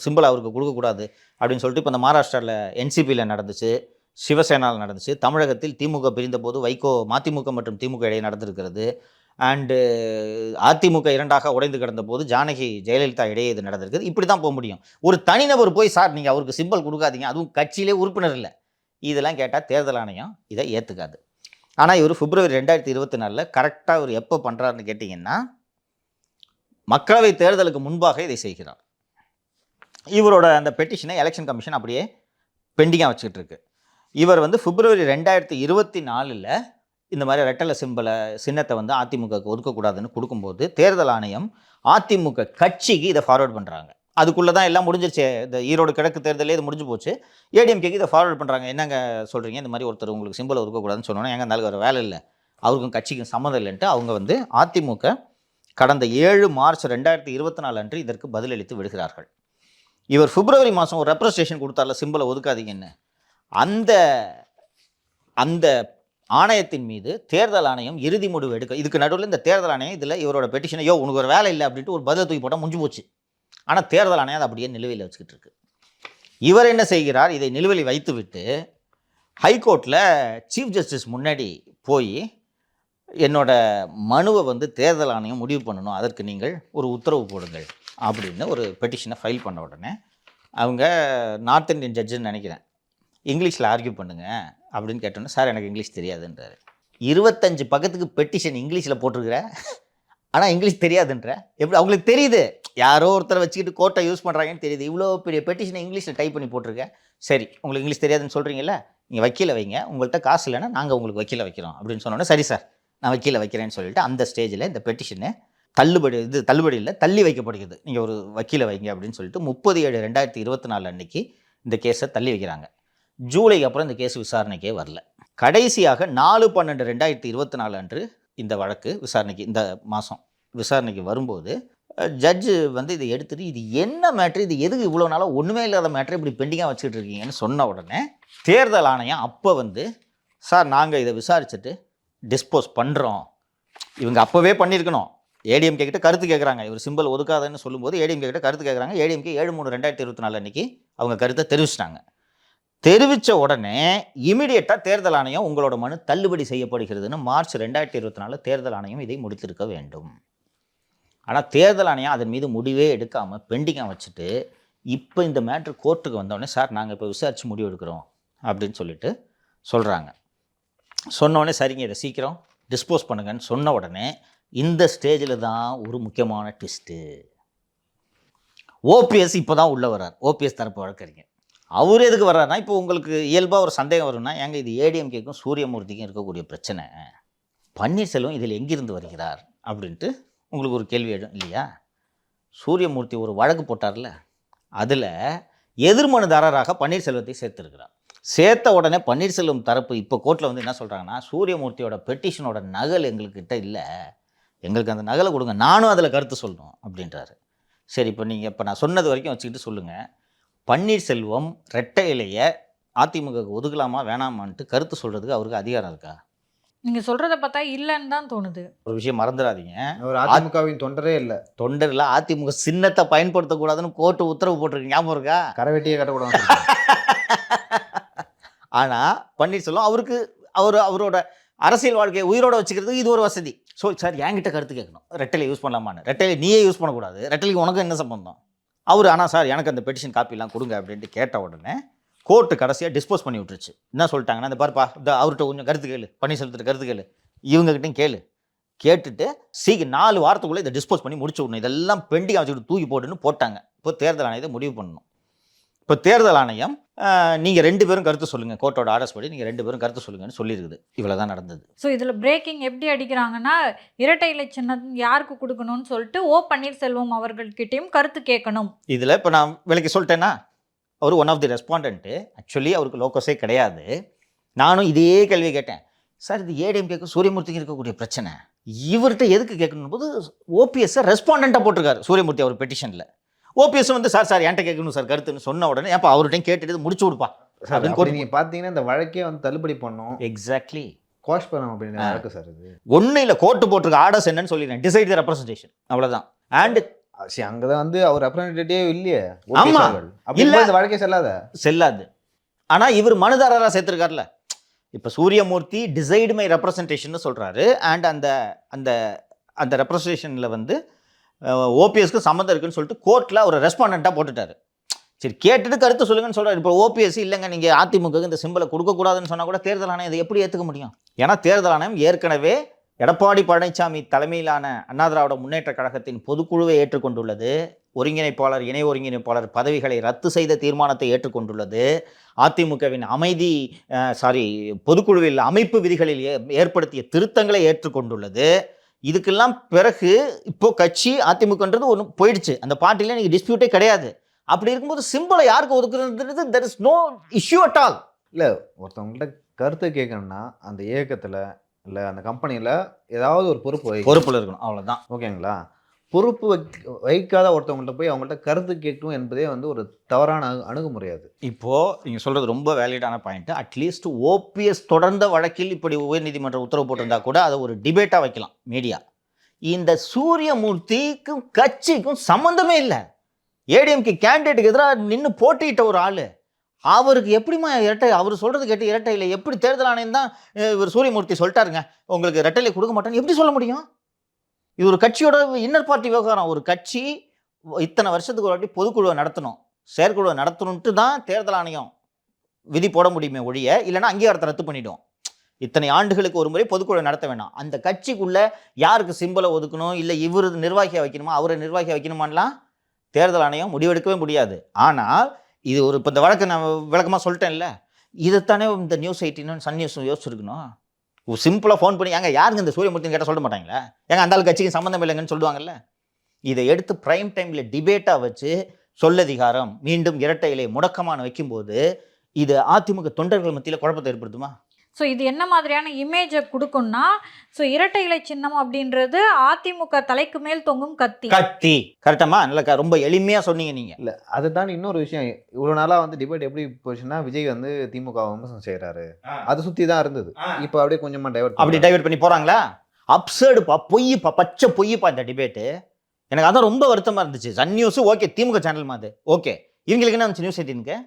B: சிம்பிள் அவருக்கு கொடுக்கக்கூடாது அப்படின்னு சொல்லிட்டு இப்போ இந்த மகாராஷ்டிராவில் என்சிபியில் நடந்துச்சு, சிவசேனாவில் நடந்துச்சு, தமிழகத்தில் திமுக பிரிந்த போது வைகோ மதிமுக மற்றும் திமுக இடையே நடந்திருக்கிறது. அண்டு அதிமுக 2ஆக உடைந்து கிடந்த போது ஜானகி ஜெயலலிதா இடையே இது நடந்திருக்குது. இப்படி தான் போக முடியும். ஒரு தனிநபர் போய் சார் நீங்கள் அவருக்கு சிம்பிள் கொடுக்காதீங்க, அதுவும் கட்சியிலே உறுப்பினர் இல்லை, இதெல்லாம் கேட்டால் தேர்தல் ஆணையம் இதை ஏற்றுக்காது. ஆனால் இவர் பிப்ரவரி 2024 கரெக்டாக இவர் எப்போ பண்ணுறாருன்னு கேட்டிங்கன்னா, மக்களவை தேர்தலுக்கு முன்பாக இதை செய்கிறார். இவரோட அந்த பெட்டிஷனை எலெக்ஷன் கமிஷன் அப்படியே பெண்டிங்காக வச்சுக்கிட்டு இருக்கு. இவர் வந்து பிப்ரவரி 2024 இந்த மாதிரி ரெட்டலை சின்னத்தை வந்து அதிமுகவுக்கு ஒதுக்கக்கூடாதுன்னு கொடுக்கும்போது தேர்தல் ஆணையம் அதிமுக கட்சிக்கு இதை ஃபார்வர்ட் பண்ணுறாங்க. அதுக்குள்ளே தான் எல்லாம் முடிஞ்சிருச்சு. இந்த ஈரோடு கிழக்கு தேர்தலே இது முடிஞ்சு போச்சு. ஏடிஎம்கேக்கு இதை ஃபார்வர்ட் பண்ணுறாங்க. என்னங்க சொல்கிறீங்க, இந்த மாதிரி ஒருத்தர் உங்களுக்கு சிம்பிளை ஒதுக்கக்கூடாதுன்னு சொன்னோன்னா, எங்கே இருந்தாலும் ஒரு வேலை இல்லை, அவருக்கும் கட்சிக்கும் சம்மந்தம் இல்லைன்ட்டு அவங்க வந்து அதிமுக கடந்த 7 மார்ச் 2024 அன்று இதற்கு பதிலளித்து விடுகிறார்கள். இவர் பிப்ரவரி மாதம் ஒரு ரெப்ரஸன்டேஷன் கொடுத்தார்ல, சிம்பிளை ஒதுக்காதீங்கன்னு, அந்த ஆணையத்தின் மீது தேர்தல் ஆணையம் இறுதி முடிவு எடுக்க, இதுக்கு நடுவில் இந்த தேர்தல் ஆணையம் இதில் இவரோட பெட்டிஷனை உனக்கு ஒரு வேலை இல்லை அப்படின்ட்டு ஒரு பதிலை தூக்கி போட்டால் முடிஞ்சு போச்சு. ஆனால் தேர்தல் ஆணையம் அதை அப்படியே நிலுவையில் வச்சுக்கிட்டு இருக்கு. இவர் என்ன செய்கிறார், இதை நிலுவையில் வைத்துவிட்டு ஹைகோர்ட்டில் சீஃப் ஜஸ்டிஸ் முன்னாடி போய் என்னோட மனுவை வந்து தேர்தல் ஆணையம் முடிவு பண்ணணும், அதற்கு நீங்கள் ஒரு உத்தரவு போடுங்கள் அப்படின்னு ஒரு பெட்டிஷனை ஃபைல் பண்ண உடனே அவங்க நார்த் இந்தியன் ஜட்ஜுன்னு நினைக்கிறேன், இங்கிலீஷில் ஆர்கியூ பண்ணுங்க அப்படின்னு கேட்டோன்னே, சார் எனக்கு இங்கிலீஷ் தெரியாதுன்றார். 25 பக்கத்துக்கு பெட்டிஷன் இங்கிலீஷில் போட்டிருக்கிற, ஆனால் இங்கிலீஷ் தெரியாதுன்ற எப்படி? அவங்களுக்கு தெரியுது யாரோ ஒருத்தரை வச்சுக்கிட்டு கோர்ட்டை யூஸ் பண்ணுறாங்கன்னு தெரியுது. இவ்வளோ பெரிய பெட்டிஷனை இங்கிலீஷில் டைப் பண்ணி போட்டிருக்கேன். சரி, உங்களுக்கு இங்கிலீஷ் தெரியாதுன்னு சொல்கிறீங்களா, நீங்கள் வக்கீலை வைங்க, உங்கள்கிட்ட காசு இல்லைன்னா நாங்கள் உங்களுக்கு வக்கீலை வைக்கிறோம் அப்படின்னு சொன்னோன்னே, சரி சார் நான் வக்கீலை வைக்கிறேன்னு சொல்லிட்டு அந்த ஸ்டேஜில் இந்த பெட்டிஷனை தள்ளுபடி இல்லை, தள்ளி வைக்கப்படுகிறது. நீங்கள் ஒரு வக்கீலை வைங்க அப்படின்னு சொல்லிட்டு 30/7/2024 அன்னைக்கு இந்த கேஸை தள்ளி வைக்கிறாங்க. ஜூலைக்கு அப்புறம் இந்த கேஸ் விசாரணைக்கே வரல. கடைசியாக 4/12/2024 அன்று இந்த வழக்கு விசாரணைக்கு, இந்த மாதம் விசாரணைக்கு வரும்போது ஜட்ஜு வந்து இதை எடுத்துகிட்டு, இது என்ன மேட்ரு, இது எதுக்கு இவ்வளோ நாளாக ஒன்றுமே இல்லாத மேட்ரு இப்படி பெண்டிங்காக வச்சுக்கிட்டு இருக்கீங்கன்னு சொன்ன உடனே தேர்தல் ஆணையம் அப்போ வந்து, சார் நாங்கள் இதை விசாரிச்சுட்டு டிஸ்போஸ் பண்ணுறோம். இவங்க அப்போவே பண்ணியிருக்கணும். ஏடிஎம்கே கிட்ட கருத்து கேட்குறாங்க, இவர் சிம்பிள் ஒதுக்காதுன்னு சொல்லும்போது ஏடிஎம்கே கிட்ட கருத்து கேட்குறாங்க. ஏடிஎம்கே 7/3/2024 அன்றைக்கி அவங்க கருத்தை தெரிவிச்சிட்டாங்க. தெரிவித்த உடனே இமிடியேட்டாக தேர்தல் ஆணையம் உங்களோட மனு தள்ளுபடி செய்யப்படுகிறதுன்னு மார்ச் 2024 தேர்தல் ஆணையம் இதை முடித்திருக்க வேண்டும். ஆனால் தேர்தல் ஆணையம் அதன் மீது முடிவே எடுக்காமல் பெண்டிங்காக வச்சுட்டு இப்போ இந்த மேட்ரு கோர்ட்டுக்கு வந்தோடனே, சார் நாங்கள் இப்போ விசாரித்து முடிவு எடுக்கிறோம் அப்படின்னு சொல்லிட்டு சொல்கிறாங்க. சொன்னோடனே சரிங்க இதை சீக்கிரம் டிஸ்போஸ் பண்ணுங்கன்னு சொன்ன உடனே இந்த ஸ்டேஜில் தான் ஒரு முக்கியமான ட்விஸ்ட்டு. ஓபிஎஸ் இப்போ தான் உள்ளே வர்றார். ஓபிஎஸ் தரப்பு வழக்கறிஞர் அவர் எதுக்கு வர்றாருனா, இப்போ உங்களுக்கு இயல்பாக ஒரு சந்தேகம் வரும்னா, ஏங்க இது ஏடிஎம்கேக்கும் சூரியமூர்த்திக்கும் இருக்கக்கூடிய பிரச்சனை, பன்னீர்செல்வம் இதில் எங்கிருந்து வருகிறார் அப்படின்ட்டு உங்களுக்கு ஒரு கேள்வி எழும் இல்லையா? சூரியமூர்த்தி ஒரு வழக்கு போட்டார்ல, அதில் எதிர்மனுதாரராக பன்னீர்செல்வத்தை சேர்த்துருக்கிறார். சேர்த்த உடனே பன்னீர்செல்வம் தரப்பு இப்போ கோர்ட்டில் வந்து என்ன சொல்கிறாங்கன்னா, சூரியமூர்த்தியோட பெட்டிஷனோட நகல் எங்கள்கிட்ட இல்லை, எங்களுக்கு அந்த நகலை கொடுங்க, நானும் அதில் கருத்து சொல்லணும் அப்படின்றாரு. சரி, இப்போ நான் சொன்னது வரைக்கும் வச்சுக்கிட்டு சொல்லுங்கள், பன்னீர்செல்வம் ரெட்டை இலையை அதிமுக ஒதுக்கலாமா வேணாமான்ட்டு கருத்து சொல்கிறதுக்கு அவருக்கு அதிகாரம் இருக்கா?
C: நீங்கள் சொல்கிறத பார்த்தா இல்லைன்னு தான் தோணுது.
B: ஒரு விஷயம் மறந்துடாதீங்க,
E: ஒரு அதிமுகவின் தொண்டரே இல்லை.
B: தொண்டரில் அதிமுக சின்னத்தை பயன்படுத்தக்கூடாதுன்னு கோர்ட்டு உத்தரவு போட்டிருக்கு, ஞாபகம் இருக்கா?
E: கரவெட்டியே கட்டக்கூடாது.
B: ஆனால் பன்னீர்செல்வம் அவரோட அரசியல் வாழ்க்கையை உயிரோட வச்சுக்கிறதுக்கு இது ஒரு வசதி. ஸோ சார் என்கிட்ட கருத்து கேட்கணும், ரெட்டலை யூஸ் பண்ணலாமான்னு. ரெட்டலை நீயே யூஸ் பண்ணக்கூடாது, ரெட்டலைக்கு உனக்கு என்ன சம்பந்தம்? ஆனால் சார் எனக்கு அந்த பெட்டிஷன் காப்பிலாம் கொடுங்க அப்படின்ட்டு கேட்ட உடனே கோர்ட்டு கடைசியாக டிஸ்போஸ் பண்ணி விட்டுருச்சு. என்ன சொல்லிட்டாங்கன்னா, இந்த பாருப்பா, இந்த அவர்கிட்ட கொஞ்சம் கருத்து கேளு, பன்னீர்செல்வத்திட்ட கருத்து கேளு, இவங்ககிட்டையும் கேட்டுட்டு 4 வாரத்துக்குள்ளே இதை டிஸ்போஸ் பண்ணி முடிச்சு விடணும், இதெல்லாம் பெண்டிங் வச்சுக்கிட்டு தூக்கி போட்டுன்னு போட்டாங்க. இப்போ தேர்தல் ஆணையத்தை முடிவு பண்ணணும். இப்போ தேர்தல் ஆணையம் நீங்கள் 2 பேரும் கருத்து சொல்லுங்கள், கோர்ட்டோட ஆர்டர்ஸ் படி நீங்கள் 2 பேரும் கருத்து சொல்லுங்கன்னு சொல்லியிருக்குது. இவ்வளோ தான் நடந்தது.
C: ஸோ இதில் பிரேக்கிங் எப்படி அடிக்கிறாங்கன்னா, இரட்டை இலை சின்னம் யாருக்கு கொடுக்கணும்னு சொல்லிட்டு பன்னீர்செல்வம் அவர்கள்கிட்டையும் கருத்து கேட்கணும்.
B: இதில் இப்போ நான் விலைக்கு சொல்லிட்டேன்னா, அவர் ஒன் ஆஃப் தி ரெஸ்பாண்டன்ட்டு. ஆக்சுவலி அவருக்கு லோக்கஸே கிடையாது. நானும் இதே கேள்வி கேட்டேன், சார் இது ஏடிஎம்கேக்கு சூரியமூர்த்திக்கு இருக்கக்கூடிய பிரச்சனை, இவர்கிட்ட எதுக்கு கேட்கணும் போது ஓபிஎஸ்ஸை ரெஸ்பாண்டண்ட்டாக போட்டிருக்காரு சூரியமூர்த்தி அவர் பெட்டிஷனில். ஓபிஎஸ் வந்து சார் என்கிட்ட கேட்கணும் சார் கருத்துன்னு சொன்ன உடனே, அப்போ அவர்கிட்டையும் கேட்டுட்டு முடிச்சு கொடுப்பா
D: அப்படின்னு நீங்கள் பார்த்தீங்கன்னா இந்த வழக்கே வந்து தள்ளுபடி பண்ணோம்.
B: எக்ஸாக்ட்லி
D: கோஷ் பண்ணோம் அப்படின்னு வழக்கு சார். இது
B: ஒன்றும் இல்லை, கோர்ட்டு போட்டிருக்க ஆர்டர்ஸ் என்னன்னு சொல்லிடுறேன், டிசைட் தி ரெப்ரசன்டேஷன், அவ்வளோதான். அண்ட்
D: அங்கே தான் வந்து அவர் ரெப்ரசன்டேட்டிவ் இல்லையே.
B: ஆமா,
D: இல்லை இந்த வழக்கே செல்லாது.
B: ஆனால் இவர் மனுதாரராக சேர்த்துருக்காருல. இப்போ சூரியமூர்த்தி டிசைடு மை ரெப்ரசன்டேஷன் சொல்கிறாரு. அண்ட் அந்த ரெப்ரசன்டேஷனில் வந்து ஓபிஎஸ்க்கு சம்மந்தம் இருக்குன்னு சொல்லிட்டு கோர்ட்டில் ஒரு ரெஸ்பாண்டண்ட்டாக போட்டுட்டாரு. சரி கேட்டுட்டு கருத்து சொல்லுங்கன்னு சொல்கிறார். இப்போ ஓபிஎஸ்சி இல்லைங்க நீங்கள் அதிமுக இந்த சிம்பலை கொடுக்கக்கூடாதுன்னு சொன்னால் கூட தேர்தல் ஆணையம் இதை எப்படி ஏற்றுக்க முடியும்? ஏன்னா தேர்தல் ஆணையம் ஏற்கனவே எடப்பாடி பழனிசாமி தலைமையிலான அண்ணா திராவிட முன்னேற்ற கழகத்தின் பொதுக்குழுவை ஏற்றுக்கொண்டுள்ளது. ஒருங்கிணைப்பாளர், இணை ஒருங்கிணைப்பாளர் பதவிகளை ரத்து செய்த தீர்மானத்தை ஏற்றுக்கொண்டுள்ளது. அதிமுகவின் பொதுக்குழுவில் அமைப்பு விதிகளில் ஏற்படுத்திய திருத்தங்களை ஏற்றுக்கொண்டுள்ளது. இதுக்கெல்லாம் பிறகு இப்போ கட்சி அதிமுகன்றது ஒன்று போயிடுச்சு. அந்த பார்ட்டியில் நீங்கள் டிஸ்பியூட்டே கிடையாது. அப்படி இருக்கும்போது சிம்பிளை யாருக்கு ஒதுக்குறது? There is no issue at all.
D: இல்லை, ஒருத்தவங்கள்ட்ட கருத்து கேட்கணும்னா அந்த இயக்கத்தில் இல்லை அந்த கம்பெனியில் ஏதாவது ஒரு பொறுப்பில்
B: இருக்கணும், அவ்வளோதான்.
D: ஓகேங்களா? பொறுப்பு வைக்காத ஒருத்தவங்கள்ட்ட போய் அவங்கள்ட்ட கருத்து கேட்கணும் என்பதே வந்து ஒரு தவறான அணுகுமுறையாது.
B: இப்போது நீங்கள் சொல்கிறது ரொம்ப வேலிடான பாயிண்ட்டு. அட்லீஸ்ட் ஓபிஎஸ் தொடர்ந்த வழக்கில் இப்படி உயர்நீதிமன்றம் உத்தரவு போட்டிருந்தா கூட அதை ஒரு டிபேட்டாக வைக்கலாம் மீடியா. இந்த சூரியமூர்த்திக்கும் கட்சிக்கும் சம்மந்தமே இல்லை. ஏடிஎம்கே கேண்டிடேட்டுக்கு எதிராக நின்று போட்டியிட்ட ஒரு ஆள், அவருக்கு எப்படிமா இரட்டை? அவர் சொல்கிறது கேட்டு இரட்டை இல்லை எப்படி? தேர்தல் ஆணையம் தான் இவர் சூரியமூர்த்தி சொல்லிட்டாருங்க உங்களுக்கு இரட்டையில கொடுக்க மாட்டேன்னு எப்படி சொல்ல முடியும்? இது ஒரு கட்சியோட இன்னர் பார்ட்டி விவகாரம். ஒரு கட்சி இத்தனை வருஷத்துக்கு ஒரு வாட்டி பொதுக்குழுவை நடத்தணும், செயற்குழுவை நடத்தணுன்ட்டு தான் தேர்தல் ஆணையம் விதி போட முடியுமே ஒழிய, இல்லைன்னா அங்கீகாரத்தை ரத்து பண்ணிவிடும். இத்தனை ஆண்டுகளுக்கு ஒரு முறை பொதுக்குழு நடத்த வேண்டாம். அந்த கட்சிக்குள்ளே யாருக்கு சிம்பலை ஒதுக்கணும், இல்லை இவர் நிர்வாகியாக வைக்கணுமா, அவரை நிர்வாகியாக வைக்கணுமான்லாம் தேர்தல் ஆணையம் முடிவெடுக்கவே முடியாது. ஆனால் இது ஒரு இப்போ இந்த வழக்கு நான் விளக்கமாக சொல்லிட்டேன்ல, இதைத்தானே இந்த நியூஸ் 18 சன் நியூஸ் யோசிச்சிருக்கணும். சிம்பிளாக ஃபோன் பண்ணி ஏங்க யாருங்க இந்த சூரியமூர்த்தின்னு கேட்டால் சொல்ல மாட்டாங்களா? ஏங்க அந்த ஆள் கட்சிக்கு சம்மந்தம் இல்லைங்கன்னு சொல்லுவாங்கல்ல. இதை எடுத்து பிரைம் டைமில் டிபேட்டாக வச்சு சொல்லதிகாரம் மீண்டும் இரட்டை இலை முடக்கமான வைக்கும்போது இது அதிமுக தொண்டர்கள் மத்தியில் குழப்பத்தை ஏற்படுத்துமா?
C: ஸோ இது என்ன மாதிரியான இமேஜை கொடுக்கும்னா, ஸோ இரட்டை இலை சின்னம் அப்படின்றது அதிமுக தலைக்கு மேல் தொங்கும் கத்தி.
B: கரெக்டாமா? நல்லா ரொம்ப எளிமையாக சொன்னீங்க நீங்கள்.
D: இல்லை, அதை தாண்டி இன்னொரு விஷயம், இவ்வளோ நாளாக வந்து டிபேட் எப்படி போச்சுன்னா விஜய் வந்து திமுக விமர்சனம் செய்கிறாரு, அதை சுற்றி தான் இருந்தது. இப்போ அப்படியே கொஞ்சமாக டைவர்ட்
B: பண்ணி போகிறாங்களா? அப்சர்டுப்பா, பொய்யுப்பா, பச்சை பொய்யுப்பா இந்த டிபேட்டு. எனக்கு அதான் ரொம்ப வருத்தமாக இருந்துச்சு. சன் நியூஸ் ஓகே, திமுக சேனல் மாதிரி ஓகே, இவங்களுக்கு என்ன நியூஸ் 18க்கு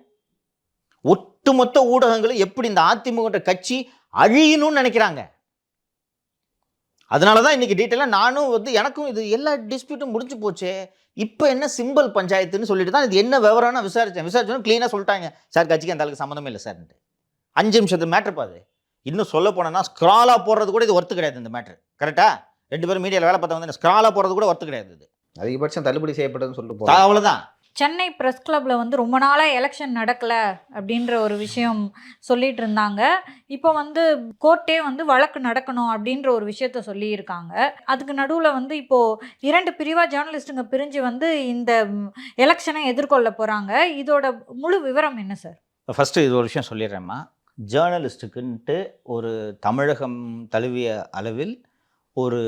B: ஒட்டுமொத்த ஊடகங்களும் எப்படி இந்த அதிமுக கட்சி அழியணும்னு நினைக்கிறாங்க. அதனால தான் இன்னைக்கு டீட்டெயிலாக நானும் வந்து எனக்கும் இது எல்லா டிஸ்பியூட்டும் முடிஞ்சு போச்சு, இப்போ என்ன சிம்பிள் பஞ்சாயத்துன்னு சொல்லிட்டு தான் இது என்ன விவரம்னு விசாரிச்சோம் க்ளீனாக சொல்லிட்டாங்க. சார் கட்சிக்கு அந்த அளவுக்கு சம்மந்தமே இல்லை சார்ன்ட்டு. 5 நிமிஷத்து மேட்ரு பாது. இன்னும் சொல்ல போனோன்னா ஸ்க்ராலாக போடுறது கூட இது ஒர்த்து கிடையாது. இந்த மேட்ரு கரெக்டாக 2 பேரும் மீடியாவில் வேலை பார்த்தா வந்து ஸ்க்ராலாக போடுறது கூட ஒர்த்து கிடையாது. இது
D: அதிகபட்சம் தள்ளுபடி செய்யப்பட்டதுன்னு சொல்லிட்டு போகிறோம்,
B: அவ்வளோதான்.
C: சென்னை ப்ரெஸ் கிளப்பில் வந்து ரொம்ப நாளாக எலெக்ஷன் நடக்கலை அப்படின்ற ஒரு விஷயம் சொல்லிட்டு இருந்தாங்க. இப்போ வந்து கோர்ட்டே வந்து வழக்கு நடக்கணும் அப்படின்ற ஒரு விஷயத்த சொல்லியிருக்காங்க. அதுக்கு நடுவில் வந்து இப்போது 2 பிரிவாக ஜேர்னலிஸ்ட்டுங்க பிரிஞ்சு வந்து இந்த எலெக்ஷனை எதிர்கொள்ள போகிறாங்க. இதோட முழு விவரம் என்ன சார்?
B: ஃபஸ்ட்டு இது ஒரு விஷயம் சொல்லிடுறேம்மா. ஜேர்னலிஸ்ட்டுக்குன்ட்டு ஒரு தமிழகம் தழுவிய அளவில் ஒரு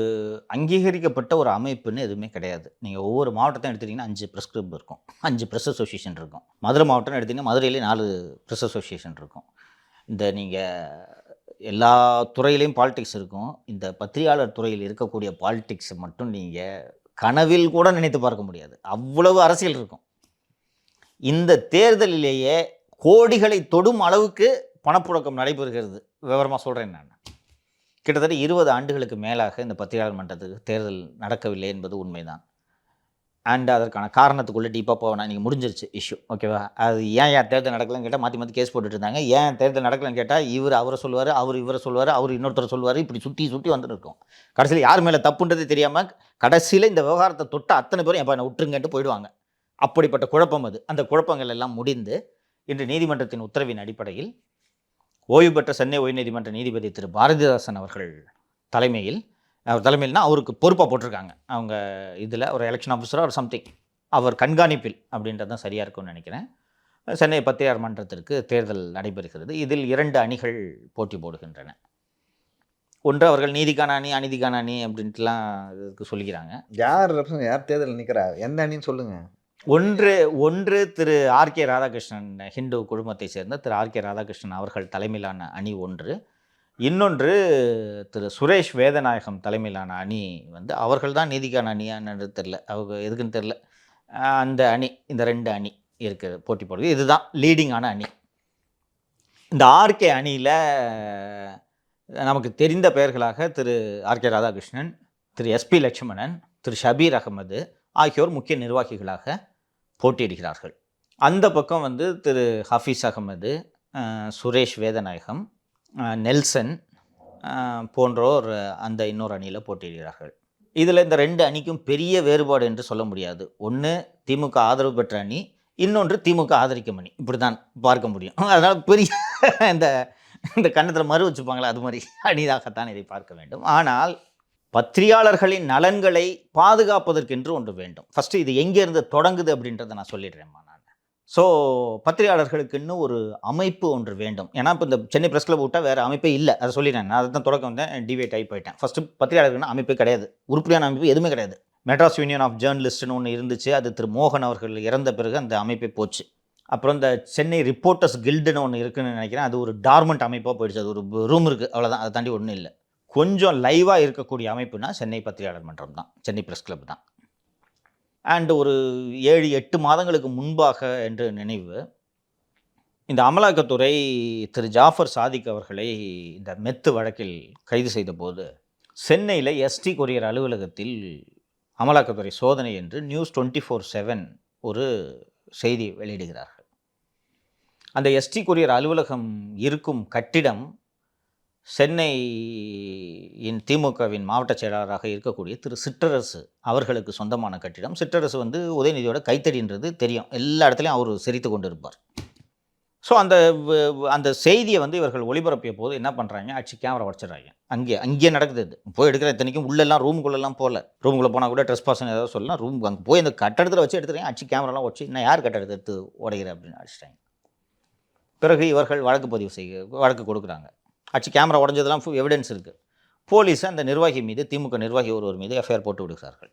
B: அங்கீகரிக்கப்பட்ட ஒரு அமைப்புன்னு எதுவுமே கிடையாது. நீங்கள் ஒவ்வொரு மாவட்டத்தையும் எடுத்துட்டிங்கன்னா 5 ப்ரெஸ் கிளப் இருக்கும், 5 ப்ரெஸ் அசோசியேஷன் இருக்கும். மதுரை மாவட்டம்னு எடுத்திங்கன்னா மதுரையிலே 4 ப்ரெஸ் அசோசியேஷன் இருக்கும். இந்த நீங்கள் எல்லா துறையிலையும் பாலிடிக்ஸ் இருக்கும். இந்த பத்திரிகையாளர் துறையில் இருக்கக்கூடிய பாலிடிக்ஸை மட்டும் நீங்கள் கனவில் கூட நினைத்து பார்க்க முடியாது, அவ்வளவு அரசியல் இருக்கும். இந்த தேர்தலிலேயே கோடிகளை தொடும் அளவுக்கு பணப்புழக்கம் நடைபெறுகிறது. விவரமாக சொல்கிறேன் நான். கிட்டத்தட்ட 20 ஆண்டுகளுக்கு மேலாக இந்த பத்திரிகையாளர் மன்றத்துக்கு தேர்தல் நடக்கவில்லை என்பது உண்மைதான். அண்ட் அதற்கான காரணத்துக்குள்ளே டீப்பாக போவேன். நீங்கள் முடிஞ்சிருச்சு இஷ்யூ, ஓகேவா? அது ஏன் தேர்தல் நடக்கலன்னு கேட்டால் மாற்றி கேஸ் போட்டுட்டு இருந்தாங்க. ஏன் தேர்தல் நடக்கலன்னு கேட்டால் இவர் அவரை சொல்லுவார், அவர் இவரை சொல்லுவார், அவர் இன்னொருத்தர் சொல்லுவார். இப்படி சுற்றி வந்துட்டு இருக்கோம். கடைசியில் யார் மேலே தப்புன்றது தெரியாமல் கடைசியில் இந்த விவகாரத்தை தொட்ட அத்தனை பேரும் எப்போ என்ன விட்டுருங்கன்ட்டு போயிடுவாங்க. அப்படிப்பட்ட குழப்பம் அது. அந்த குழப்பங்கள் எல்லாம் முடிந்து இன்று நீதிமன்றத்தின் உத்தரவின் அடிப்படையில் ஓய்வு பெற்ற சென்னை உயர்நீதிமன்ற நீதிபதி திரு பாரதிதாசன் அவர்கள் தலைமையில்னா அவருக்கு பொறுப்பாக போட்டிருக்காங்க. அவங்க இதில் ஒரு எலெக்ஷன் ஆஃபீஸராக ஒரு சம்திங் அவர் கண்காணிப்பில் அப்படின்றது தான் சரியாக இருக்கும்னு நினைக்கிறேன். சென்னை பத்திரிகையாளர் மன்றத்திற்கு தேர்தல் நடைபெறுகிறது. இதில் 2 அணிகள் போட்டி போடுகின்றன. ஒன்று அவர்கள் நீதிக்கான அணி, அநீதிக்கான அணி அப்படின்ட்டுலாம் இதுக்கு சொல்லிக்கிறாங்க.
D: யார் தேர்தல் நிற்கிறா, எந்த அணின்னு சொல்லுங்கள்.
B: ஒன்று திரு ஆர்கே ராதாகிருஷ்ணன், ஹிந்து குழுமத்தை சேர்ந்த திரு ஆர்கே ராதாகிருஷ்ணன் அவர்கள் தலைமையிலான அணி ஒன்று. இன்னொன்று திரு சுரேஷ் வேதநாயகம் தலைமையிலான அணி வந்து அவர்கள் தான் நீதிக்கான அணியான்னு தெரில, அவங்க எதுக்குன்னு தெரில. அந்த அணி, இந்த 2 அணி இருக்குது போட்டி போடுறது. இதுதான் லீடிங்கான அணி. இந்த ஆர்கே அணியில் நமக்கு தெரிந்த பெயர்களாக திரு ஆர்கே ராதாகிருஷ்ணன், திரு எஸ்பி லட்சுமணன், திரு ஷபீர் அகமது ஆகியோர் முக்கிய நிர்வாகிகளாக போட்டியிடுகிறார்கள். அந்த பக்கம் வந்து திரு ஹஃபீஸ் அகமது, சுரேஷ் வேதநாயகம், நெல்சன் போன்றோர் அந்த இன்னொரு அணியில் போட்டியிடுகிறார்கள். இதில் இந்த 2 அணிக்கும் பெரிய வேறுபாடு என்று சொல்ல முடியாது. ஒன்று திமுக ஆதரவு பெற்ற அணி, இன்னொன்று திமுக ஆதரிக்கும் அணி. இப்படி தான் பார்க்க முடியும். அதனால் பெரிய இந்த இந்த கன்னத்தில் மறு வச்சுப்பாங்களா அது மாதிரி அணிதாகத்தான் இதை பார்க்க வேண்டும். ஆனால் பத்திரிகையாளர்களின் நலன்களை பாதுகாப்பதற்கென்று ஒன்று வேண்டும். ஃபஸ்ட்டு இது எங்கேருந்து தொடங்குது அப்படின்றத நான் சொல்லிடுறேன்மா நான். ஸோ பத்திரிகையாளர்களுக்குன்னு ஒரு அமைப்பு ஒன்று வேண்டும். ஏன்னா இப்போ இந்த சென்னை ப்ரெஸ் கிளப் விட்டால் வேறு அமைப்பே இல்லை, அதை சொல்லிடுறேன். நான் அதை தான் தொடக்கம் வந்தேன், டிவேட் ஆகி போயிட்டேன். ஃபஸ்ட்டு பத்திரிகையாளர்களுக்கு அமைப்பே கிடையாது, உருப்படியான அமைப்பு எதுவுமே கிடையாது. மெட்ராஸ் யூனியன் ஆஃப் ஜேர்னலிஸ்ட்னு ஒன்று இருந்துச்சு, அது திரு மோகன் அவர்கள் இறந்த பிறகு அந்த அமைப்பே போச்சு. அப்புறம் இந்த சென்னை ரிப்போர்ட்டர்ஸ் கில்டுன்னு ஒன்று இருக்குதுன்னு நினைக்கிறேன், அது ஒரு டார்மெண்ட் அமைப்பாக போயிடுச்சு. அது ஒரு ரூம் இருக்குது, அவ்வளோதான், அதை தாண்டி ஒன்றும் இல்லை. கொஞ்சம் லைவாக இருக்கக்கூடிய அமைப்புனா சென்னை பத்திரிகையாளர் மன்றம் தான், சென்னை ப்ரெஸ் கிளப் தான். அண்டு ஒரு 7-8 மாதங்களுக்கு முன்பாக என்று நினைவு, இந்த அமலாக்கத்துறை திரு ஜாஃபர் சாதிக் அவர்களை இந்த மெத்து வழக்கில் கைது செய்த போது சென்னையில் எஸ்டி கொரியர் அலுவலகத்தில் அமலாக்கத்துறை சோதனை என்று News 24/7 ஒரு செய்தி வெளியிடுகிறார்கள். அந்த எஸ்டி கொரியர் அலுவலகம் இருக்கும் கட்டிடம் சென்னையின் திமுகவின் மாவட்ட செயலாளராக இருக்கக்கூடிய திரு சிற்றரசு அவர்களுக்கு சொந்தமான கட்டிடம். சிற்றரசு வந்து உதயநிதியோட கைத்தடின்றது தெரியும், எல்லா இடத்துலையும் அவர் சிரித்து கொண்டு இருப்பார். ஸோ அந்த செய்தியை வந்து இவர்கள் ஒளிபரப்பிய போது என்ன பண்ணுறாங்க, அடிச்சு கேமரா உடச்சிடுறாங்க. அங்கேயே நடக்குது. இது போய் எடுக்கிற இத்தனைக்கும் உள்ளெல்லாம் ரூமுக்குள்ளெல்லாம் போகல. ரூமுக்குள்ளே போனால் கூட ட்ரெஸ் பாசன் ஏதாவது சொல்லலாம், ரூம் அங்கே போய் அந்த கட்டடத்தில் வச்சு எடுத்துறாங்க. அடிச்சு கேமராலாம் உடச்சி இன்னும் யார் கட்டடத்தை எடுத்து உடைகிற அப்படின்னு அடிச்சிட்டாங்க. பிறகு இவர்கள் வழக்கு கொடுக்குறாங்க. அடிச்சு கேமரா உடஞ்சதெல்லாம் எவிடன்ஸ் இருக்குது. போலீஸ் அந்த நிர்வாகி மீது, திமுக நிர்வாகி ஒருவர் மீது எஃப்ஐஆர் போட்டு விடுகிறார்கள்.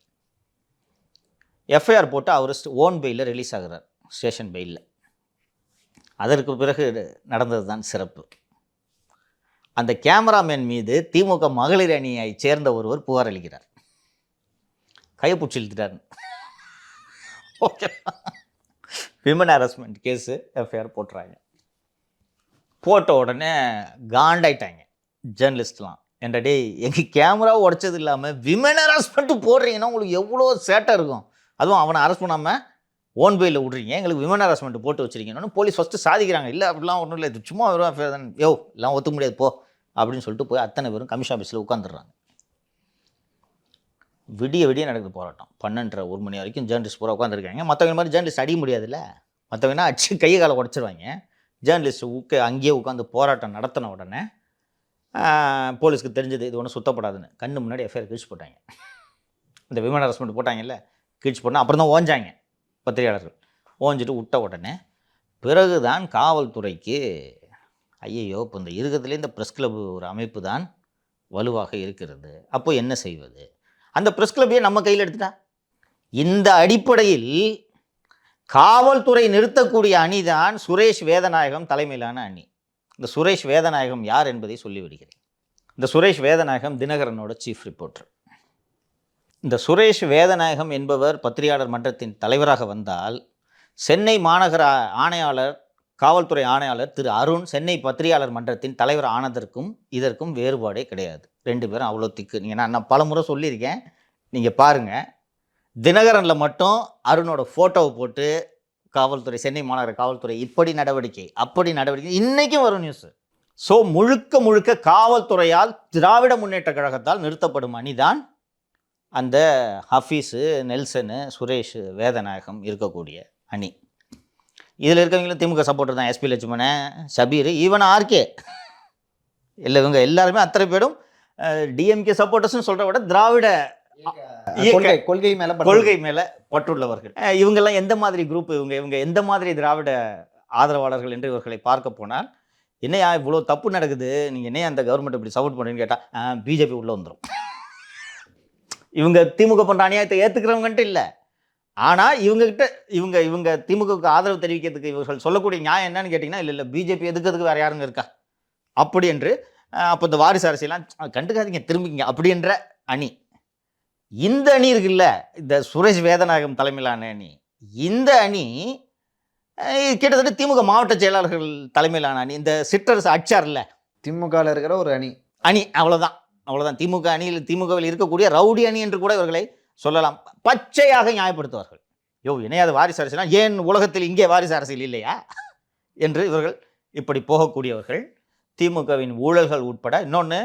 B: எஃப்ஐஆர் போட்டு அவர் ஓன் பெயிலில் ரிலீஸ் ஆகிறார், ஸ்டேஷன் பெயிலில். அதற்கு பிறகு நடந்தது தான் சிறப்பு. அந்த கேமராமேன் மீது திமுக மகளிர் அணியை சேர்ந்த ஒருவர் புகார் அளிக்கிறார், கையை பிடிச்சி இழுத்துட்டார். Okay, women harassment case FIR போட்டுறாங்க. போட்ட உடனே காண்டாயிட்டாங்க ஜேர்னலிஸ்ட்லாம். என்ற டே எங்கள் கேமரா உடைச்சது இல்லாமல் விமன் ஹராஸ்மெண்ட்டு போடுறீங்கன்னா உங்களுக்கு எவ்வளோ சேட்டாக இருக்கும். அதுவும் அவனை அரெஸ்ட் பண்ணாமல் ஓன் பெயிலில் விட்றீங்க, எங்களுக்கு விமன் ஹராஸ்மெண்ட் போட்டு வச்சுருக்கீங்கன்னு போலீஸ் ஃபஸ்ட்டு சாதிக்கிறாங்க. இல்லை அப்படிலாம் ஒன்றும் இல்லை, இது சும்மா வரும், யோ எல்லாம் ஒத்துக்க முடியாது போ அப்படின்னு சொல்லிட்டு போய் அத்தனை பேரும் கமிஷன் ஆஃபீஸில் உட்காந்துடுறாங்க. விடிய நடக்குது போராட்டம். 12:30 1 மணி வரைக்கும் ஜேர்னலிஸ்ட் பூரா உட்காந்துருக்காங்க. மற்றவங்க மாதிரி ஜேர்னலிஸ்ட் அடிக்க முடியாதுல்ல, மற்றவங்கன்னா அடிச்சு கையை காலை உடச்சிருவாங்க. ஜேர்னலிஸ்ட் அங்கேயே உட்காந்து போராட்டம் நடத்தின உடனே போலீஸ்க்கு தெரிஞ்சது இது ஒன்றும் சுத்தப்படாதுன்னு கண்ணு முன்னாடி எஃப்ஐஆர் கிழிச்சு போட்டாங்க. இந்த விமன் ஹராஸ்மெண்ட் போட்டாங்கல்ல, கிழிச்சு போட்டால் அப்புறம் தான் ஓஞ்சாங்க பத்திரிகையாளர்கள். ஓஞ்சிட்டு விட்ட உடனே பிறகு தான் காவல்துறைக்கு ஐயையோ இப்போ இந்த இருக்கிறதுலே இந்த ப்ரெஸ் கிளப் ஒரு அமைப்பு தான் வலுவாக இருக்கிறது, அப்போ என்ன செய்வது, அந்த ப்ரெஸ் கிளப்பையே நம்ம கையில் எடுத்துட்டா. இந்த அடிப்படையில் காவல்துறை நிறுத்தக்கூடிய அணிதான் சுரேஷ் வேதநாயகம் தலைமையிலான அணி. இந்த சுரேஷ் வேதநாயகம் யார் என்பதை சொல்லிவிடுகிறேன். இந்த சுரேஷ் வேதநாயகம் தினகரனோட சீஃப் ரிப்போர்ட்டர். இந்த சுரேஷ் வேதநாயகம் என்பவர் பத்திரிகையாளர் மன்றத்தின் தலைவராக வந்தால், சென்னை மாநகர ஆணையாளர், காவல்துறை ஆணையாளர் திரு அருண் சென்னை பத்திரிகையாளர் மன்றத்தின் தலைவர் ஆனதற்கும் இதற்கும் வேறுபாடே கிடையாது. 2 பேரும் அவ்வளோ திக்கு. நீங்கள் நான் பல முறை சொல்லியிருக்கேன், நீங்கள் பாருங்கள். தினகரனில் மட்டும் அருணோட ஃபோட்டோவை போட்டு காவல்துறை, சென்னை மாநகர காவல்துறை இப்படி நடவடிக்கை அப்படி நடவடிக்கை இன்றைக்கும் வரும் நியூஸு. ஸோ முழுக்க காவல்துறையால் திராவிட முன்னேற்ற கழகத்தால் நிறுத்தப்படும் அணிதான் அந்த ஹஃபீஸு, நெல்சனு, சுரேஷ் வேதநாயகம் இருக்கக்கூடிய அணி. இதில் இருக்கவங்களும் திமுக சப்போர்ட்டர் தான். SP Lakshmanan, Shabeer, even RK, இல்லை இவங்க எல்லாருமே அத்தனை பேரும் டிஎம்கே சப்போர்ட்டர்ஸ்னு சொல்கிற விட திராவிட கொள்கை மேலே பற்றுள்ளவர்கள். இவங்கெல்லாம் எந்த மாதிரி குரூப், இவங்க எந்த மாதிரி திராவிட ஆதரவாளர்கள் என்று இவர்களை பார்க்க போனால், என்னையா இவ்வளோ தப்பு நடக்குது, நீங்கள் என்னையா அந்த கவர்மெண்ட் இப்படி சப்போர்ட் பண்ணுறீங்கன்னு கேட்டால் பிஜேபி உள்ளே வந்துடும். இவங்க திமுக பண்ணுற அநியாயத்தை ஏற்றுக்கிறவங்கன்ட்டு இல்லை, ஆனால் இவங்ககிட்ட இவங்க திமுகவுக்கு ஆதரவு தெரிவிக்கிறதுக்கு இவர்கள் சொல்லக்கூடிய நியாயம் என்னன்னு கேட்டிங்கன்னா, இல்லை பிஜேபி எதுக்கிறதுக்கு வேறு யாருங்க இருக்கா அப்படி என்று. அப்போ இந்த வாரிசு அரசியலாம் கண்டுக்காதீங்க, திரும்பிங்க அப்படின்ற அணி. இந்த அணி இருக்குல்ல, இந்த சுரேஷ் வேதநாயகம் தலைமையிலான அணி, இந்த அணி கிட்டத்தட்ட திமுக மாவட்ட செயலாளர்கள் தலைமையிலான அணி. இந்த சிற்றரசு அச்சார் இல்லை,
E: திமுகவில் இருக்கிற ஒரு அணி
B: அவ்வளோதான். திமுகவில் இருக்கக்கூடிய ரவுடி அணி என்று கூட இவர்களை சொல்லலாம். பச்சையாக நியாயப்படுத்துவார்கள். இணையாத வாரிசு அரசியல் ஏன் உலகத்தில் இங்கே வாரிசு அரசியல் இல்லையா என்று இவர்கள் இப்படி போகக்கூடியவர்கள். திமுகவின் ஊழல்கள் உட்பட இன்னொன்று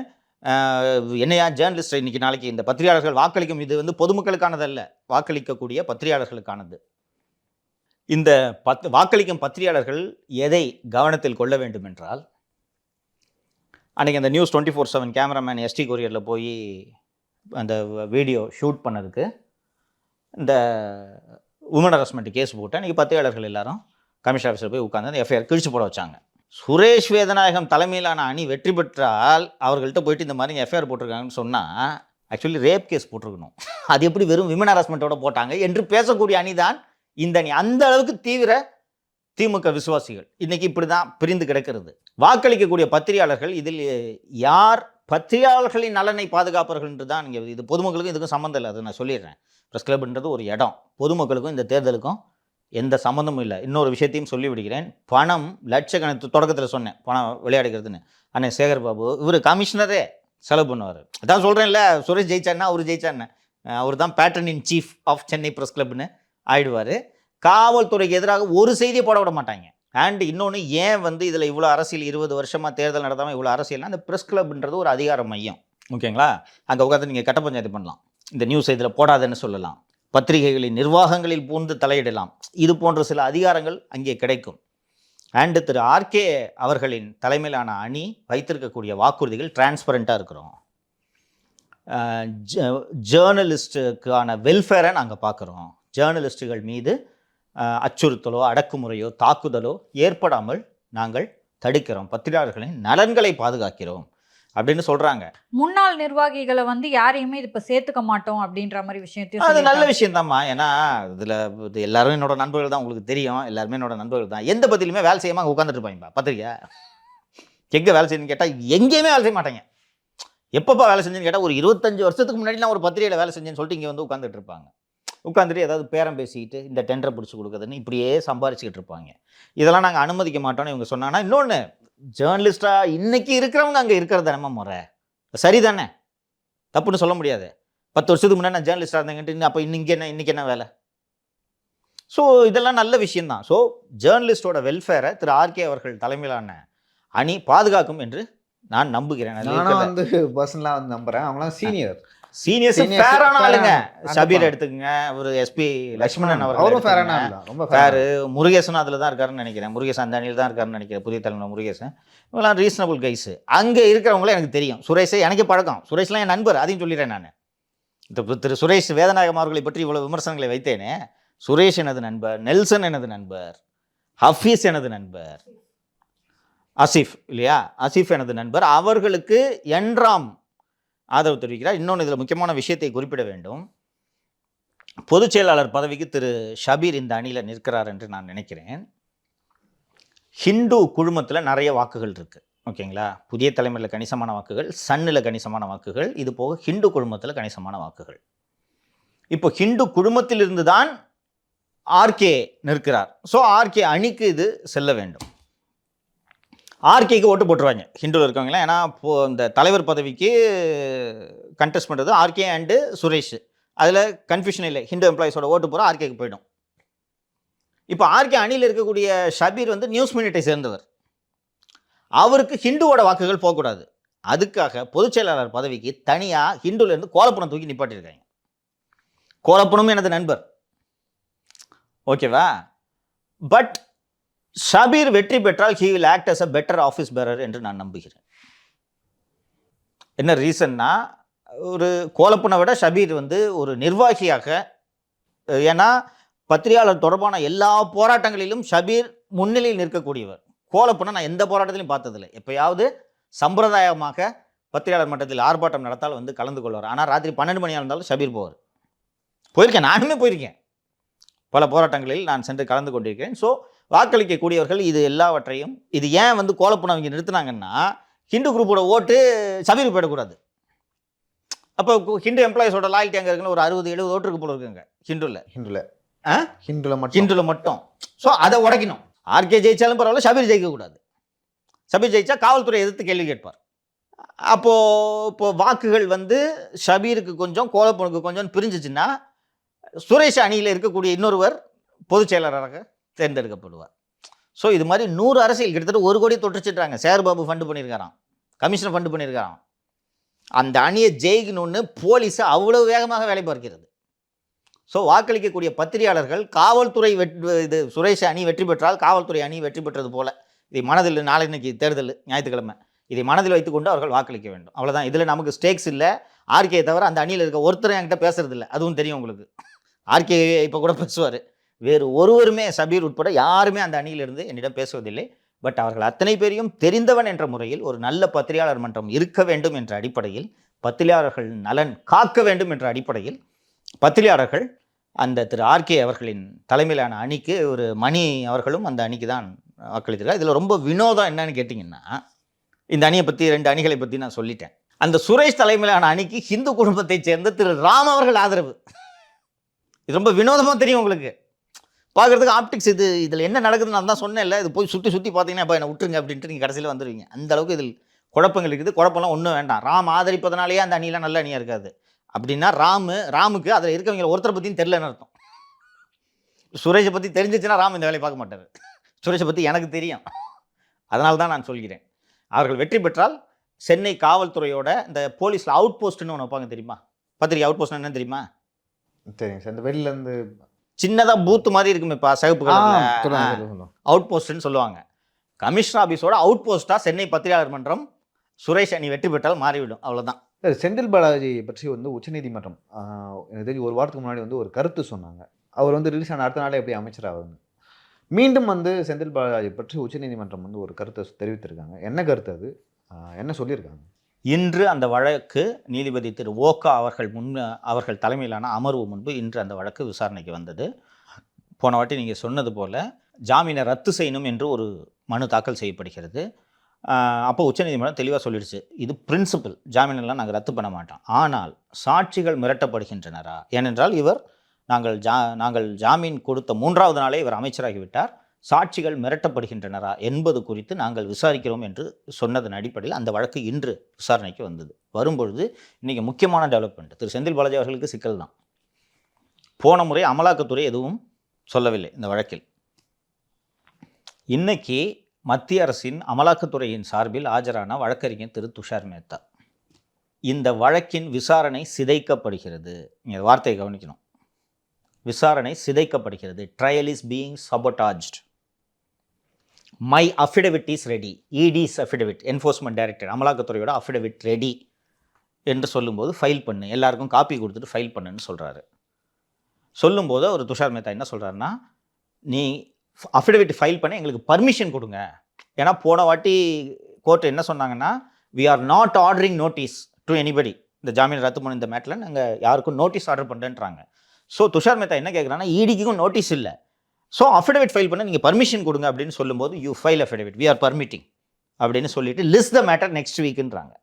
B: என்னையா ஜேர்னலிஸ்ட் இன்னைக்கு நாளைக்கு இந்த பத்திரிகையாளர்கள் வாக்களிக்கும், இது வந்து பொதுமக்களுக்கானதல்ல, வாக்களிக்கக்கூடிய பத்திரிகையாளர்களுக்கானது. இந்த வாக்களிக்கும் பத்திரிகையாளர்கள் எதை கவனத்தில் கொள்ள வேண்டும் என்றால், அன்றைக்கி அந்த நியூஸ் 24/7 கேமராமேன் எஸ்டி கொரியரில் போய் அந்த வீடியோ ஷூட் பண்ணதுக்கு இந்த உமன் ஹராஸ்மெண்ட் கேஸ் போட்டு அன்றைக்கி பத்திரிகையாளர்கள் எல்லாரும் கமிஷன் ஆஃபீஸில் போய் உட்காந்து அந்த எஃப்ஐஆர் கிழிச்சு போட வச்சாங்க. சுரேஷ் வேதநாயகம் தலைமையிலான அணி வெற்றி பெற்றால் அவர்கள்ட்ட போயிட்டு இந்த மாதிரி எஃப்ஐஆர் போட்டிருக்காங்கன்னு சொன்னால் ஆக்சுவலி ரேப் கேஸ் போட்டிருக்கணும். அது எப்படி வெறும் விமன் ஹராஸ்மெண்ட்டோட போட்டாங்க என்று பேசக்கூடிய அணி தான் இந்த அணி. அந்த அளவுக்கு தீவிர திமுக விசுவாசிகள் இன்னைக்கு இப்படி தான் பிரிந்து கிடக்கிறது. வாக்களிக்கக்கூடிய பத்திரிகையாளர்கள் இதில் யார் பத்திரிகையாளர்களின் நலனை பாதுகாப்பார்கள் என்று தான் இங்கே. இது பொதுமக்களுக்கும் இதுக்கும் சம்மந்தம் இல்லை, அதை நான் சொல்லிடுறேன். ப்ரெஸ் கிளப்ன்றது ஒரு இடம், பொதுமக்களுக்கும் இந்த தேர்தலுக்கும் எந்த சம்மந்தமும் இல்லை. இன்னொரு விஷயத்தையும் சொல்லி விடுகிறேன். பணம் லட்சக்கணக்கு, தொடக்கத்தில் சொன்னேன் பணம் விளையாடுகிறதுன்னு. அண்ணே சேகர் பாபு இவர் கமிஷனரே செலவு பண்ணுவார். அதான் சொல்கிறேன்ல, சுரேஷ் ஜெயிச்சான்னா அவர் ஜெயிச்சான்னு, அவர் தான் patron in chief of Chennai press கிளப்னு ஆயிடுவார். காவல்துறைக்கு எதிராக ஒரு செய்தியை போட விட மாட்டாங்க. அண்ட் இன்னொன்று, ஏன் வந்து இதில் இவ்வளோ அரசியல் 20 வருஷமாக தேர்தல் நடத்தாமல் இவ்வளோ அரசியல்னா, அந்த ப்ரெஸ் கிளப்ன்றது ஒரு அதிகார மையம். ஓகேங்களா? அங்கே உட்காந்து நீங்கள் கட்ட பஞ்சாயத்து பண்ணலாம், இந்த நியூஸை இதில் போடாதுன்னு சொல்லலாம், பத்திரிகைகளின் நிர்வாகங்களில் பூந்து தலையிடலாம். இது போன்ற சில அதிகாரங்கள் அங்கே கிடைக்கும். அண்டு திரு ஆர்கே அவர்களின் தலைமையிலான அணி வைத்திருக்கக்கூடிய வாக்குறுதிகள் டிரான்ஸ்பரண்ட்டாக இருக்கிறோம். ஜேர்னலிஸ்ட்டுக்கான வெல்ஃபேரை நாங்கள் பார்க்குறோம். ஜேர்னலிஸ்ட்டுகள் மீது அச்சுறுத்தலோ அடக்குமுறையோ தாக்குதலோ ஏற்படாமல் நாங்கள் தடுக்கிறோம், பத்திரிகையாளர்களின் நலன்களை பாதுகாக்கிறோம் அப்படின்னு சொல்கிறாங்க.
C: முன்னாள் நிர்வாகிகளை வந்து யாரையுமே இது இப்போ சேர்த்துக்க மாட்டோம் அப்படின்ற மாதிரி விஷயத்தையும்
B: அது நல்ல விஷயம் தான்மா. ஏன்னா இதில் இது எல்லாரும் என்னோட நண்பர்கள் தான், உங்களுக்கு தெரியும், எல்லாருமே என்னோட நண்பர்கள் தான். எந்த பத்திரிகையுமே வேலை செய்யாமல் உட்காந்துட்டு இருப்பாங்கப்பா. பத்திரிக்கை எங்கே வேலை செய்யணும்னு கேட்டால் எங்கேயுமே வேலை செய்ய மாட்டாங்க. எப்பப்பா வேலை செஞ்சுன்னு கேட்டால் ஒரு 25 வருஷத்துக்கு முன்னாடி நான் ஒரு பத்திரிகையில் வேலை செஞ்சேன்னு சொல்லிட்டு இங்கே வந்து உட்காந்துட்டு இருப்பாங்க. உட்காந்துட்டு ஏதாவது பேரம் பேசிக்கிட்டு இந்த டெண்டரை பிடிச்சி கொடுக்குறதுன்னு இப்படியே சம்பாரிச்சிக்கிட்டு இருப்பாங்க. இதெல்லாம் நாங்கள் அனுமதிக்க மாட்டோம்னு இவங்க சொன்னாங்கன்னா, இன்னொன்று ஜேர்னலிஸ்டாக இன்றைக்கி இருக்கிறவங்க அங்கே இருக்கிறது நம்ம முறை சரிதானே, தப்புன்னு சொல்ல முடியாது. 10 வருஷத்துக்கு முன்னாடி நான் ஜேர்னலிஸ்டாக இருந்தேங்கிட்டு அப்போ இன்றைக்கி என்ன வேலை? ஸோ இதெல்லாம் நல்ல விஷயந்தான். ஸோ ஜேர்னலிஸ்டோட வெல்ஃபேரை திரு ஆர்கே அவர்கள் தலைமையிலான அணி பாதுகாக்கும் என்று நான் நம்புகிறேன்.
D: நான் வந்து பர்சனலாக வந்து நம்புகிறேன். அவங்களாம்
B: சீனியர்ஸ் ஃபேரான ஆளுங்க. ஷபீர் எடுத்துக்கங்க, ஒரு எஸ்பி லட்சுமணன் அவரும் ஃபேரு. முருகேசன் அதில் தான் இருக்காருன்னு நினைக்கிறேன். முருகேசன் அந்த அணியில் தான் இருக்காருன்னு நினைக்கிறேன், புதிய தலைமுறை முருகேசன். இவங்களாம் ரீசனபிள் கைஸு. அங்கே இருக்கிறவங்களே எனக்கு தெரியும். சுரேஷை எனக்கு பழக்கம், சுரேஷ்லாம் என் நண்பர், அதையும் சொல்லிடுறேன் நான். திரு சுரேஷ் வேதநாயகம் அவர்களை பற்றி இவ்வளோ விமர்சனங்களை வைத்தேனே. சுரேஷ் எனது நண்பர், நெல்சன் எனது நண்பர், ஹஃபீஸ் எனது நண்பர், ஆசிஃப் இல்லையா, ஆசிஃப் எனது நண்பர். அவர்களுக்கு என்றாம் ஆதரவு தெரிவிக்கிறார். இன்னொன்று இதில் முக்கியமான விஷயத்தை குறிப்பிட வேண்டும். பொதுச் செயலாளர் பதவிக்கு திரு ஷபீர் இந்த அணியில் நிற்கிறார் என்று நான் நினைக்கிறேன். ஹிந்து குழுமத்தில் நிறைய வாக்குகள் இருக்குது, ஓகேங்களா? புதிய தலைமையில் கணிசமான வாக்குகள், சன்னில் கணிசமான வாக்குகள், இது போக ஹிந்து குழுமத்தில் கணிசமான வாக்குகள். இப்போ ஹிந்து குழுமத்திலிருந்து தான் ஆர்கே நிற்கிறார். ஸோ ஆர்கே அணிக்கு இது செல்ல வேண்டும். ஆர்கேக்கு ஓட்டு போட்டுருவாங்க ஹிந்துவில் இருக்கவங்களாம். ஏன்னா இப்போது இந்த தலைவர் பதவிக்கு கண்டெஸ்ட் பண்ணுறது ஆர்கே அண்டு சுரேஷ். அதில் கன்ஃபியூஷன் இல்லை, ஹிந்து எம்ப்ளாயிஸோட ஓட்டு போகிற ஆர்கேக்கு போயிடும். இப்போ ஆர்கே அணியில் இருக்கக்கூடிய ஷபீர் வந்து நியூஸ் மினிட்டை சேர்ந்தவர். அவருக்கு ஹிந்துவோட வாக்குகள் போகக்கூடாது. அதுக்காக பொதுச் செயலாளர் பதவிக்கு தனியாக ஹிந்துலேருந்து கோலப்பணம் தூக்கி நிப்பாட்டியிருக்காங்க. கோலப்பணமும் எனது நண்பர், ஓகேவா? பட் ஷபீர் வெற்றி பெற்றால் he will act as a better office bearer என்று நான் நம்புகிறேன். என்ன ரீசன்னா, ஒரு கோலப்பனை விட ஷபீர் வந்து ஒரு நிர்வாகியாக, ஏன்னா பத்திரிகையாளர் தொடர்பான எல்லா போராட்டங்களிலும் ஷபீர் முன்னிலையில் நிற்கக்கூடியவர். கோலப்பனை நான் எந்த போராட்டத்திலையும் பார்த்ததில்லை. எப்போயாவது சம்பிரதாயமாக பத்திரிகையாளர் மட்டத்தில் ஆர்ப்பாட்டம் நடத்தால் வந்து கலந்து கொள்வார். ஆனால் ராத்திரி 12 மணியாக இருந்தாலும் ஷபீர் போவார். போயிருக்கேன், நானுமே போயிருக்கேன். பல போராட்டங்களில் நான் சென்று கலந்து கொண்டிருக்கிறேன். ஸோ வாக்களிக்கக்கூடியவர்கள் இது எல்லாவற்றையும், இது ஏன் வந்து கோலப்பணம் அவங்க நிறுத்தினாங்கன்னா, ஹிந்து குரூப்போட ஓட்டு ஷபீருக்கு போயிடக்கூடாது. அப்போ ஹிந்து எம்ப்ளாயிஸோட லாயல்ட்டி அங்கே இருக்குன்னு ஒரு 60-70 ஓட்டு இருக்கு போல இருக்குங்க ஹிந்துல மட்டும். ஸோ அதை உடைக்கணும். ஆர்கே ஜெயிச்சாலும் பரவாயில்ல, ஷபீர் ஜெயிக்கக்கூடாது. ஷபீர் ஜெயிச்சா காவல்துறை எதிர்த்து கேள்வி கேட்பார். அப்போது இப்போ வாக்குகள் வந்து ஷபீருக்கு கொஞ்சம் கோலப்பனுக்கு கொஞ்சம் பிரிஞ்சிச்சுன்னா சுரேஷ் அணியில் இருக்கக்கூடிய இன்னொருவர் பொதுச் செயலாளராக தேர்ந்தெடுக்கப்படுவார். ஸோ இது மாதிரி 100 அரசியல் கிட்டத்தட்ட 1 கோடி தொட்டுச்சிட்றாங்க. சேகர்பாபு ஃபண்டு பண்ணியிருக்காராம், கமிஷனர் ஃபண்டு பண்ணியிருக்காராம். அந்த அணியை ஜெயிக்கணும்னு போலீஸ் அவ்வளவு வேகமாக வேலை பார்க்கிறது. ஸோ வாக்களிக்கக்கூடிய பத்திரிகையாளர்கள் காவல்துறை இது சுரேஷ் அணி வெற்றி பெற்றால் காவல்துறை அணி வெற்றி பெற்றது போல இதை மனதில், நாளைக்கு தேர்தல் ஞாயிற்றுக்கிழமை, இதை மனதில் வைத்துக்கொண்டு அவர்கள் வாக்களிக்க வேண்டும். அவ்வளோதான். இதில் நமக்கு ஸ்டேக்ஸ் இல்லை. ஆர்கே தவிர அந்த அணியில் இருக்க ஒருத்தரும் என்கிட்ட பேசுறது இல்லை, அதுவும் தெரியும் உங்களுக்கு. ஆர்கே இப்போ கூட பேசுவார். வேறு ஒருவருமே சபீர் உட்பட யாருமே அந்த அணியிலிருந்து என்னிடம் பேசுவதில்லை. பட் அவர்கள் அத்தனை பேரையும் தெரிந்தவன் என்ற முறையில் ஒரு நல்ல பத்திரிகையாளர் மன்றம் இருக்க வேண்டும் என்ற அடிப்படையில், பத்திரிகையாளர்கள் நலன் காக்க வேண்டும் என்ற அடிப்படையில் பத்திரிகையாளர்கள் அந்த திரு ஆர்கே அவர்களின் தலைமையிலான அணிக்கு, ஒரு மணி அவர்களும் அந்த அணிக்கு தான் வாக்களித்திருக்கார். இதில் ரொம்ப வினோதம் என்னன்னு கேட்டிங்கன்னா, இந்த அணியை பற்றி 2 அணிகளை பற்றி நான் சொல்லிட்டேன். அந்த சுரேஷ் தலைமையிலான அணிக்கு ஹிந்து குடும்பத்தைச் சேர்ந்த திரு ராம் அவர்கள் ஆதரவு. இது ரொம்ப வினோதமாக தெரியும் உங்களுக்கு பார்க்குறதுக்கு. ஆப்டிக்ஸ் இதில் என்ன நடக்குதுன்னு நான் தான் சொன்னேன்ல, இது போய் சுற்றி பார்த்தீங்கன்னா இப்போ என்னை விட்டுருங்க அப்படின்ட்டு நீங்கள் கடைசியில் வந்துடுவீங்க. அந்த அளவுக்கு இதில் குழப்பங்கள் இருக்குது. குழப்பம்லாம் ஒன்றும் வேண்டாம். ராம் ஆதரிப்பதனாலேயே அந்த அணியெலாம் நல்ல அணியாக இருக்காது. அப்படின்னா ராமுக்கு அதில் இருக்கவங்க ஒருத்தரை பற்றியும் தெரிலன்னு அர்த்தம். சுரேஷை பற்றி தெரிஞ்சிச்சுன்னா ராம் இந்த வேலையை பார்க்க மாட்டார். சுரேஷை பற்றி எனக்கு தெரியும், அதனால தான் நான் சொல்கிறேன். அவர்கள் வெற்றி பெற்றால் சென்னை காவல்துறையோட இந்த போலீஸில் அவுட் போஸ்ட்னு ஒன்று வைப்பாங்க தெரியுமா? பத்திரிகை அவுட் போஸ்ட்னா என்ன தெரியுமா?
D: சரிங்க சார். இந்த வெளியிலேருந்து
B: சின்னதாக பூத்து மாதிரி இருக்குமே இப்போ சிவப்பு கலரில், அவுட் போஸ்ட்னு சொல்லுவாங்க. கமிஷனர் ஆஃபீஸோட அவுட் போஸ்ட்டாக சென்னை பத்திரிகையாளர் மன்றம் சுரேஷ் அணி வெற்றி பெற்றால் மாறிவிடும். அவ்வளோதான்.
D: செந்தில் பாலாஜி பற்றி வந்து உச்சநீதிமன்றம் எனக்கு தெரிஞ்சு 1 வாரத்துக்கு முன்னாடி வந்து ஒரு கருத்து சொன்னாங்க. அவர் வந்து ரிலீஸ் ஆன அடுத்த நாளே எப்படி அமைச்சராக மீண்டும் வந்து செந்தில் பாலாஜி பற்றி உச்சநீதிமன்றம் வந்து ஒரு கருத்தை தெரிவித்திருக்காங்க. என்ன கருத்து அது? என்ன சொல்லியிருக்காங்க?
B: இன்று அந்த வழக்கு நீதிபதி திரு ஓகா அவர்கள் தலைமையிலான அமர்வு முன்பு இன்று அந்த வழக்கு விசாரணைக்கு வந்தது. போன வாட்டி நீங்கள் சொன்னது போல் ஜாமீனை ரத்து செய்யணும் என்று ஒரு மனு தாக்கல் செய்யப்படுகிறது. அப்போ உச்சநீதிமன்றம் தெளிவாக சொல்லிடுச்சு, இது பிரின்சிபல், ஜாமீனெல்லாம் நாங்கள் ரத்து பண்ண மாட்டோம். ஆனால் சாட்சிகள் மிரட்டப்படுகின்றனரா? ஏனென்றால் நாங்கள் ஜாமீன் கொடுத்த 3வது நாளே இவர் அமைச்சராகிவிட்டார். சாட்சிகள் மிரட்டப்படுகின்றனரா என்பது குறித்து நாங்கள் விசாரிக்கிறோம் என்று சொன்னதன் அடிப்படையில் அந்த வழக்கு இன்று விசாரணைக்கு வந்தது. வரும்பொழுது இன்றைக்கி முக்கியமான டெவலப்மெண்ட், திரு செந்தில் பாலாஜி அவர்களுக்கு சிக்கல் தான். போன முறை அமலாக்கத்துறை எதுவும் சொல்லவில்லை இந்த வழக்கில். இன்னைக்கு மத்திய அரசின் அமலாக்கத்துறையின் சார்பில் ஆஜரான வழக்கறிஞர் திரு துஷார் மேத்தா, இந்த வழக்கின் விசாரணை சிதைக்கப்படுகிறது. நீங்கள் வார்த்தையை கவனிக்கணும். விசாரணை சிதைக்கப்படுகிறது. Trial is being sabotaged. My affidavit is ready. ED's affidavit, enforcement directorate, அமலாக்கத்துறையோட அஃபிடவிட் ரெடி என்று சொல்லும்போது ஃபைல் பண்ணு, எல்லாருக்கும் காப்பி கொடுத்துட்டு ஃபைல் பண்ணுன்னு சொல்கிறாரு. சொல்லும்போது ஒரு துஷார் மேத்தா என்ன சொல்கிறாருன்னா, நீ அஃபிடவிட் ஃபைல் பண்ண எங்களுக்கு பர்மிஷன் கொடுங்க. ஏன்னா போன வாட்டி கோர்ட் என்ன சொன்னாங்கன்னா, we are not ordering notice to anybody. இந்த ஜாமீன் ரத்து பண்ண இந்த மேட்டில் நாங்கள் யாருக்கும் நோட்டீஸ் ஆர்டர் பண்ணுறேன்றாங்க. ஸோ துஷார் மேத்தா என்ன கேட்குறாங்கன்னா, ஈடிக்கும் நோட்டீஸ் இல்லை, ஸோ அஃபிடவிட் ஃபைல் பண்ண நீங்கள் பர்மிஷன் கொடுங்க அப்படின்னு சொல்லும்போது, you file affidavit, we are permitting அப்படின்னு சொல்லிட்டு லிஸ்ட் த மேட்டர் நெக்ஸ்ட் வீக்குன்றாங்க.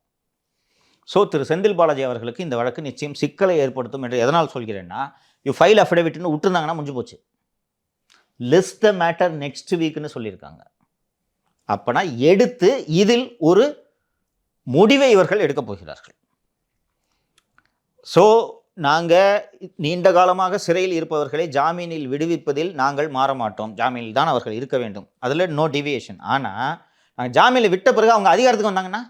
B: ஸோ திரு செந்தில் பாலாஜி அவர்களுக்கு இந்த வழக்கு நிச்சயம் சிக்கலை ஏற்படுத்தும் என்று எதனால் சொல்கிறேன்னா, யூ ஃபைல் அஃபிடவிட்னு விட்டுருந்தாங்கன்னா முடிஞ்சு போச்சு. லிஸ்ட் த மேட்டர் நெக்ஸ்ட் வீக்னு சொல்லியிருக்காங்க. அப்போனா எடுத்து இதில் ஒரு முடிவை இவர்கள் எடுக்கப் போகிறார்கள். ஸோ நாங்கள் நீண்ட காலமாக சிறையில் இருப்பவர்களை ஜாமீனில் விடுவிப்பதில் நாங்கள் மாற மாட்டோம். ஜாமீனில் தான் அவர்கள் இருக்க வேண்டும், அதில் நோ டிவியேஷன். ஆனால் நாங்கள் ஜாமீனில் விட்ட பிறகு அவங்க அதிகாரத்துக்கு வந்தாங்கன்னா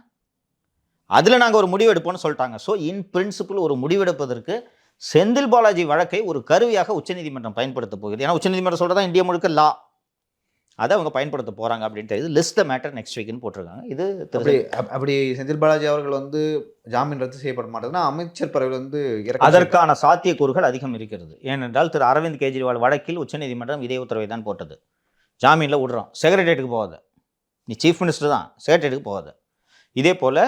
B: அதில் நாங்கள் ஒரு முடிவு எடுப்போம்னு சொல்லிட்டாங்க. ஸோ இன் பிரின்சிபிள் ஒரு முடிவெடுப்பதற்கு செந்தில் பாலாஜி வழக்கை ஒரு கருவியாக உச்சநீதிமன்றம் பயன்படுத்த போகுது. ஏன்னா உச்சநீதிமன்றம் சொல்கிறதா இந்தியா முழுக்க லா, அதை அவங்க பயன்படுத்த போகிறாங்க அப்படின்ட்டு இது லிஸ்ட் த மேட்டர் நெக்ஸ்ட் வீக்னு போட்டிருக்காங்க. இது
D: அப்படி செந்தில் பாலாஜி அவர்கள் வந்து ஜாமீன் ரத்து செய்யப்பட மாட்டேதுன்னா அமைச்சர் பதவியில் வந்து
B: அதற்கான சாத்தியக்கூறுகள் அதிகம் இருக்கிறது. ஏனென்றால் திரு அரவிந்த் கெஜ்ரிவால் வழக்கில் உச்சநீதிமன்றம் இதே உத்தரவை தான் போட்டது. ஜாமீனில் விடுறோம், செக்ரட்டரியேட்டுக்கு போகாத, நீ சீஃப் மினிஸ்டர் தான், செக்ரட்டரியேட்டுக்கு போகாத. இதே போல்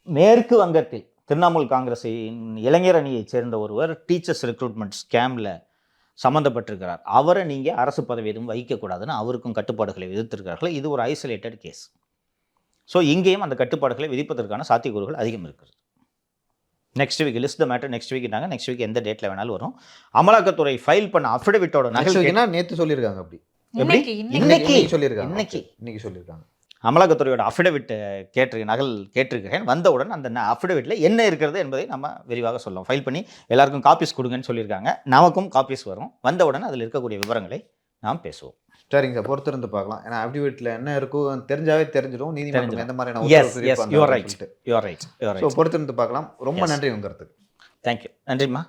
B: மேற்கு வங்கத்தில் திரிணாமுல் காங்கிரஸின் இளைஞர் அணியைச் சேர்ந்த ஒருவர் டீச்சர்ஸ் ரெக்ரூட்மெண்ட் ஸ்கேமில் சம்மந்தப்பட்டிருக்கிறார். அவரை நீங்கள் அரசு பதவி எதுவும் வைக்கக்கூடாதுன்னு அவருக்கும் கட்டுப்பாடுகளை விதித்திருக்கிறார்கள். இது ஒரு ஐசோலேட்டட் கேஸ். ஸோ இங்கேயும் அந்த கட்டுப்பாடுகளை விதிப்பதற்கான சாத்தியக்கூறுகள் அதிகம் இருக்கிறது. Next week list the matter next வீக்னாங்க. நெக்ஸ்ட் வீக் எந்த டேட்டில் வேணாலும் வரும். அமலாக்கத்துறை ஃபைல் பண்ண அஃபிடவிட்டோட நகல்
D: நேற்று சொல்லியிருக்காங்க. அப்படி
B: இன்னைக்கு
D: சொல்லியிருக்காங்க.
B: அமலாக்கத்துறையோட அஃபிடவிட் நகல் கேட்டிருக்கிறேன். வந்தவுடன் அந்த அஃபிடவிட்டில் என்ன இருக்கிறது என்பதை நம்ம விரிவாக சொல்லலாம். ஃபைல் பண்ணி எல்லாருக்கும் காப்பீஸ் கொடுங்கன்னு சொல்லியிருக்காங்க. நமக்கும் காப்பீஸ் வரும். வந்தவுடன் அதில் இருக்கக்கூடிய விவரங்களை நாம் பேசுவோம்.
D: சரிங்க சார், பொறுத்திருந்து பார்க்கலாம். ஏன்னா அஃபிடவிட்ல என்ன இருக்கும் தெரிஞ்சாவே தெரிஞ்சிடும் நீதிமன்றம் எந்த மாதிரியான
B: எஸ் யூ ஆர் ரைட்.
D: பொறுத்திருந்து பார்க்கலாம். ரொம்ப நன்றி உங்க கருத்துக்கு.
B: தேங்க்யூ. நன்றிம்மா.